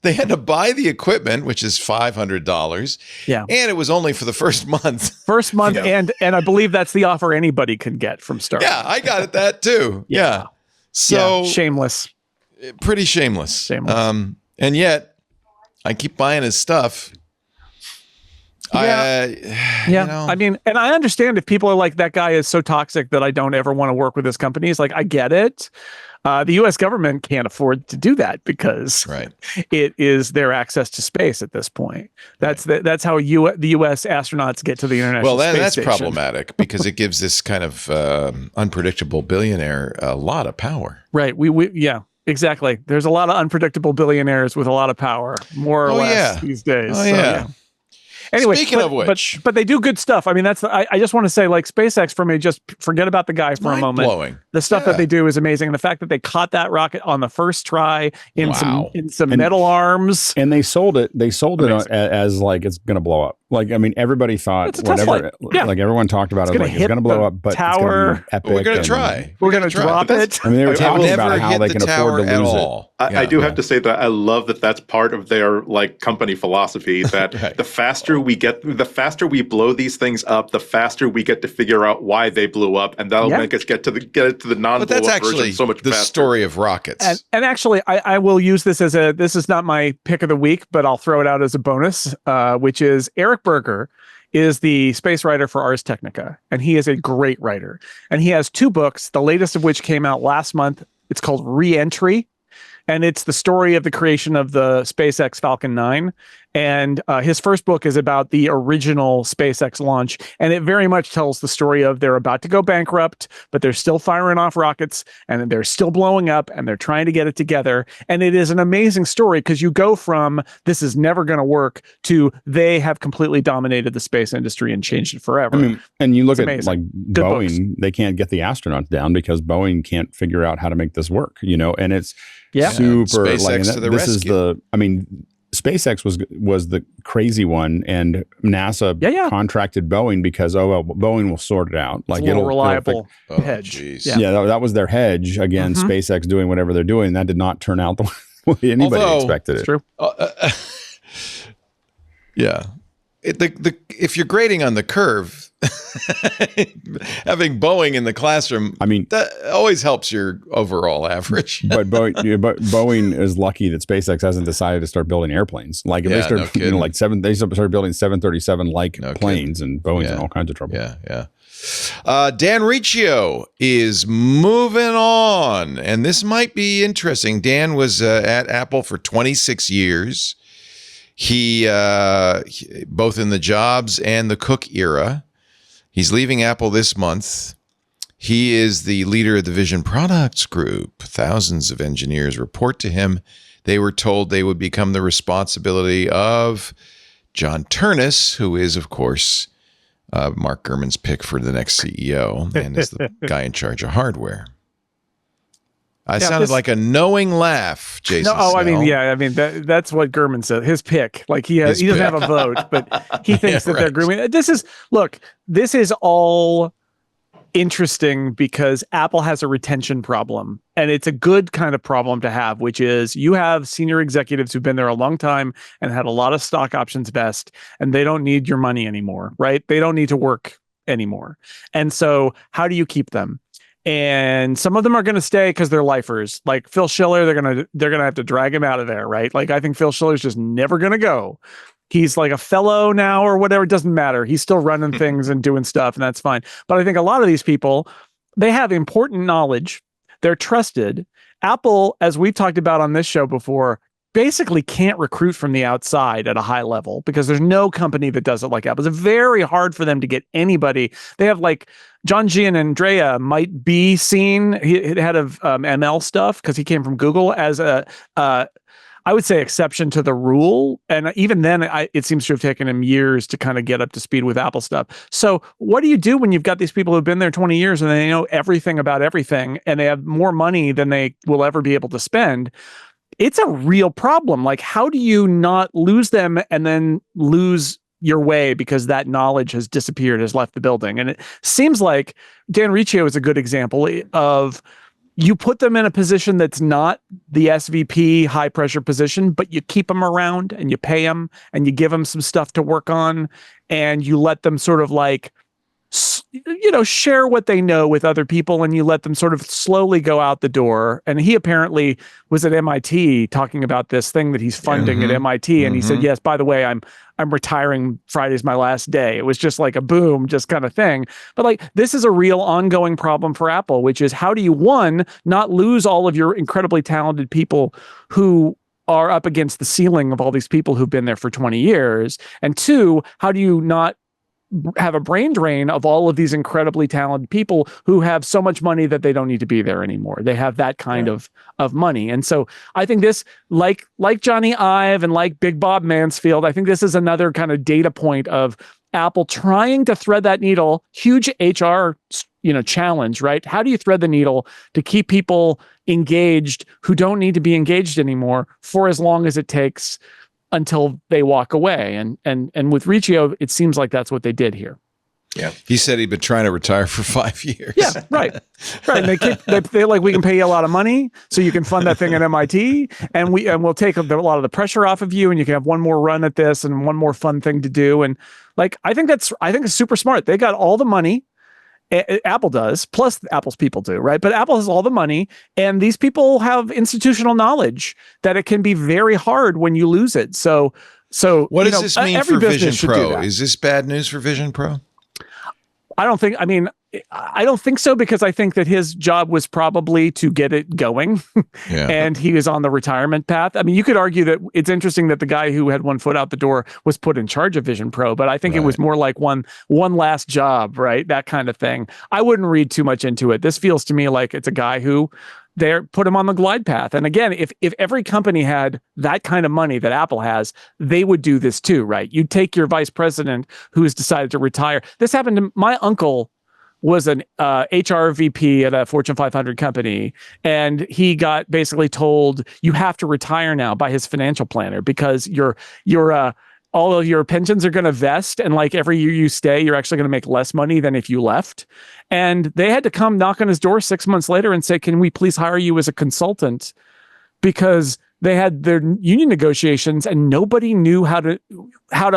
Speaker 1: They had to buy the equipment, which is $500.
Speaker 5: Yeah.
Speaker 1: And it was only for the first month.
Speaker 5: And I believe that's the offer anybody can get from Starlink.
Speaker 1: Yeah, I got it that too. Yeah. So
Speaker 5: shameless.
Speaker 1: Pretty shameless. And yet I keep buying his stuff.
Speaker 5: I mean, and I understand if people are like, that guy is so toxic that I don't ever want to work with his company. It's like, I get it. The U.S. government can't afford to do that because it is their access to space at this point. That's how the U.S. astronauts get to the International Space Station.
Speaker 1: Problematic because it gives this kind of unpredictable billionaire a lot of power.
Speaker 5: Right. Exactly. There's a lot of unpredictable billionaires with a lot of power, more or less these days. Anyway,
Speaker 1: speaking of which,
Speaker 5: but they do good stuff. I mean, I just want to say, like, SpaceX, for me, just forget about the guy for a moment.
Speaker 1: Blowing.
Speaker 5: The stuff that they do is amazing, and the fact that they caught that rocket on the first try in some metal arms,
Speaker 6: and they sold it. They sold it as like it's going to blow up. Like, I mean, everybody thought whatever, like everyone talked about it, like it's going to blow up, but
Speaker 5: tower.
Speaker 6: It's going to be epic.
Speaker 1: We're going to try.
Speaker 5: We're going to drop it.
Speaker 6: I mean, they were talking about how they can afford to lose it.
Speaker 4: I do have to say that I love that that's part of their like company philosophy, that the faster we blow these things up, the faster we get to figure out why they blew up, and that'll make us get it to the non-blow up version so much faster.
Speaker 1: The story of rockets.
Speaker 5: And actually, I will use this this is not my pick of the week, but I'll throw it out as a bonus, which is Eric Berger is the space writer for Ars Technica, and he is a great writer. And he has 2 books, the latest of which came out last month. It's called Re-Entry, and it's the story of the creation of the SpaceX Falcon 9. And his first book is about the original SpaceX launch. And it very much tells the story of they're about to go bankrupt, but they're still firing off rockets and they're still blowing up and they're trying to get it together. And it is an amazing story because you go from this is never going to work to they have completely dominated the space industry and changed it forever.
Speaker 6: I mean, and you look
Speaker 5: it's
Speaker 6: at
Speaker 5: amazing.
Speaker 6: like
Speaker 5: Good
Speaker 6: Boeing,
Speaker 5: books.
Speaker 6: they can't get the astronauts down because Boeing can't figure out how to make this work, and it's super
Speaker 1: SpaceX
Speaker 6: like,
Speaker 1: to the
Speaker 6: this
Speaker 1: rescue.
Speaker 6: is SpaceX was the crazy one, and NASA contracted Boeing because Boeing will sort it out. Like
Speaker 5: it's a reliable hedge.
Speaker 6: That was their hedge against SpaceX doing whatever they're doing. That did not turn out the way anybody expected it.
Speaker 5: True.
Speaker 1: If you're grading on the curve, having Boeing in the classroom, I mean, that always helps your overall average.
Speaker 6: but Boeing is lucky that SpaceX hasn't decided to start building airplanes. Like if they start, they started building 737 planes, and Boeing's in all kinds of trouble.
Speaker 1: Dan Riccio is moving on, and this might be interesting. Dan was at Apple for 26 years. He both in the Jobs and the Cook era. He's leaving Apple this month. He is the leader of the Vision Products Group. Thousands of engineers report to him. They were told they would become the responsibility of John Turnus, who is, of course, Mark Gurman's pick for the next CEO and is the guy in charge of hardware. I sounded like a knowing laugh, Jason.
Speaker 5: That's what Gurman said. His pick, like he doesn't have a vote, but he thinks that they're grooming. This is all interesting because Apple has a retention problem, and it's a good kind of problem to have, which is you have senior executives who've been there a long time and had a lot of stock options vest, and they don't need your money anymore, right? They don't need to work anymore. And so how do you keep them? And some of them are going to stay because they're lifers. Like Phil Schiller, they're gonna have to drag him out of there, right? Like I think Phil Schiller's just never going to go. He's like a fellow now or whatever. It doesn't matter. He's still running things and doing stuff, and that's fine. But I think a lot of these people, they have important knowledge. They're trusted. Apple, as we've talked about on this show before, basically can't recruit from the outside at a high level because there's no company that does it like Apple. It's very hard for them to get anybody. They have like John Giannandrea might be seen, head of ML stuff, because he came from Google, as I would say exception to the rule. And even then, it seems to have taken him years to kind of get up to speed with Apple stuff. So what do you do when you've got these people who've been there 20 years and they know everything about everything and they have more money than they will ever be able to spend? It's a real problem. Like, how do you not lose them and then lose your way because that knowledge has disappeared, has left the building? And it seems like Dan Riccio is a good example of you put them in a position that's not the SVP high pressure position, but you keep them around and you pay them and you give them some stuff to work on and you let them sort of like, share what they know with other people, and you let them sort of slowly go out the door. And he apparently was at MIT talking about this thing that he's funding at MIT. And he said, yes, by the way, I'm retiring. Friday's my last day. It was just like a boom, just kind of thing. But like, this is a real ongoing problem for Apple, which is how do you, one, not lose all of your incredibly talented people who are up against the ceiling of all these people who've been there for 20 years? And two, how do you not have a brain drain of all of these incredibly talented people who have so much money that they don't need to be there anymore? They have that kind of money. And so I think this, like Johnny Ive and like Big Bob Mansfield, I think this is another kind of data point of Apple trying to thread that needle. Huge HR, challenge, right? How do you thread the needle to keep people engaged who don't need to be engaged anymore for as long as it takes until they walk away. And with Riccio, it seems like that's what they did here.
Speaker 1: Yeah, he said he'd been trying to retire for 5 years.
Speaker 5: Yeah, right. And they like, we can pay you a lot of money so you can fund that thing at MIT, and we'll take a lot of the pressure off of you, and you can have one more run at this and one more fun thing to do. And like, I think it's super smart. They got all the money. Apple does, plus Apple's people do, right? But Apple has all the money, and these people have institutional knowledge that it can be very hard when you lose it. So
Speaker 1: what does this mean for Vision Pro? Is this bad news for Vision Pro?
Speaker 5: I don't think so, because I think that his job was probably to get it going. And he was on the retirement path. I mean, you could argue that it's interesting that the guy who had one foot out the door was put in charge of Vision Pro, but I think it was more like one last job, right? That kind of thing. I wouldn't read too much into it. This feels to me like it's a guy who they put him on the glide path. And again, if every company had that kind of money that Apple has, they would do this too, right? You'd take your vice president who has decided to retire. This happened to my uncle. Was an HR VP at a Fortune 500 company, and he got basically told, you have to retire now by his financial planner, because your all of your pensions are going to vest, and like every year you stay, you're actually going to make less money than if you left. And they had to come knock on his door 6 months later and say, can we please hire you as a consultant? Because they had their union negotiations and nobody knew how to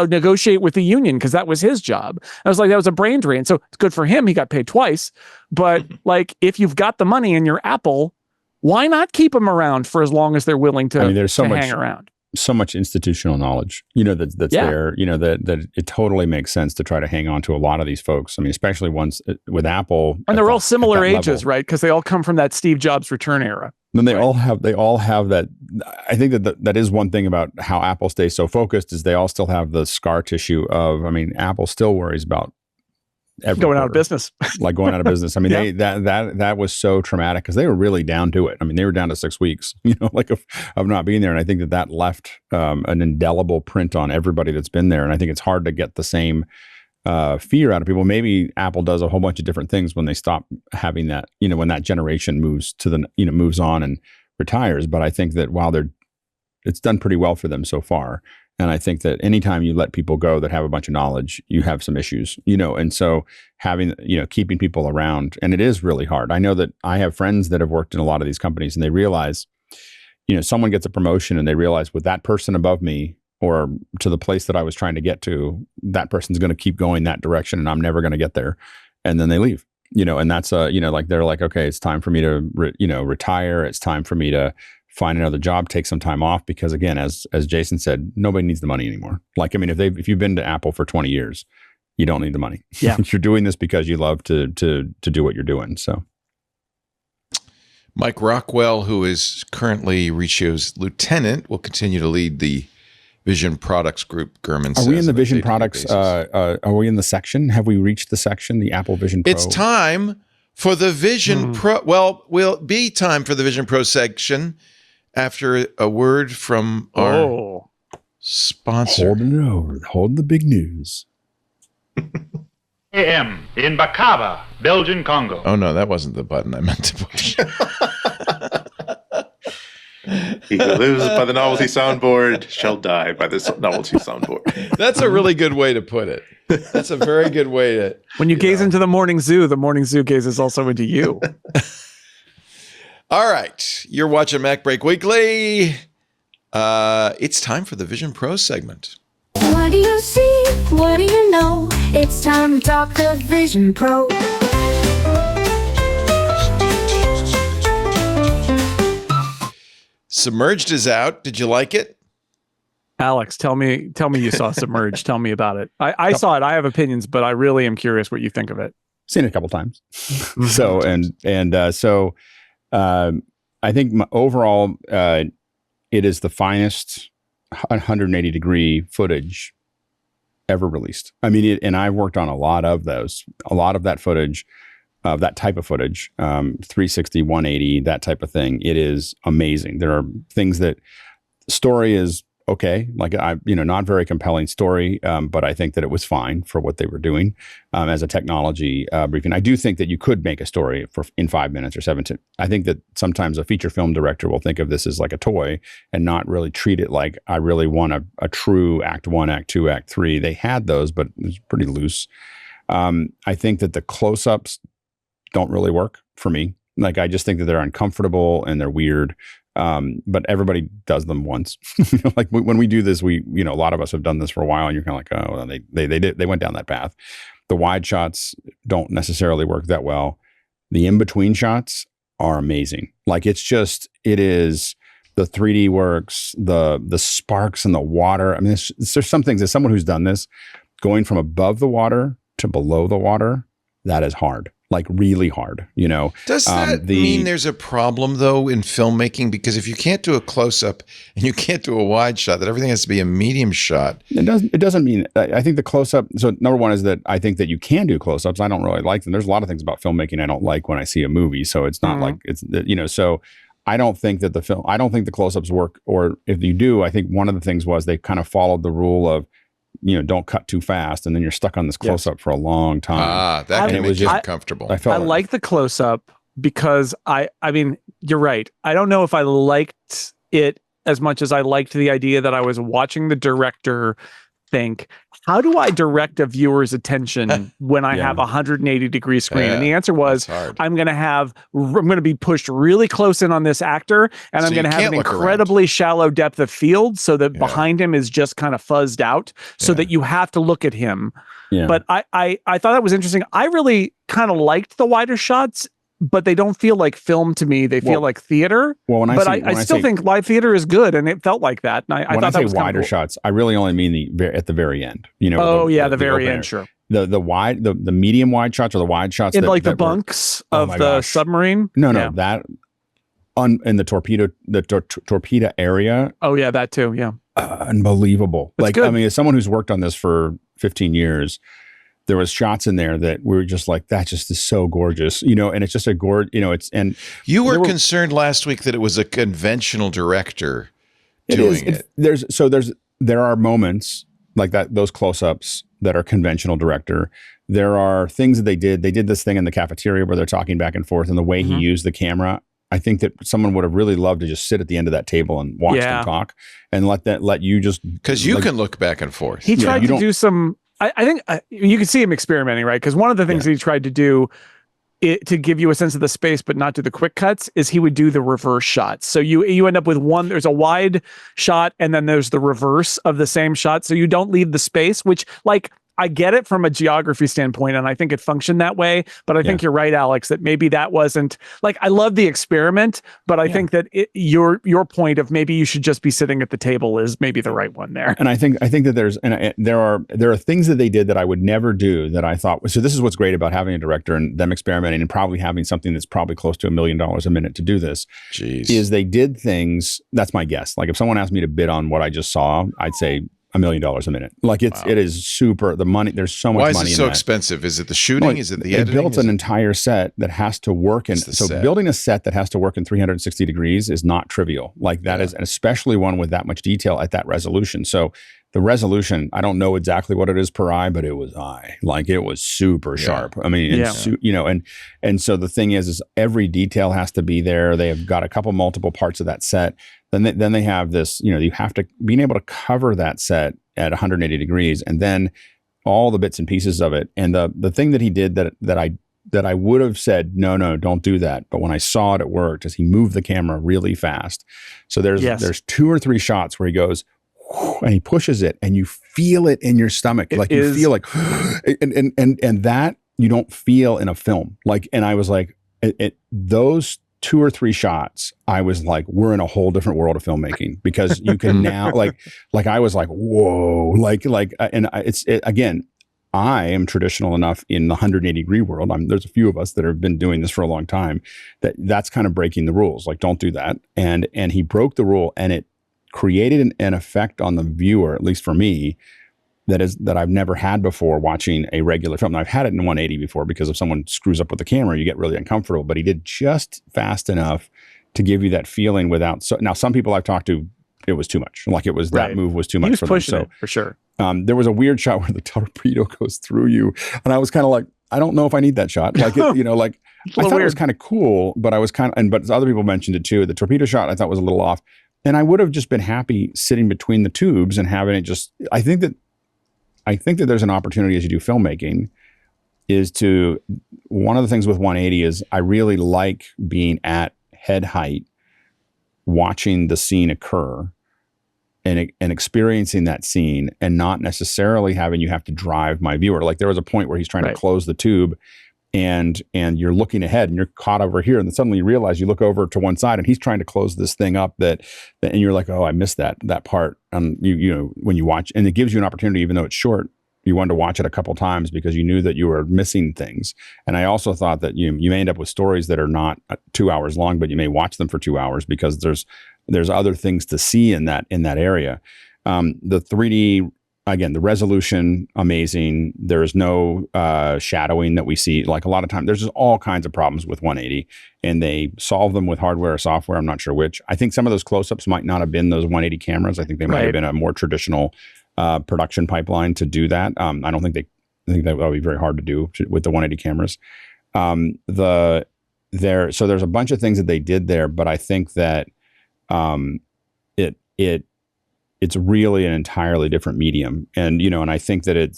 Speaker 5: negotiate with the union, because that was his job. I was like, that was a brain drain. So it's good for him. He got paid twice. But like, if you've got the money and you're Apple, why not keep them around for as long as they're willing to, hang around?
Speaker 6: So much institutional knowledge, that's there, that it totally makes sense to try to hang on to a lot of these folks. I mean, especially ones with Apple.
Speaker 5: And they're all similar ages, right? Because they all come from that Steve Jobs return era.
Speaker 6: Then they all have that. I think that is one thing about how Apple stays so focused, is they all still have the scar tissue of, I mean, Apple still worries about
Speaker 5: going out of business.
Speaker 6: Like going out of business. I mean, that was so traumatic, because they were really down to it. I mean, they were down to 6 weeks, of not being there. And I think that left an indelible print on everybody that's been there. And I think it's hard to get the same fear out of people. Maybe Apple does a whole bunch of different things when they stop having that, when that generation moves to moves on and retires. But I think that it's done pretty well for them so far. And I think that anytime you let people go that have a bunch of knowledge, you have some issues, and so having, keeping people around, and it is really hard. I know that I have friends that have worked in a lot of these companies, and they realize, someone gets a promotion and they realize, with that person above me or to the place that I was trying to get to, that person's going to keep going that direction and I'm never going to get there. And then they leave, and that's like, they're like, okay, it's time for me to, retire. It's time for me to find another job, take some time off, because again, as Jason said, nobody needs the money anymore. Like, I mean, if you've been to Apple for 20 years, you don't need the money.
Speaker 5: Yeah.
Speaker 6: You're doing this because you love to do what you're doing. So
Speaker 1: Mike Rockwell, who is currently Riccio's lieutenant, will continue to lead the Vision Products Group. Gurman says.
Speaker 6: Are we in the Vision Products? Are we in the section? Have we reached the section, the Apple Vision Pro?
Speaker 1: It's time for the Vision Pro. Well, will be time for the Vision Pro section after a word from our sponsor.
Speaker 6: Holding it over. Holding the big news.
Speaker 8: AM in Bakaba, Belgian Congo.
Speaker 1: Oh, no, that wasn't the button I meant to push.
Speaker 4: He who lives by the novelty soundboard shall die by the novelty soundboard.
Speaker 1: That's a really good way to put it. That's a very good way to...
Speaker 5: When you gaze into the morning zoo gazes also into you.
Speaker 1: All right. You're watching MacBreak Weekly. It's time for the Vision Pro segment.
Speaker 9: What do you see? What do you know? It's time to talk the Vision Pro.
Speaker 1: Submerged is out. Did you like it?
Speaker 5: Alex, tell me you saw Submerged. Tell me about it. I saw it. I have opinions, but I really am curious what you think of it.
Speaker 6: Seen it a couple times. So I think overall, it is the finest 180 degree footage ever released. I mean, and I've worked on a lot of that footage, that type of footage, 360, 180, that type of thing. It is amazing. There are things that story is okay. Like not very compelling story, but I think that it was fine for what they were doing as a technology briefing. I do think that you could make a story in 5 minutes or 7 to. I think that sometimes a feature film director will think of this as like a toy and not really treat it like I really want a true Act 1, Act 2, Act 3. They had those, but it was pretty loose. I think that the close-ups don't really work for me. Like, I just think that they're uncomfortable and they're weird. But everybody does them once. Like when we do this, a lot of us have done this for a while, and you're kind of like, oh, well, they went down that path. The wide shots don't necessarily work that well. The in-between shots are amazing. Like, it is the 3D works, the sparks in the water. I mean, there's some things, as someone who's done this, going from above the water to below the water, that is hard. Like, really hard, Does
Speaker 1: that mean there's a problem, though, in filmmaking? Because if you can't do a close-up and you can't do a wide shot, that everything has to be a medium shot.
Speaker 6: It doesn't mean, I think the close-up, so number one is that I think that you can do close-ups. I don't really like them. There's a lot of things about filmmaking I don't like when I see a movie. So it's not like it's, so I don't think that the close-ups work. Or if you do, I think one of the things was they kind of followed the rule of, don't cut too fast, and then you're stuck on this close-up for a long time.
Speaker 1: That can make you uncomfortable.
Speaker 5: I like the close-up because I mean, you're right. I don't know if I liked it as much as I liked the idea that I was watching the director think, how do I direct a viewer's attention when I have a 180-degree screen? And the answer was, I'm going to be pushed really close in on this actor, and I'm going to have an incredibly shallow depth of field so that behind him is just kind of fuzzed out, so that you have to look at him. Yeah. But I thought that was interesting. I really kind of liked the wider shots, but they don't feel like film to me. They feel like theater. Well, I still think live theater is good, and it felt like that. And I thought that was
Speaker 6: wider shots, I really only mean at the very end.
Speaker 5: The very end, sure.
Speaker 6: The medium wide shots, or the wide shots
Speaker 5: in the bunks of the submarine.
Speaker 6: No, that in the torpedo area.
Speaker 5: Oh yeah, that too. Yeah,
Speaker 6: unbelievable.
Speaker 5: It's good.
Speaker 6: I mean, as someone who's worked on this for 15 years. There was shots in there that we were just like, that just is so gorgeous, and it's just a gorgeous, and
Speaker 1: you were concerned last week that it was a conventional director doing it.
Speaker 6: There are moments like that, those close-ups that are conventional director. There are things that they did. They did this thing in the cafeteria where they're talking back and forth, and the way he used the camera. I think that someone would have really loved to just sit at the end of that table and watch them talk, and let you just,
Speaker 1: because you can look back and forth.
Speaker 5: He tried to do some. I think you can see him experimenting, right? Because one of the things that he tried to do to give you a sense of the space, but not do the quick cuts, is he would do the reverse shots. So you end up with there's a wide shot, and then there's the reverse of the same shot. So you don't leave the space, which, like, I get it from a geography standpoint, and I think it functioned that way. But I think you're right, Alex, that maybe that wasn't, like, I love the experiment, but I think that your point of maybe you should just be sitting at the table is maybe the right one there.
Speaker 6: And I think that there are things that they did that I would never do that I thought. So this is what's great about having a director and them experimenting, and probably having something that's probably close to $1 million a minute to do this.
Speaker 1: Jeez.
Speaker 6: Is they did things. That's my guess. Like, if someone asked me to bid on what I just saw, I'd say $1 million a minute. Like, it is super. The money, there's so much money.
Speaker 1: Why is it so expensive? Is it the shooting? Is it the editing?
Speaker 6: They built an entire set that has to work in. So building a set that has to work in 360 degrees is not trivial. Like, that is, and especially one with that much detail at that resolution. So the resolution, I don't know exactly what it is per eye, but it was eye. Like, it was super sharp. I mean, and so the thing is every detail has to be there. They have got multiple parts of that set. Then they have this, you have to being able to cover that set at 180 degrees, and then all the bits and pieces of it. And the thing that he did that I would have said, no, don't do that. But when I saw it worked, is he moved the camera really fast. So there's 2 or 3 shots where he goes, and he pushes it, and you feel it in your stomach. You feel like, and that you don't feel in a film. Like, and I was like, those 2 or 3 shots, I was like, we're in a whole different world of filmmaking, because you can now like I was like, whoa, again, I am traditional enough in the 180-degree world. There's a few of us that have been doing this for a long time. That's kind of breaking the rules. Like, don't do that. And he broke the rule, and it created an effect on the viewer, at least for me, that I've never had before watching a regular film. Now, I've had it in 180 before, because if someone screws up with the camera, you get really uncomfortable. But he did just fast enough to give you that feeling without. So now, some people I've talked to it was too much. Like it was that move was too much for them. So
Speaker 5: for sure.
Speaker 6: There was a weird shot where the torpedo goes through you, and I was kind of like, I don't know if I need that shot. Like like I thought it was kind of cool, but I was but other people mentioned it too. The torpedo shot I thought was a little off, and I would have just been happy sitting between the tubes and having it just. I think that there's an opportunity as you do filmmaking. One of the things with 180 is I really like being at head height, watching the scene occur and experiencing that scene, and not necessarily having you have to drive my viewer. Like there was a point where he's trying to close the tube and you're looking ahead and you're caught over here, and then suddenly you realize you look over to one side and he's trying to close this thing up and you're like, oh, I missed that part. You know, when you watch, and it gives you an opportunity, even though it's short, you wanted to watch it a couple times because you knew that you were missing things. And I also thought that you may end up with stories that are not 2 hours long, but you may watch them for 2 hours because there's other things to see in that area. The 3D, again, the resolution, amazing. There's no shadowing that we see. Like a lot of times, there's just all kinds of problems with 180, and they solve them with hardware or software. I'm not sure which. I think some of those close-ups might not have been those 180 cameras. I think they might have been a more traditional production pipeline to do that. I think that would be very hard to do with the 180 cameras. So there's a bunch of things that they did there, but I think that it's really an entirely different medium, and and I think that it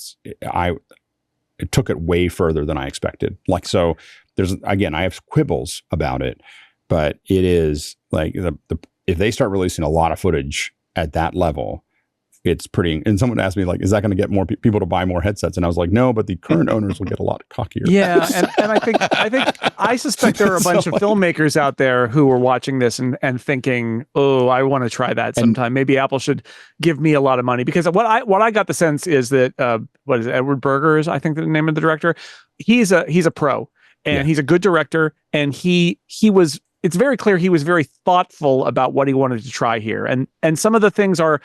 Speaker 6: took it way further than I expected. Like so, I have quibbles about it, but it is like if they start releasing a lot of footage at that level. It's pretty, and someone asked me like, is that going to get more people to buy more headsets? And I was like, no, but the current owners will get a lot cockier.
Speaker 5: Yeah. And I suspect there are a bunch of filmmakers out there who are watching this and thinking, oh, I want to try that sometime. Maybe Apple should give me a lot of money, because what I got the sense is that, what is it, Edward Berger is, I think, the name of the director. He's a pro, and he's a good director. And it's very clear he was very thoughtful about what he wanted to try here. And some of the things are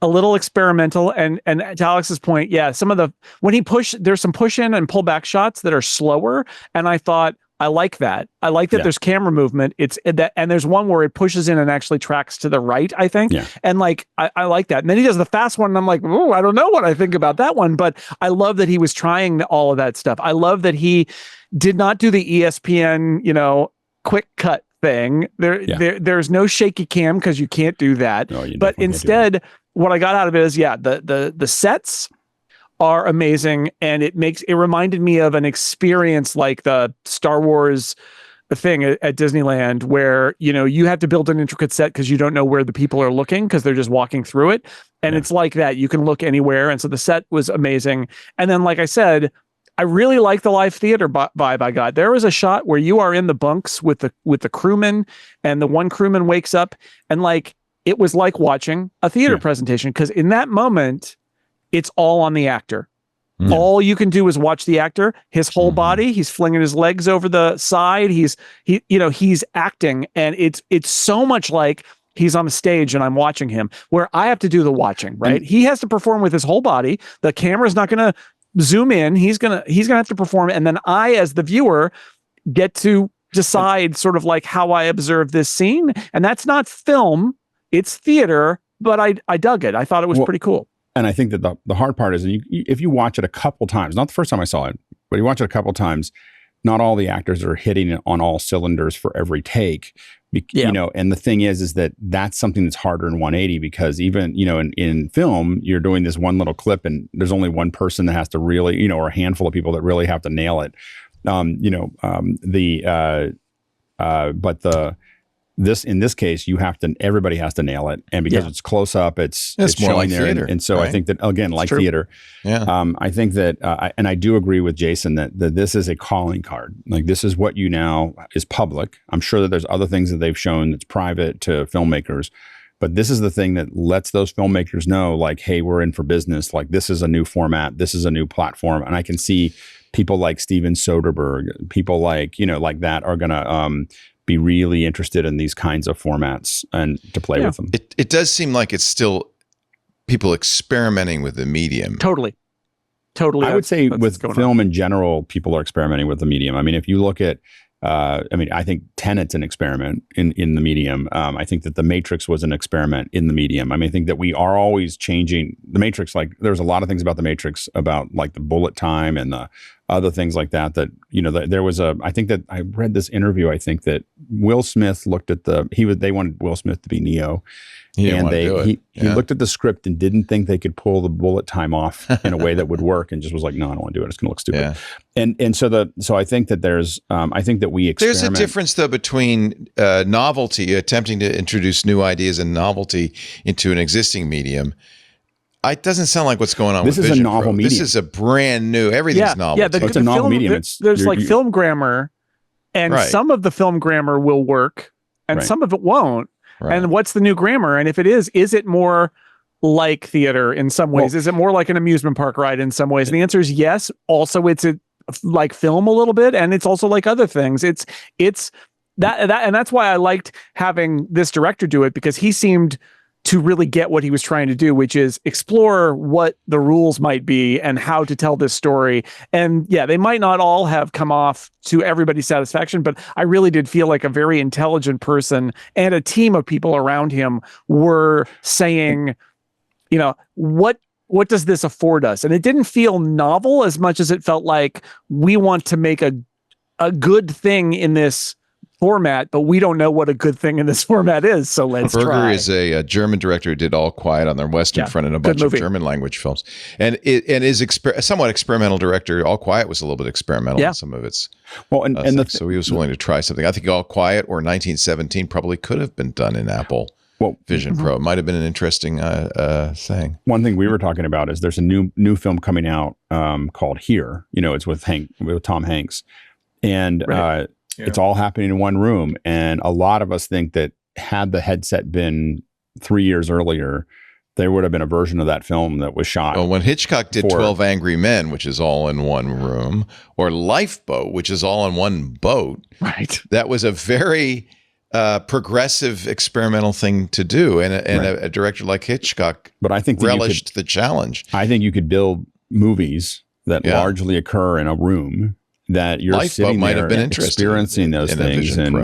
Speaker 5: a little experimental, and to Alex's point, there's some push in and pull back shots that are slower, and I thought I like that. I like that there's camera movement. And there's one where it pushes in and actually tracks to the right, I think. Yeah. And like I like that. And then he does the fast one, and I'm like, oh, I don't know what I think about that one, but I love that he was trying all of that stuff. I love that he did not do the ESPN, quick cut thing. There's no shaky cam because you can't do that. No, but instead, what I got out of it is, the sets are amazing, and it reminded me of an experience like the Star Wars thing at Disneyland, where you have to build an intricate set because you don't know where the people are looking because they're just walking through it, and it's like that. You can look anywhere, and so the set was amazing. And then, like I said, I really like the live theater vibe I got. There was a shot where you are in the bunks with the crewman, and the one crewman wakes up, and like it was like watching a theater presentation, because in that moment, it's all on the actor. Mm. All you can do is watch the actor, his whole body. He's flinging his legs over the side. He's acting, and it's so much like he's on the stage and I'm watching him, where I have to do the watching, right? He has to perform with his whole body. The camera's not going to zoom in. He's gonna have to perform, and then I, as the viewer, get to decide sort of like how I observe this scene. And that's not film, it's theater, but I dug it. I thought it was pretty cool.
Speaker 6: And I think that the hard part is, if you watch it a couple times, not the first time I saw it, but you watch it a couple times, not all the actors are hitting it on all cylinders for every take. And the thing is that that's something that's harder in 180, because even, in film, you're doing this one little clip and there's only one person that has to really, or a handful of people that really have to nail it. In this case, everybody has to nail it. And because it's close up, it's
Speaker 1: more
Speaker 6: showing
Speaker 1: like
Speaker 6: there.
Speaker 1: Theater,
Speaker 6: and so I think that, again, like theater, I think that, and I do agree with Jason that this is a calling card. Like, this is what now is public. I'm sure that there's other things that they've shown that's private to filmmakers, but this is the thing that lets those filmmakers know, like, hey, we're in for business. Like, this is a new format. This is a new platform. And I can see people like Steven Soderbergh, people like, like that are going to, be really interested in these kinds of formats and to play with them.
Speaker 1: It does seem like it's still people experimenting with the medium.
Speaker 5: Totally.
Speaker 6: I would say with film in general, people are experimenting with the medium. I mean, if you look at I mean, I think Tenet's an experiment in the medium. I think that The Matrix was an experiment in the medium. I mean, I think that we are always changing the Matrix. Like, there's a lot of things about the Matrix, about like the bullet time and the other things like that, there was I think that I read this interview. I think that Will Smith looked at they wanted Will Smith to be Neo. He looked at the script and didn't think they could pull the bullet time off in a way that would work, and just was like, no, I don't want to do it. It's going to look stupid. Yeah. So I think that I think that we experiment.
Speaker 1: There's a difference though between novelty, attempting to introduce new ideas and novelty into an existing medium. It doesn't sound like what's going on.
Speaker 6: This
Speaker 1: with
Speaker 6: is
Speaker 1: Vision
Speaker 6: a novel
Speaker 1: Pro.
Speaker 6: medium.
Speaker 1: This is a brand new. Everything's novel.
Speaker 5: Yeah,
Speaker 6: it's a novel medium.
Speaker 5: There's like film grammar, and some of the film grammar will work, and some of it won't. Right. And what's the new grammar? And if it is it more like theater in some ways? Is it more like an amusement park ride in some ways? And the answer is yes. Also, it's like film a little bit, and it's also like other things. It's that, and that's why I liked having this director do it, because he seemed to really get what he was trying to do, which is explore what the rules might be and how to tell this story. And yeah, they might not all have come off to everybody's satisfaction, but I really did feel like a very intelligent person and a team of people around him were saying, what does this afford us? And it didn't feel novel as much as it felt like we want to make a good thing in this format, but we don't know what a good thing in this format is, so let's try.
Speaker 1: Berger is a German director who did All Quiet on the Western Front and a bunch of German language films, and is somewhat experimental director. All Quiet was a little bit experimental in some of its so he was willing to try something. I think All Quiet or 1917 probably could have been done in Apple Vision Pro. It might have been an interesting thing.
Speaker 6: One thing we were talking about is there's a new film coming out called Here. It's with Tom Hanks, and it's all happening in one room. And a lot of us think that had the headset been 3 years earlier, there would have been a version of that film that was shot.
Speaker 1: Well, when Hitchcock did 12 Angry Men, which is all in one room, or Lifeboat, which is all in one boat, that was a very progressive experimental thing to do. And a director like Hitchcock relished the challenge.
Speaker 6: I think you could build movies that largely occur in a room, that you're sitting there experiencing those things,
Speaker 5: and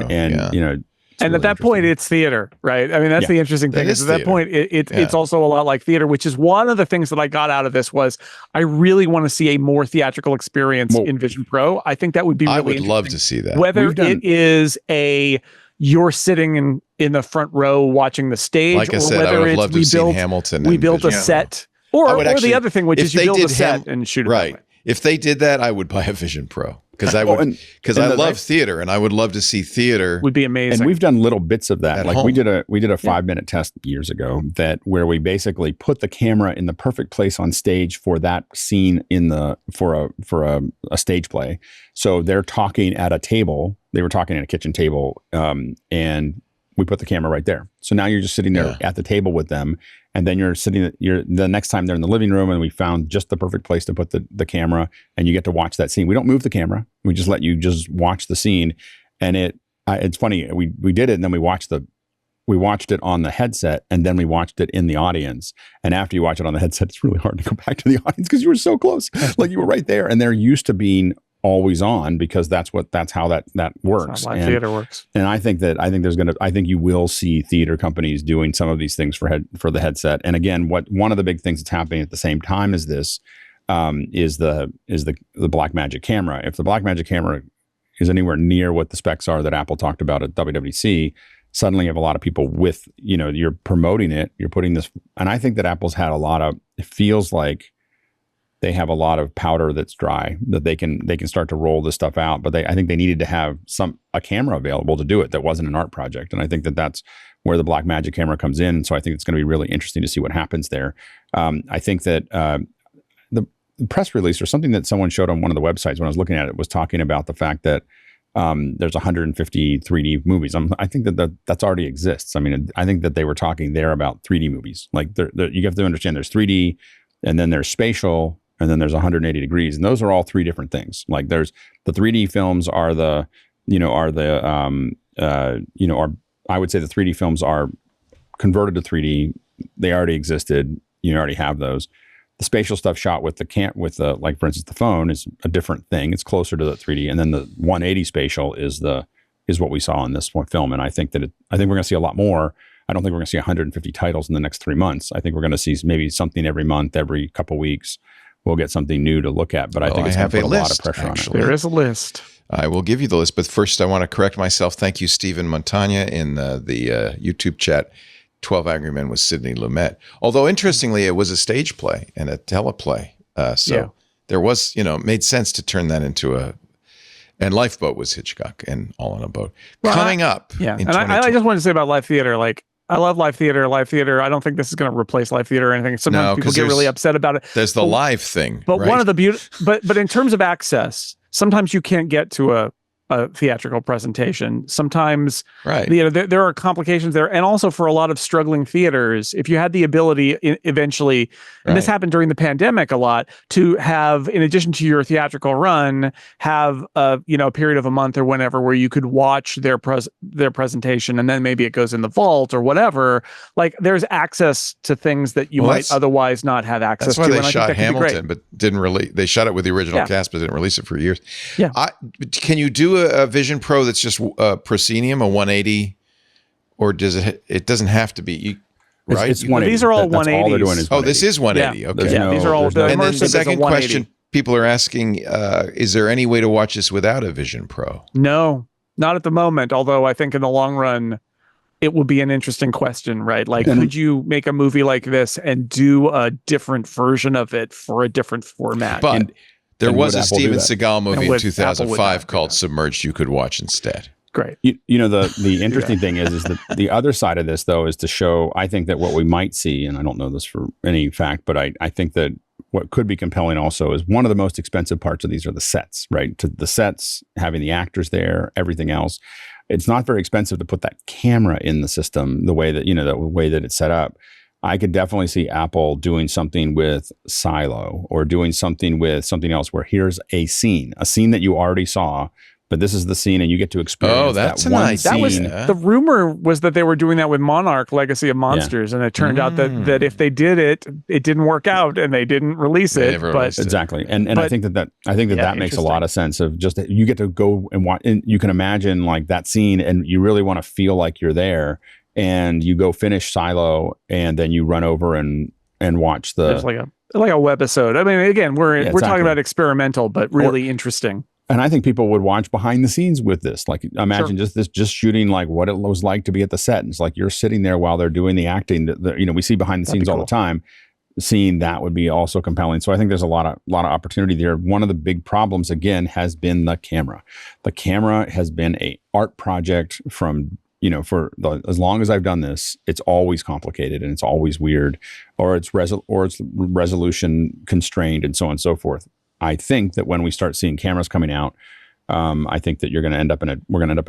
Speaker 5: at that point it's theater, right? I mean, that's the interesting thing. Is at that point it's also a lot like theater, which is one of the things that I got out of this was I really want to see a more theatrical experience in Vision Pro. I think that would be really interesting.
Speaker 1: I would love to see that.
Speaker 5: Whether it is you're sitting in the front row watching the stage,
Speaker 1: like I said, I would love to see Hamilton.
Speaker 5: We built a set, or the other thing, which is you build a set and shoot it.
Speaker 1: Right. If they did that, I would buy a Vision Pro, because I would, because I love theater, and I would love to see theater.
Speaker 5: Would be amazing.
Speaker 6: And we've done little bits of that. Like we did a 5-minute test years ago where we basically put the camera in the perfect place on stage for that scene for a stage play. So they're talking at a table. They were talking at a kitchen table, and we put the camera right there. So now you're just sitting there at the table with them, and then you're the next time they're in the living room, and we found just the perfect place to put the camera, and you get to watch that scene. We don't move the camera. We just let you just watch the scene. And it's funny. We did it, and then we watched it on the headset, and then we watched it in the audience. And after you watch it on the headset, it's really hard to go back to the audience because you were so close. Like you were right there, and they're used to being always on, because that's how that works.
Speaker 5: That's how theater works.
Speaker 6: And I think you will see theater companies doing some of these things for the headset. And again, one of the big things that's happening at the same time as this is the Blackmagic camera. If the Blackmagic camera is anywhere near what the specs are that Apple talked about at WWDC, suddenly you have a lot of people with, you're promoting it, you're putting this, and I think that Apple's had it feels like they have a lot of powder that's dry that they can start to roll this stuff out. But I think they needed to have a camera available to do it that wasn't an art project. And I think that's where the Blackmagic camera comes in. And so I think it's going to be really interesting to see what happens there. I think that the press release, or something that someone showed on one of the websites when I was looking at it, was talking about the fact that there's 150 3D movies. I think that's already exists. I mean, I think that they were talking there about 3D movies. Like you have to understand there's 3D, and then there's spatial, and then there's 180 degrees. And those are all three different things. Like there's the 3D films I would say the 3D films are converted to 3D. They already existed. You already have those. The spatial stuff shot with the like for instance the phone is a different thing. It's closer to the 3D, and then the 180 spatial is what we saw in this one film. And I think we're going to see a lot more. I don't think we're going to see 150 titles in the next 3 months. I think we're going to see maybe something every month, every couple weeks. We'll get something new to look at. But I think it's going to put a lot of pressure on it.
Speaker 5: There is a list.
Speaker 1: I will give you the list, but first I want to correct myself. Thank you, Stephen Montagna, in the YouTube chat. 12 Angry Men was Sidney Lumet. Although, interestingly, it was a stage play and a teleplay. There was, it made sense to turn that into and Lifeboat was Hitchcock and All on a Boat. Well, coming up.
Speaker 5: Yeah, and I just wanted to say about live theater, like, I love live theater. Live theater, I don't think this is going to replace live theater or anything. Sometimes people get really upset about it.
Speaker 1: There's the live thing.
Speaker 5: But
Speaker 1: right?
Speaker 5: one of the but in terms of access, sometimes you can't get to a theatrical presentation. Sometimes there are complications there. And also for a lot of struggling theaters, if you had the ability eventually, and this happened during the pandemic a lot, to have, in addition to your theatrical run, have a period of a month or whenever where you could watch their presentation, and then maybe it goes in the vault or whatever. Like, there's access to things that you might otherwise not have access to.
Speaker 1: That's why they shot Hamilton, but didn't release. They shot it with the original cast, but didn't release it for years.
Speaker 5: Yeah.
Speaker 1: Can you do a Vision Pro that's just proscenium, a 180, or does it? It doesn't have to be. Right?
Speaker 5: It's 180. These are all 180s.
Speaker 1: This is 180.
Speaker 5: Yeah.
Speaker 1: Okay.
Speaker 5: Yeah, these are all.
Speaker 1: And then the second question people are asking: is there any way to watch this without a Vision Pro?
Speaker 5: No, not at the moment. Although I think in the long run, it will be an interesting question, right? Like, could you make a movie like this and do a different version of it for a different format?
Speaker 1: But there was a Steven Seagal movie in 2005 called Submerged you could watch instead.
Speaker 5: Great.
Speaker 6: The interesting thing is that the other side of this, though, is to show, I think that what we might see, and I don't know this for any fact, but I think that what could be compelling also is one of the most expensive parts of these are the sets, right? To the sets, having the actors there, everything else. It's not very expensive to put that camera in the system the way that, the way that it's set up. I could definitely see Apple doing something with Silo or doing something with something else where here's a scene that you already saw, but this is the scene and you get to experience
Speaker 1: that's
Speaker 6: that one
Speaker 1: nice
Speaker 6: scene.
Speaker 5: The rumor was that they were doing that with Monarch Legacy of Monsters, and it turned out that if they did it didn't work out and they didn't release it.
Speaker 6: Exactly. And I think that makes a lot of sense of just you get to go and watch, and you can imagine like that scene and you really want to feel like you're there. And you go finish Silo, and then you run over and watch
Speaker 5: It's like a webisode. I mean, again, we're talking about experimental, but really interesting.
Speaker 6: And I think people would watch behind the scenes with this. Like, imagine just shooting like what it was like to be at the set. And it's like you're sitting there while they're doing the acting that we see behind the scenes all the time. Seeing that would be also compelling. So I think there's a lot of opportunity there. One of the big problems again has been the camera. The camera has been a art project from as long as I've done this, it's always complicated and it's always weird, or it's resolution constrained and so on and so forth. I think that when we start seeing cameras coming out, I think that we're going to end up in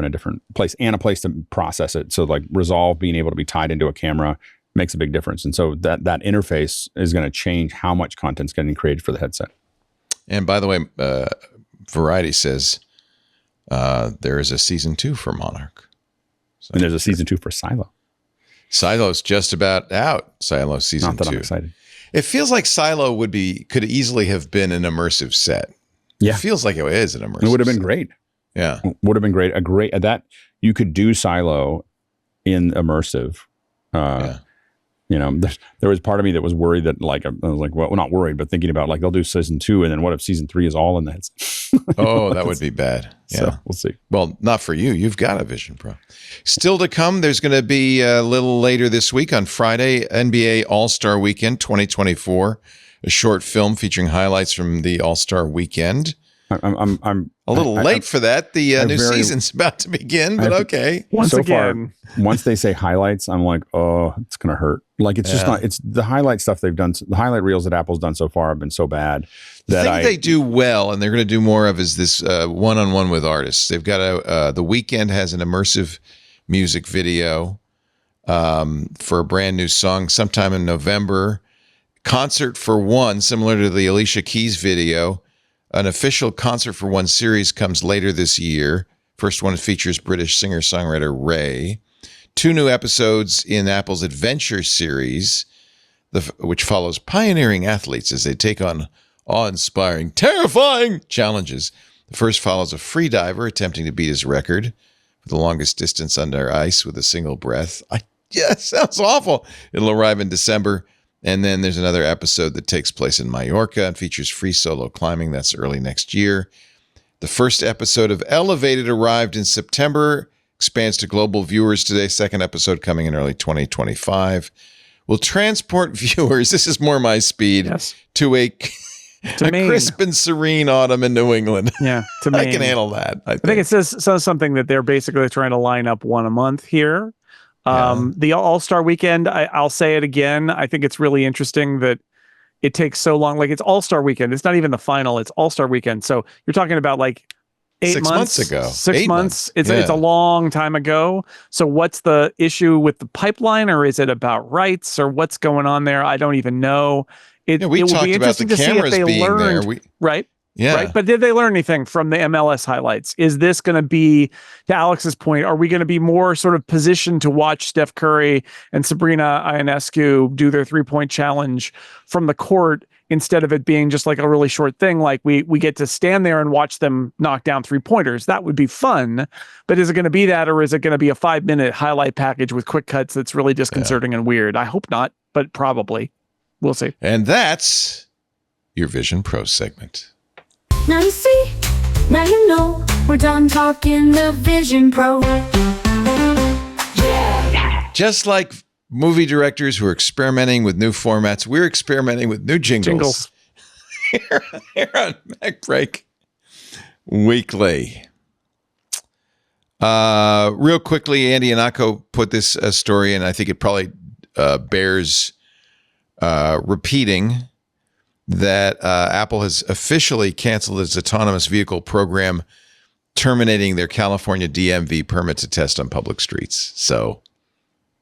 Speaker 6: a different place and a place to process it. So like Resolve being able to be tied into a camera makes a big difference. And so that interface is going to change how much content's getting created for the headset.
Speaker 1: And by the way, Variety says there is a season 2 for Monarch.
Speaker 6: And there's a season 2 for Silo.
Speaker 1: Silo's just about out. Silo season 2.
Speaker 6: Not that I'm excited.
Speaker 1: It feels like Silo could easily have been an immersive set.
Speaker 6: Yeah.
Speaker 1: It feels like it is an immersive.
Speaker 6: It would have been great.
Speaker 1: Yeah.
Speaker 6: Would have been great. That you could do Silo in immersive. There was part of me that was worried that I was like, well, not worried, but thinking about like they'll do season 2 and then what if season 3 is all in that?
Speaker 1: Oh, that would be bad. Yeah.
Speaker 6: So we'll see.
Speaker 1: Well, not for you. You've got a Vision Pro. Still to come, there's going to be a little later this week on Friday, NBA All-Star Weekend 2024, a short film featuring highlights from the All-Star Weekend.
Speaker 6: I'm
Speaker 1: a little late for that. The new season's about to begin, but okay.
Speaker 5: Once
Speaker 6: they say highlights, I'm like, oh, it's going to hurt. Like, it's just not, it's the highlight stuff they've done. The highlight reels that Apple's done so far have been so bad.
Speaker 1: The thing they do well, and they're going to do more of, is this one-on-one with artists. They've got The Weeknd has an immersive music video for a brand new song sometime in November. Concert for One, similar to the Alicia Keys video. An official Concert for One series comes later this year. First one features British singer-songwriter Ray. 2 new episodes in Apple's Adventure series. which follows pioneering athletes as they take on awe-inspiring, terrifying challenges. The first follows a free diver attempting to beat his record for the longest distance under ice with a single breath. Sounds awful. It'll arrive in December. And then there's another episode that takes place in Mallorca and features free solo climbing. That's early next year. The first episode of Elevated arrived in September, expands to global viewers today. Second episode coming in early 2025. Will transport viewers, this is more my speed, to a crisp and serene autumn in New England.
Speaker 5: Yeah, to Maine.
Speaker 1: I can handle that. I think
Speaker 5: it says something that they're basically trying to line up one a month here. The All-Star Weekend, I'll say it again. I think it's really interesting that it takes so long. Like, it's All-Star Weekend. It's not even the final. It's All-Star Weekend. So you're talking about like
Speaker 1: 6 months ago.
Speaker 5: 6 months. It's a long time ago. So what's the issue with the pipeline, or is it about rights, or what's going on there? I don't even know.
Speaker 1: We talked about the cameras being there.
Speaker 5: Right.
Speaker 1: Yeah.
Speaker 5: Right. But did they learn anything from the MLS highlights? Is this going to be, to Alex's point, are we going to be more sort of positioned to watch Steph Curry and Sabrina Ionescu do their 3-point challenge from the court instead of it being just like a really short thing? Like we get to stand there and watch them knock down 3-pointers. That would be fun. But is it going to be that, or is it going to be a 5-minute highlight package with quick cuts that's really disconcerting and weird? I hope not, but probably. We'll see.
Speaker 1: And that's your Vision Pro segment.
Speaker 9: Now you see, now you know, we're done talking the Vision Pro.
Speaker 1: Just like movie directors who are experimenting with new formats, we're experimenting with new jingles. here on MacBreak Weekly. Real quickly, Andy Anako put this story, and I think it probably bears repeating, that Apple has officially canceled its autonomous vehicle program, terminating their California DMV permit to test on public streets. So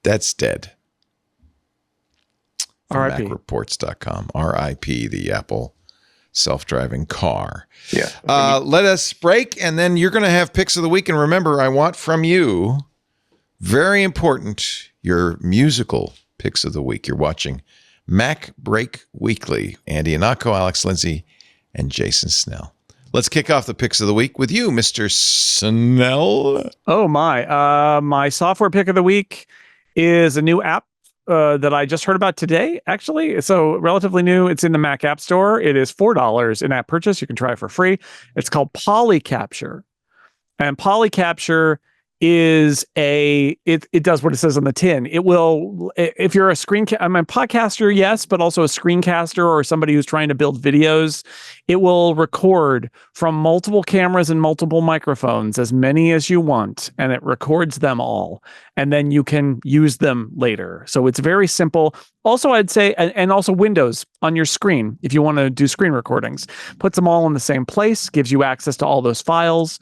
Speaker 1: that's dead.
Speaker 5: RIP.
Speaker 1: MacReports.com. RIP, the Apple self-driving car.
Speaker 4: Yeah.
Speaker 1: Let us break, and then you're going to have picks of the week. And remember, I want from you, very important, your musical picks of the week. You're watching MacBreak Weekly. Andy Anako, Alex Lindsay, and Jason Snell. Let's kick off the picks of the week with you, Mr. Snell.
Speaker 5: Oh, my. My software pick of the week is a new app that I just heard about today, actually. So relatively new. It's in the Mac App Store. It is $4 in-app purchase. You can try it for free. It's called Polycapture. And Polycapture is it does what it says on the tin. It will, if you're I'm a podcaster, yes, but also a screencaster or somebody who's trying to build videos, it will record from multiple cameras and multiple microphones, as many as you want, and it records them all, and then you can use them later. So it's very simple. Also, I'd say, and also Windows on your screen, if you want to do screen recordings, puts them all in the same place, gives you access to all those files.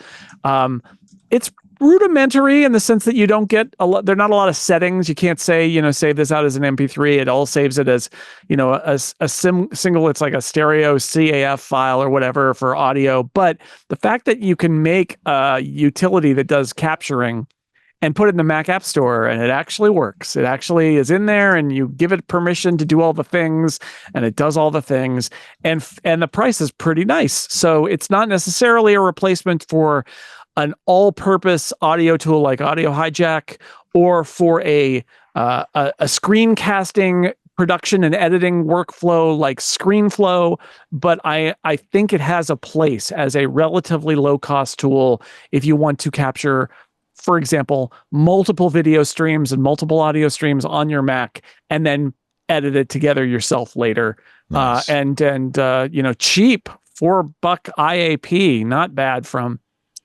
Speaker 5: It's rudimentary in the sense that you don't get a lot. There are not a lot of settings. You can't say, save this out as an MP3. It all saves it as, a single. It's like a stereo CAF file or whatever for audio. But the fact that you can make a utility that does capturing and put it in the Mac App Store, and it actually works. It actually is in there, and you give it permission to do all the things, and it does all the things, and the price is pretty nice. So it's not necessarily a replacement for an all-purpose audio tool like Audio Hijack, or for a screencasting production and editing workflow like ScreenFlow, but I think it has a place as a relatively low-cost tool if you want to capture, for example, multiple video streams and multiple audio streams on your Mac, and then edit it together yourself later. Nice. And cheap, $4 IAP, not bad from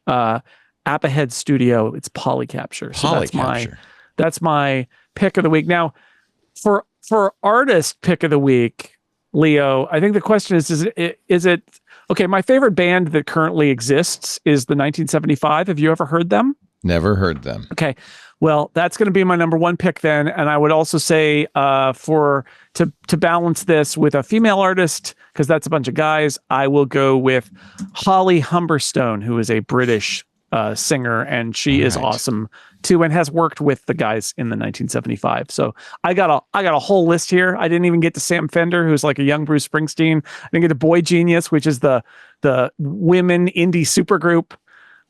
Speaker 5: App Ahead Studio. It's Polycapture. So that's my pick of the week. Now, for artist pick of the week, Leo, I think the question is it okay? My favorite band that currently exists is the 1975. Have you ever heard them?
Speaker 1: Never heard them.
Speaker 5: Okay. Well, that's going to be my number one pick then. And I would also say to balance this with a female artist, because that's a bunch of guys, I will go with Holly Humberstone, who is a British singer, and she is awesome to and has worked with the guys in the 1975. So I got a whole list here. I didn't even get to Sam Fender, who's like a young Bruce Springsteen. I didn't get to Boy Genius, which is the women indie supergroup.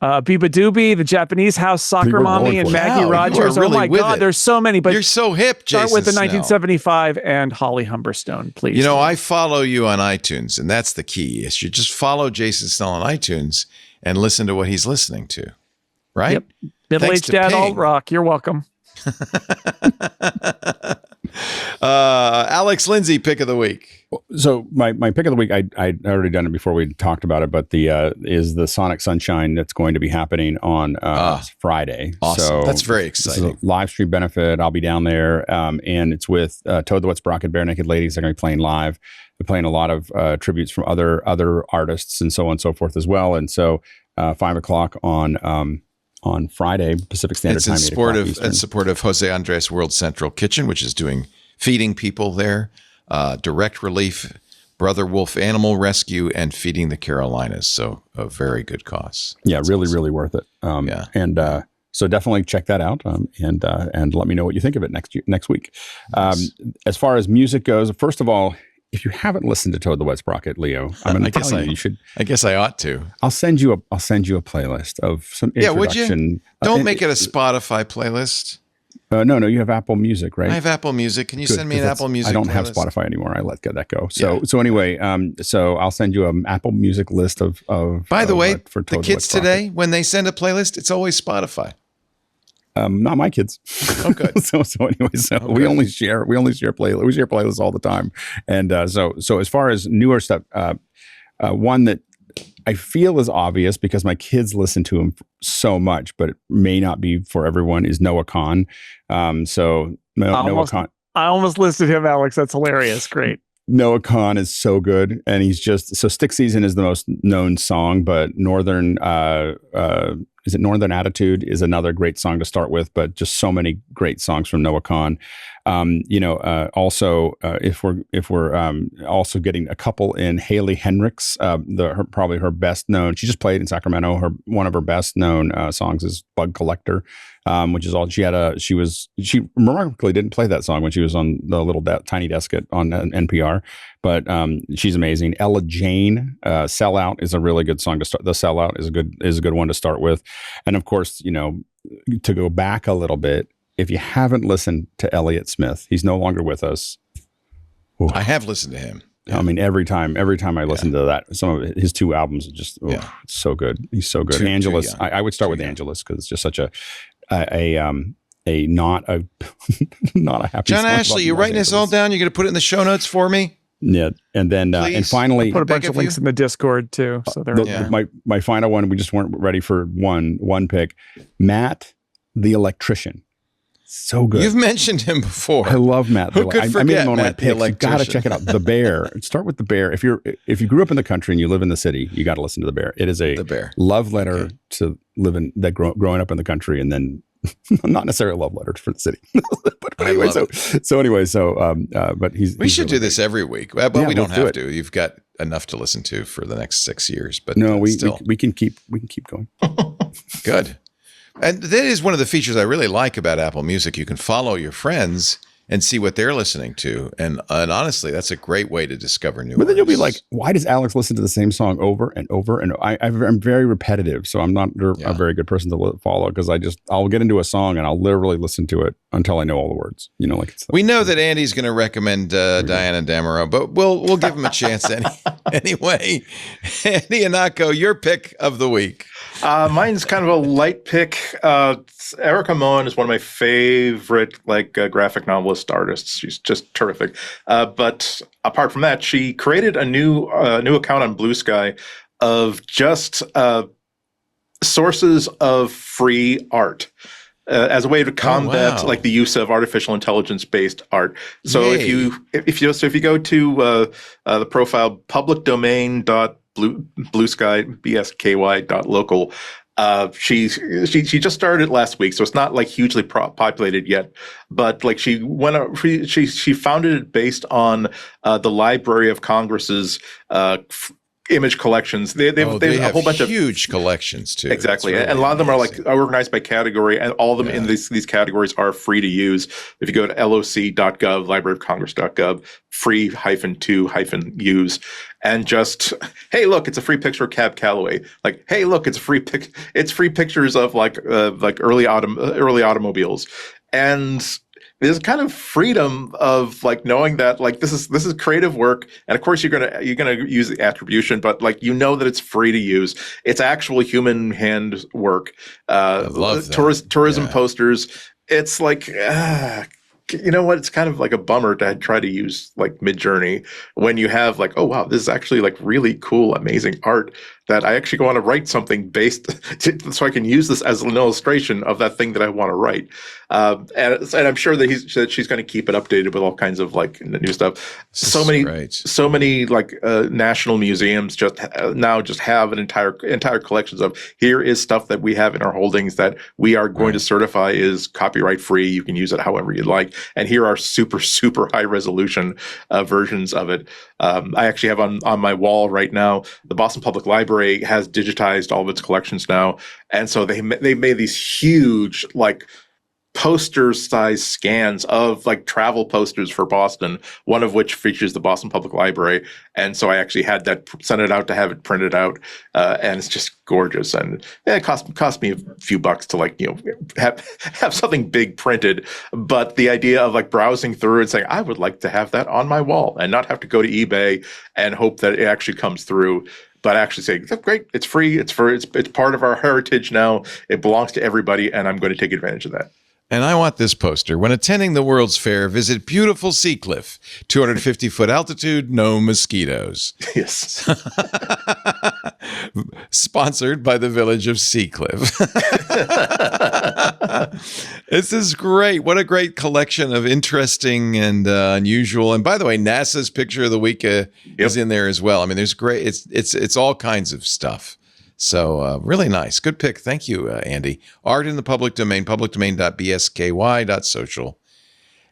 Speaker 5: Biba Doobie, the Japanese house soccer mommy, and Maggie Rogers.
Speaker 1: Really,
Speaker 5: oh my God, there's so many. But
Speaker 1: you're so hip, Jason.
Speaker 5: Start with the 1975 and Holly Humberstone, please.
Speaker 1: You know, I follow you on iTunes, and that's the key. Is you just follow Jason Snell on iTunes and listen to what he's listening to, right?
Speaker 5: Yep. Middle-aged dad alt rock. You're welcome.
Speaker 1: Alex Lindsay, pick of the week.
Speaker 6: So my pick of the week, I'd already done it before we talked about it, but is the Sonic Sunshine that's going to be happening on Friday.
Speaker 1: Awesome.
Speaker 6: So
Speaker 1: that's very exciting.
Speaker 6: This is a live stream benefit. I'll be down there, and it's with Toad the Wet Sprocket, Bare Naked Ladies. They're going to be playing live. They're playing a lot of tributes from other artists and so on and so forth as well. And so 5:00 on Friday Pacific Standard Time.
Speaker 1: It's in support of Jose Andres World Central Kitchen, which is feeding people there. Direct Relief, Brother Wolf Animal Rescue, and Feeding the Carolinas. So a very good cause.
Speaker 6: Yeah, that's really, awesome. Really worth it. And so definitely check that out and let me know what you think of it next week.
Speaker 1: Nice.
Speaker 6: As far as music goes, first of all, if you haven't listened to Toad the Wet Sprocket, Leo, I'm going to tell you should.
Speaker 1: I guess I ought to.
Speaker 6: I'll send you a playlist of some introduction.
Speaker 1: Yeah, would you? Don't make it a Spotify playlist.
Speaker 6: No, you have Apple Music, right?
Speaker 1: I have Apple Music. Can you send me an Apple Music
Speaker 6: I don't
Speaker 1: playlist?
Speaker 6: have Spotify anymore. I let that go. So anyway, so I'll send you an Apple Music list of
Speaker 1: By the way,
Speaker 6: for
Speaker 1: the kids today, when they send a playlist, it's always Spotify.
Speaker 6: Not my kids.
Speaker 1: Oh, good.
Speaker 6: so we only share playlists. We share playlists all the time. And so as far as newer stuff, one that I feel is obvious because my kids listen to him so much, but it may not be for everyone, is Noah Kahan. Noah Kahan.
Speaker 5: I almost listed him, Alex. That's hilarious. Great.
Speaker 6: Noah Kahan is so good. And he's Stick Season is the most known song, but Northern Attitude is another great song to start with, but just so many great songs from Noah Kahan. Also, if we're also getting a couple in Haley Hendricks, probably her best known. She just played in Sacramento. One of her best known songs is Bug Collector, which is all she had. She remarkably didn't play that song when she was on the little tiny desk on NPR, but she's amazing. Ella Jane, Sellout is a really good song to start. The Sellout is a good one to start with, and of course, to go back a little bit. If you haven't listened to Elliott Smith, he's no longer with us. Ooh.
Speaker 1: I have listened to him.
Speaker 6: Yeah. I mean, every time I listen to that, some of his two albums are just it's so good. He's so good. Angelus, I would start with Angelus because it's just such a not a happy.
Speaker 1: John Ashley, you writing this all down? You're going to put it in the show notes for me?
Speaker 6: Yeah, and then and finally,
Speaker 5: I'll put a bunch of links in the Discord too. So
Speaker 6: my final one. We just weren't ready for one pick. Matt, the Electrician. So good.
Speaker 1: You've mentioned him before.
Speaker 6: I love Matt.
Speaker 1: Who could forget
Speaker 6: I made him on
Speaker 1: Matt
Speaker 6: my picks. You got to check it out. The Bear. Start with The Bear. If you grew up in the country and you live in the city, you got to listen to The Bear. It is a love letter to growing up in the country, and then not necessarily a love letter for the city. but anyway, but
Speaker 1: we should do this every week, but we don't have to. You've got enough to listen to for the next 6 years. But
Speaker 6: no, we can keep going.
Speaker 1: Good. And that is one of the features I really like about Apple Music. You can follow your friends and see what they're listening to. And honestly, that's a great way to discover new artists.
Speaker 6: But then you'll be like, why does Alex listen to the same song over and over? And I'm very repetitive, so I'm not a very good person to follow because I'll get into a song and I'll literally listen to it until I know all the words.
Speaker 1: We know that Andy's going to recommend Diana Damaro, but we'll give him a chance anyway. Andy Anako, your pick of the week.
Speaker 4: Mine's kind of a light pick. Erica Moen is one of my favorite graphic novelist artists. She's just terrific. But apart from that, she created a new account on Blue Sky of just sources of free art. As a way to combat the use of artificial intelligence based art. So if you go to the profile publicdomain.bluesky.local, she just started last week, so it's not hugely populated yet. But she founded it based on the Library of Congress's image collections. They have a whole bunch of
Speaker 1: huge collections too.
Speaker 4: Exactly. Really and a lot of them amazing. Are like organized by category, and all of them in these categories are free to use. If you go to loc.gov, libraryofcongress.gov, free-to-use, and just, hey, look, it's a free picture of Cab Calloway. Like, hey, look, it's free pictures of like early automobiles. And there's kind of freedom of like knowing that like this is creative work, and of course you're gonna use the attribution, but like that it's free to use. It's actual human hand work.
Speaker 1: I love that.
Speaker 4: Tourism posters. It's like you know what? It's kind of like a bummer to try to use like Midjourney when you have like, oh wow, this is actually like really cool, amazing art that I actually want to write something based so I can use this as an illustration of that thing that I want to write. And I'm sure that she's going to keep it updated with all kinds of like new stuff. So many like national museums just have an entire collections of here is stuff that we have in our holdings that we are going to certify is copyright free. You can use it however you'd like. And here are super, super high resolution versions of it. I actually have on my wall right now, the Boston Public Library has digitized all of its collections now. And so they made these huge like poster size scans of like travel posters for Boston, one of which features the Boston Public Library. And so I actually had that sent it out to have it printed out. And it's just gorgeous. And it cost me a few bucks to like, have something big printed. But the idea of like browsing through and saying, I would like to have that on my wall and not have to go to eBay and hope that it actually comes through. But actually say, oh, great, it's free, it's part of our heritage now, it belongs to everybody, and I'm going to take advantage of that.
Speaker 1: And I want this poster. When attending the World's Fair, visit beautiful Seacliff, 250-foot altitude, no mosquitoes.
Speaker 4: Yes.
Speaker 1: Sponsored by the village of Seacliff. This is great. What a great collection of interesting and unusual. And by the way, NASA's picture of the week is in there as well. I mean, there's great. It's all kinds of stuff. So really nice. Good pick. Thank you, Andy. Art in the public domain, publicdomain.bsky.social.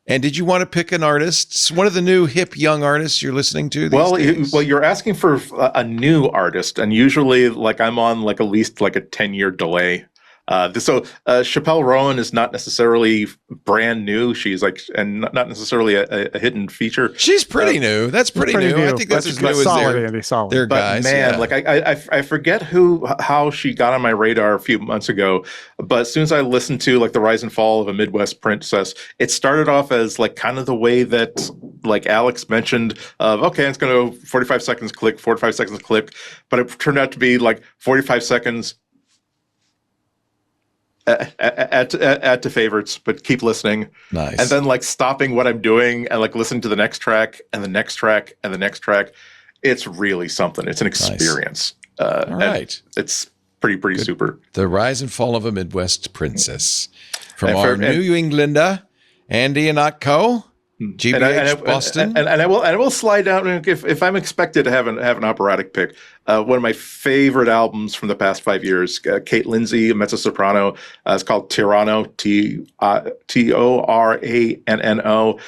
Speaker 1: And did you want to pick an artist? One of the new hip young artists you're listening to these days?
Speaker 4: Well, you're asking for a new artist. And usually like I'm on like at least like a 10-year delay. So Chappelle Rowan is not necessarily brand new. She's like, and not necessarily a hidden feature.
Speaker 1: She's pretty new. That's pretty new. I think that's as new as their guys.
Speaker 4: Man, like I forget how she got on my radar a few months ago. But as soon as I listened to like the Rise and Fall of a Midwest Princess, it started off as like kind of the way that like Alex mentioned of, okay, it's going to go 45 seconds click, 45 seconds click. But it turned out to be like 45 seconds add to favorites, but keep listening.
Speaker 1: Nice.
Speaker 4: And then like stopping what I'm doing and like listening to the next track and the next track and the next track. It's really something. It's an experience.
Speaker 1: Nice. All right.
Speaker 4: It's pretty super.
Speaker 1: The Rise and Fall of a Midwest Princess from our New Englander, Andy Anatko. GBH Boston,
Speaker 4: and I will slide down if I'm expected to have an operatic pick. One of my favorite albums from the past 5 years, Kate Lindsay, mezzo soprano. It's called Tirano, Toranno.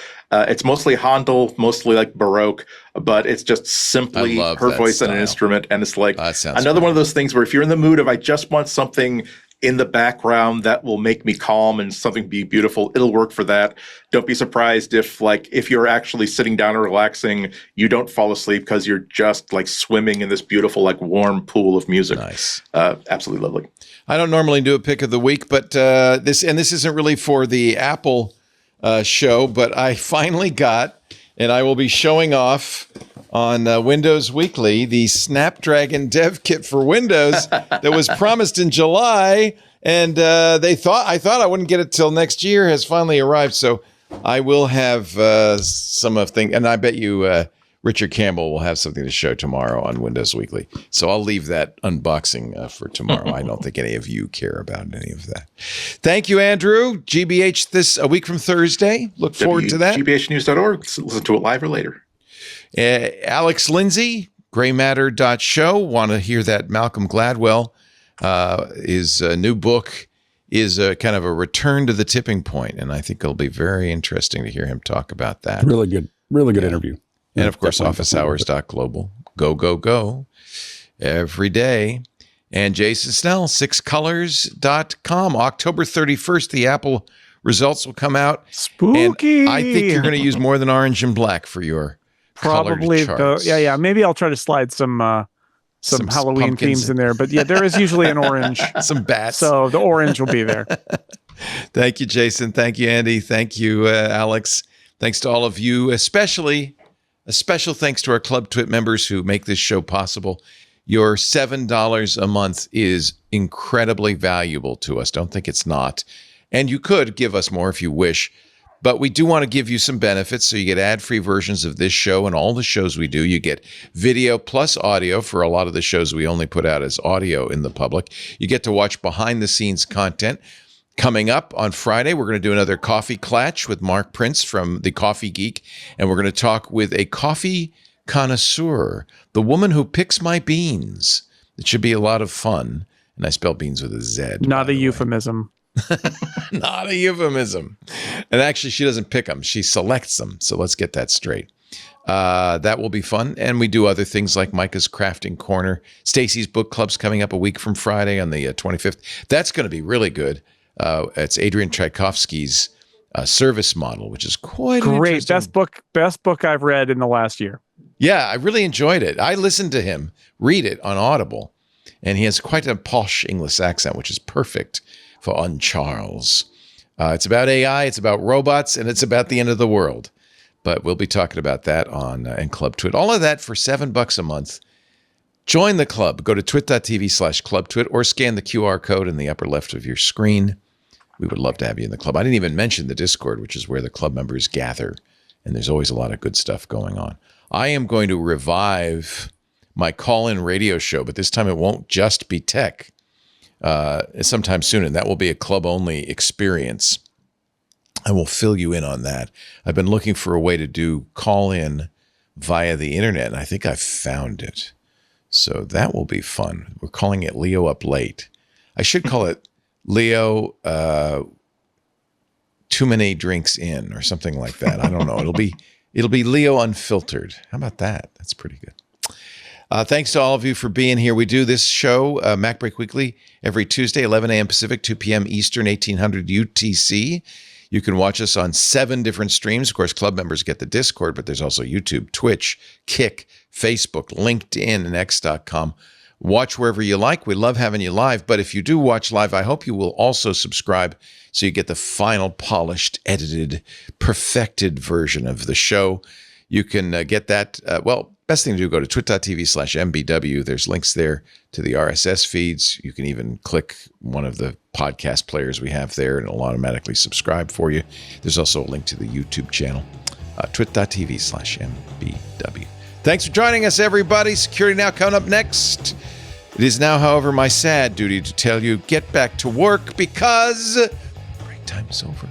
Speaker 4: It's mostly Handel, mostly like Baroque, but it's just simply her voice and an instrument, and it's like another one of those things where if you're in the mood of I just want something in the background that will make me calm and something be beautiful, it'll work for that. Don't be surprised if you're actually sitting down and relaxing, you don't fall asleep because you're just like swimming in this beautiful, like warm pool of music.
Speaker 1: Nice.
Speaker 4: Absolutely lovely.
Speaker 1: I don't normally do a pick of the week, but this isn't really for the Apple show, but I finally got, and I will be showing off on Windows Weekly, the Snapdragon Dev Kit for Windows that was promised in July, and I thought I wouldn't get it till next year, has finally arrived. So I will have some of things, and I bet you Richard Campbell will have something to show tomorrow on Windows Weekly. So I'll leave that unboxing for tomorrow. I don't think any of you care about any of that. Thank you, Andrew. GBH a week from Thursday. Look forward to that.
Speaker 4: GBHnews.org. Listen to it live or later.
Speaker 1: Alex Lindsay, graymatter.show. Want to hear that Malcolm Gladwell, his new book is kind of a return to the tipping point, and I think it'll be very interesting to hear him talk about that.
Speaker 6: Really good interview.
Speaker 1: And of course, officehours.global. Go, go, go every day. And Jason Snell, 6colors.com. October 31st, the Apple results will come out.
Speaker 5: Spooky.
Speaker 1: And I think you're going to use more than orange and black for your
Speaker 5: probably
Speaker 1: charts.
Speaker 5: Yeah. Maybe I'll try to slide some Halloween themes in there. But yeah, there is usually an orange.
Speaker 1: Some bats.
Speaker 5: So the orange will be there.
Speaker 1: Thank you, Jason. Thank you, Andy. Thank you, Alex. Thanks to all of you, especially a special thanks to our Club Twit members who make this show possible. Your $7 a month is incredibly valuable to us. Don't think it's not. And you could give us more if you wish. But we do want to give you some benefits. So you get ad-free versions of this show and all the shows we do. You get video plus audio for a lot of the shows we only put out as audio in the public. You get to watch behind-the-scenes content. Coming up on Friday, we're going to do another Coffee Clatch with Mark Prince from The Coffee Geek. And we're going to talk with a coffee connoisseur, the woman who picks my beans. It should be a lot of fun. And I spell beans with a Z.
Speaker 5: Not a euphemism.
Speaker 1: Not a euphemism. And actually, she doesn't pick them. She selects them. So let's get that straight. That will be fun. And we do other things like Micah's Crafting Corner. Stacy's Book Club's coming up a week from Friday on the 25th. That's going to be really good. It's Adrian Tchaikovsky's service model, which is quite
Speaker 5: great. Best book I've read in the last year.
Speaker 1: Yeah, I really enjoyed it. I listened to him read it on Audible, and he has quite a posh English accent, which is perfect for Charles. It's about AI, it's about robots, and it's about the end of the world. But we'll be talking about that on in Club Twit. All of that for $7 a month. Join the club. Go to twit.tv/clubtwit or scan the QR code in the upper left of your screen. We would love to have you in the club. I didn't even mention the Discord, which is where the club members gather, and there's always a lot of good stuff going on. I am going to revive my call-in radio show, but this time it won't just be tech. Sometime soon, and that will be a club-only experience. I will fill you in on that. I've been looking for a way to do call-in via the internet, and I think I've found it. So that will be fun. We're calling it Leo Up Late. I should call it Leo Too Many Drinks In or something like that. I don't know. It'll be Leo Unfiltered. How about that? That's pretty good. Thanks to all of you for being here. We do this show, MacBreak Weekly, every Tuesday, 11 a.m. Pacific, 2 p.m. Eastern, 1800 UTC. You can watch us on 7 different streams. Of course, club members get the Discord, but there's also YouTube, Twitch, Kick, Facebook, LinkedIn, and X.com. Watch wherever you like. We love having you live. But if you do watch live, I hope you will also subscribe so you get the final, polished, edited, perfected version of the show. You can get that. Best thing to do, go to twit.tv/MBW. There's links there to the RSS feeds. You can even click one of the podcast players we have there, and it'll automatically subscribe for you. There's also a link to the YouTube channel, twit.tv/MBW. Thanks for joining us, everybody. Security Now coming up next. It is now, however, my sad duty to tell you, get back to work because break time is over.